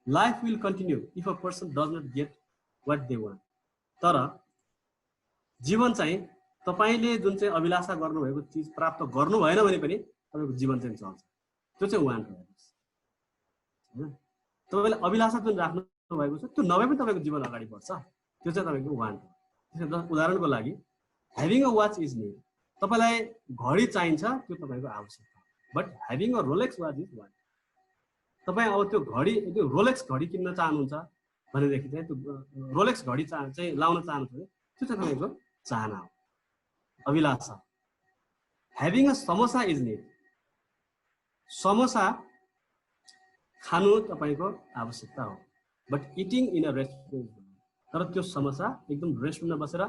C: Life will continue if a person does not get what they want. तर जीवन चाहिँ तपाईँले जुन चाहिँ अभिलाषा गर्नुभएको चिज प्राप्त गर्नु भएन भने पनि तपाईँको जीवन चाहिँ चल्छ। त्यो चाहिँ वान्ट हो होइन। तपाईँले अभिलाषा जुन राख्नु भएको छ त्यो नभए पनि तपाईँको जीवन अगाडि बढ्छ, त्यो चाहिँ तपाईँको वान्ट हो। त्यसैले उदाहरणको लागि having a watch is need. तपाईँलाई घडी चाहिन्छ, त्यो तपाईँको आवश्यकता हो। But having a Rolex watch is want. तपाईँ अब त्यो घडी, त्यो रोलेक्स घडी किन्न चाहनुहुन्छ भनेदेखि चाहिँ त्यो रोलेक्स घडी चाहिँ लाउन चाहनुहुन्छ भने त्यो चाहिँ तपाईँको चाहना हो, अभिलाषा। Having a samosa is need. Samosa खानु तपाईँको आवश्यकता हो, but eating in a restaurant. तर त्यो समोसा एकदम रेस्टुरेन्टमा बसेर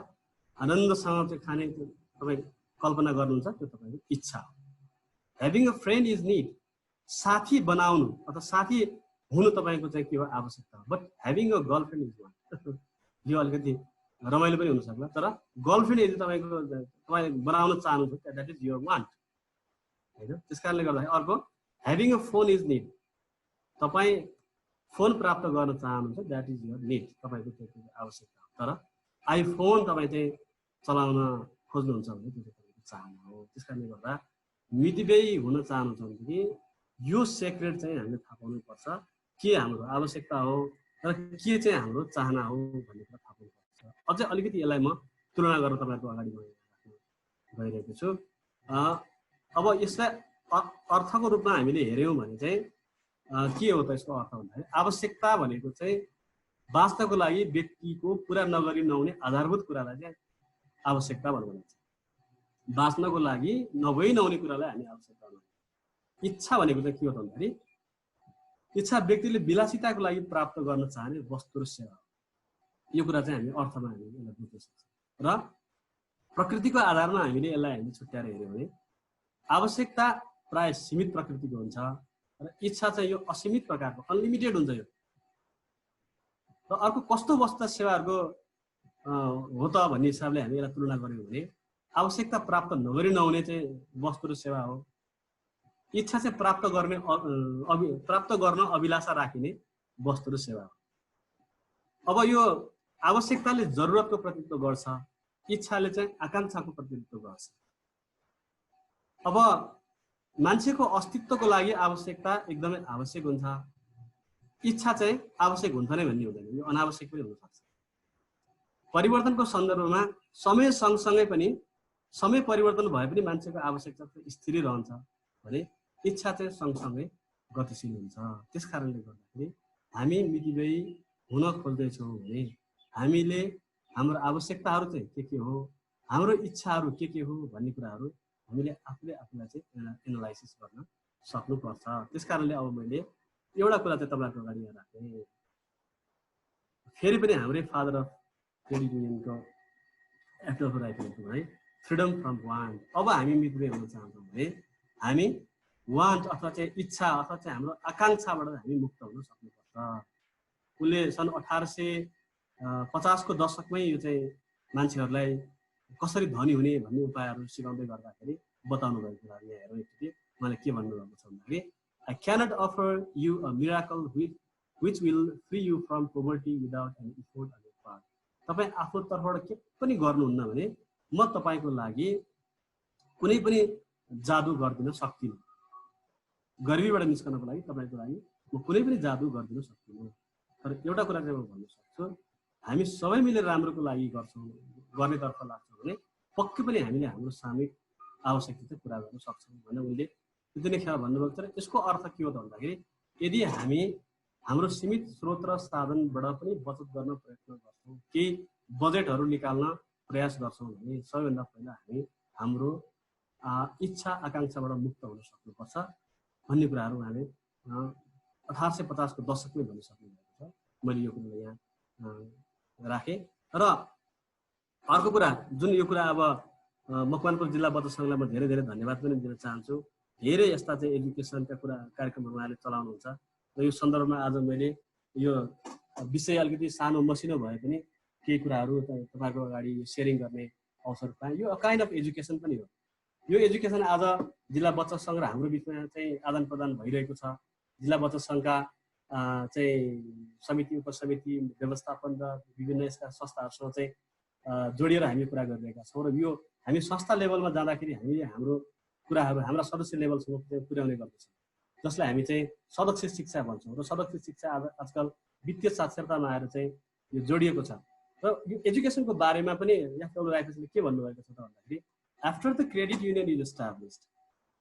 C: आनन्दसँग चाहिँ खाने तपाईँ कल्पना गर्नुहुन्छ, त्यो तपाईँको इच्छा हो। Having a friend is need. साथी बनाउनु अथवा साथी हुनु तपाईँको चाहिँ के हो, आवश्यकता हो। But having a girlfriend is want. यो अलिकति रमाइलो पनि हुनसक्ला, तर गर्लफ्रेन्ड यदि तपाईँ बनाउन चाहनुहुन्छ द्याट इज योर वान्ट होइन। त्यस कारणले गर्दाखेरि अर्को having a phone is need. तपाईँ फोन प्राप्त गर्न चाहनुहुन्छ द्याट इज योर निड, तपाईँको त्यो आवश्यकता हो। तर आइफोन तपाईँ चाहिँ चलाउन खोज्नुहुन्छ भने त्यो चाहिँ तपाईँको चाहना हो। त्यस कारणले गर्दा मितव्ययी हुन चाहनुहुन्छ भनेदेखि यो सेक्रेट चाहिँ हामीले थाहा पाउनुपर्छ, के हाम्रो आवश्यकता हो र के चाहिँ हाम्रो चाहना हो भन्ने कुरा थाहा पाउनुपर्छ। अझै अलिकति यसलाई म तुलना गरेर तपाईँहरूको अगाडि गइरहेको छु। अब यसलाई अर्थको रूपमा हामीले हेऱ्यौँ भने चाहिँ के हो त यसको अर्थ भन्दाखेरि आवश्यकता भनेको चाहिँ बाँच्नको लागि व्यक्तिको पुरा नगरी नहुने आधारभूत कुरालाई चाहिँ आवश्यकता भनिन्छ। बाँच्नको लागि नभई नहुने कुरालाई हामी आवश्यकता भन्छौँ। इच्छा भनेको चाहिँ के हो त भन्दाखेरि इच्छा व्यक्तिले विलासिताको लागि प्राप्त गर्न चाहने वस्तु र सेवा हो। यो कुरा चाहिँ हामी अर्थमा हामीले यसलाई बुझ्न सक्छौँ। र प्रकृतिको आधारमा हामीले यसलाई छुट्याएर हेऱ्यौँ भने आवश्यकता प्राय सीमित प्रकृतिको हुन्छ र इच्छा चाहिँ यो असीमित प्रकारको अनलिमिटेड हुन्छ। यो र अर्को कस्तो वस्तु सेवाहरूको हो त भन्ने हिसाबले हामी यसलाई तुलना गऱ्यौँ भने आवश्यकता प्राप्त नगरी नहुने चाहिँ वस्तु र सेवा हो। इच्छा चाहिँ प्राप्त गर्न अभिलाषा राखिने वस्तु र सेवा हो। अब यो आवश्यकताले जरुरतको प्रतिनिधित्व गर्छ, इच्छाले चाहिँ आकांक्षाको प्रतिनिधित्व गर्छ। अब मान्छेको अस्तित्वको लागि आवश्यकता एकदमै आवश्यक हुन्छ, इच्छा चाहिँ आवश्यक हुन्छ नै भन्ने हुँदैन, यो अनावश्यक पनि हुनसक्छ। परिवर्तनको सन्दर्भमा समय सँगसँगै पनि समय परिवर्तन भए पनि मान्छेको आवश्यकता स्थिर रहन्छ भने इच्छा चाहिँ सँगसँगै गतिशील हुन्छ। त्यस कारणले गर्दाखेरि हामी मितव्ययी हुन खोज्दैछौँ भने हामीले हाम्रो आवश्यकताहरू चाहिँ के हो, हाम्रो इच्छाहरू के हो भन्ने कुराहरू हामीले आफूलाई चाहिँ एनालाइसिस गर्न सक्नुपर्छ। त्यस कारणले अब मैले एउटा कुरा चाहिँ तपाईँहरूको अगाडि राखेँ। फेरि पनि हाम्रै फादर अफ क्रेडिट युनियनको एप्टर राखेको है, फ्रिडम फ्रम वान्ट। अब हामी मितव्ययी हुन चाहन्छौँ भने हामी वान्ट अथवा चाहिँ इच्छा अथवा चाहिँ हाम्रो आकांक्षाबाट हामी मुक्त हुन सक्नुपर्छ। उसले सन् 1850 को दशकमै यो चाहिँ मान्छेहरूलाई कसरी धनी हुने भन्ने उपायहरू सिकाउँदै गर्दाखेरि बताउनु भएको कुरा यहाँ हेरौँ एकचोटि। उहाँले के भन्नुभएको छ भन्दाखेरि I cannot offer you a miracle which will free you from poverty without any effort on your part. तपाईँ आफ्नो तर्फबाट के पनि गर्नुहुन्न भने म तपाईको लागि कुनै पनि जादु गर्दिन सक्दिनँ। गरिबीबाट निस्कनको लागि तपाईको लागि म कुनै पनि जादु गर्दिन सक्दिनँ। तर एउटा कुरा चाहिँ म भन्न सक्छु, हामी सबै मिलेर राम्रोको लागि गर्छौँ, गर्नेतर्फ लाग्छौँ भने पक्कै पनि हामीले हाम्रो सामूहिक आवश्यकता चाहिँ पुरा गर्न सक्छौँ भनेर उनले त्यति नै खेर भन्नुभएको छ। र यसको अर्थ के हो त भन्दाखेरि यदि हामी हाम्रो सीमित स्रोत र साधनबाट पनि बचत गर्न प्रयत्न गर्छौँ, केही बजेटहरू निकाल्न प्रयास गर्छौँ भने सबैभन्दा पहिला हामी हाम्रो इच्छा आकाङ्क्षाबाट मुक्त हुन सक्नुपर्छ भन्ने कुराहरू उहाँले 1850 को दशकमै भनिसक्नु भएको छ। मैले यो कुरालाई यहाँ राखेँ। र अर्को कुरा जुन यो कुरा अब मकवानपुर जिल्ला बचत सङ्घलाई म धेरै धेरै धन्यवाद पनि दिन चाहन्छु। धेरै यस्ता चाहिँ एजुकेसनका कुरा कार्यक्रमहरू उहाँले चलाउनुहुन्छ र यो सन्दर्भमा आज मैले यो विषय अलिकति सानो मसिनो भए पनि केही कुराहरू तपाईँको अगाडि सेयरिङ गर्ने अवसर पाएँ। यो काइन्ड अफ एजुकेसन पनि हो। यो एजुकेसन आज जिल्ला बचत सङ्घ र हाम्रो बिचमा चाहिँ आदान प्रदान भइरहेको छ। जिल्ला बचत सङ्घका चाहिँ समिति उपसमिति व्यवस्थापन र विभिन्न यसका संस्थाहरूसँग चाहिँ जोडिएर हामी कुरा गरिरहेका छौँ। र यो हामी संस्था लेभलमा जाँदाखेरि हामीले हाम्रो कुराहरू हाम्रा सदस्य लेभलसम्म पुर्याउने गर्दछौँ, जसलाई हामी चाहिँ सदस्य शिक्षा भन्छौँ। र सदस्य शिक्षा आजकल वित्तीय साक्षरतामा आएर चाहिँ यो जोडिएको छ। र यो एजुकेसनको बारेमा पनि यहाँ राकेशले के भन्नुभएको छ त भन्दाखेरि after the credit union is established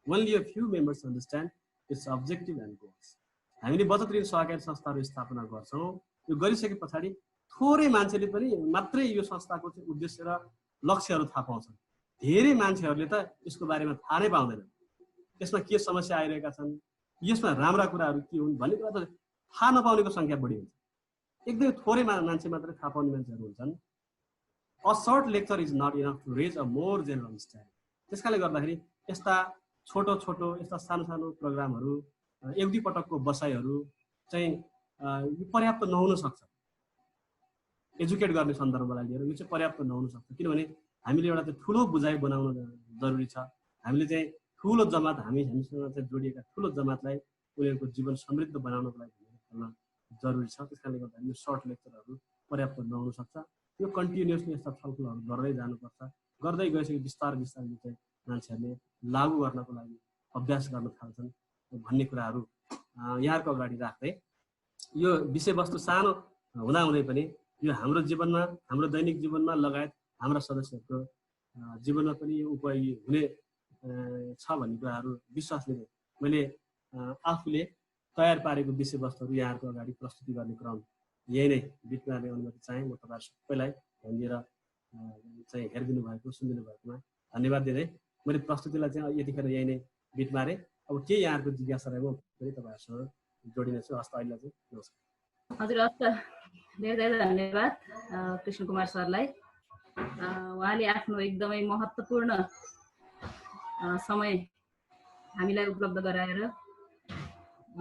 C: only a few members understand it's objective and goals. हामीले बचत ऋण सहकारी संस्थाहरू स्थापना गर्छौँ। यो गरिसके पछाडि थोरै मान्छेले पनि मात्रै यो संस्थाको चाहिँ उद्देश्य र लक्ष्यहरू थाहा पाउँछन्। धेरै मान्छेहरूले त यसको बारेमा थाहा नै पाउँदैनन्। यसमा के समस्या आइरहेका छन्, यसमा राम्रा कुराहरू के हुन् भन्ने कुरा त थाहा नपाउनेको सङ्ख्या बढी हुन्छ। एकदमै थोरै मान्छे मात्रै थाहा पाउने मान्छेहरू हुन्छन्। A short lecture is not enough to raise a more general understanding. त्यसकाले गर्दाखेरि यस्ता छोटो छोटो यस्ता सानो सानो प्रोग्रामहरू, एक दुई पटकको बसाइहरू चाहिँ यो पर्याप्त नहुन सक्छ। एजुकेट गर्ने सन्दर्भलाई लिएर यो चाहिँ पर्याप्त नहुन सक्छ, किनभने हामीले एउटा चाहिँ ठुलो बुझाइ बनाउन जरुरी छ। हामीले चाहिँ ठुलो जमात हामीसँग चाहिँ जोडिएका ठुलो जमातलाई उनीहरूको जीवन समृद्ध बनाउनको लागि जरुरी छ। त्यसकारणले गर्दा यो सर्ट लेक्चरहरू पर्याप्त नहुन सक्छ। यो कन्टिन्युसली यस्ता छलफलहरू गर्दै जानुपर्छ। गर्दै गएपछि बिस्तारै बिस्तारै चाहिँ मान्छेहरूले लागू गर्नको लागि अभ्यास गर्न थाल्छन् भन्ने कुराहरू यहाँको अगाडि राख्दै यो विषयवस्तु सानो हुँदाहुँदै पनि यो हाम्रो जीवनमा, हाम्रो दैनिक जीवनमा लगायत हाम्रा सदस्यहरूको जीवनमा पनि यो उपयोगी हुने छ भन्ने कुराहरू विश्वास लिँदै मैले आफूले तयार पारेको विषयवस्तुहरू यहाँहरूको अगाडि प्रस्तुति गर्ने क्रम यही नै बित्ने अनुमति चाहे। म तपाईँहरू सबैलाई ध्यान दिएर चाहिँ हेरिदिनु भएको, सुनिदिनु भएकोमा धन्यवाद दिँदै मैले प्रस्तुतिलाई चाहिँ यतिखेर यही नै बिट मारेँ। अब के यहाँहरूको जिज्ञासा रहेको फेरि तपाईँहरूसँग जोडिनेछु। हस्त अहिले चाहिँ नमस्कार।
B: हजुर, हस्त धेरै धेरै धन्यवाद कृष्ण कुमार सरलाई। उहाँले आफ्नो एकदमै महत्त्वपूर्ण समय हामीलाई उपलब्ध गराएर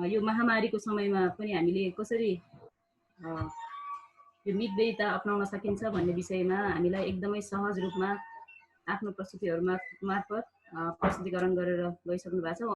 B: यो महामारीको समयमा पनि हामीले कसरी यो मितव्ययिता अपनाउन सकिन्छ भन्ने विषयमा हामीलाई एकदमै सहज रूपमा आफ्नो प्रस्तुतिहरू मार्फत प्रस्तुतिकरण गरेर गइसक्नु भएको छ।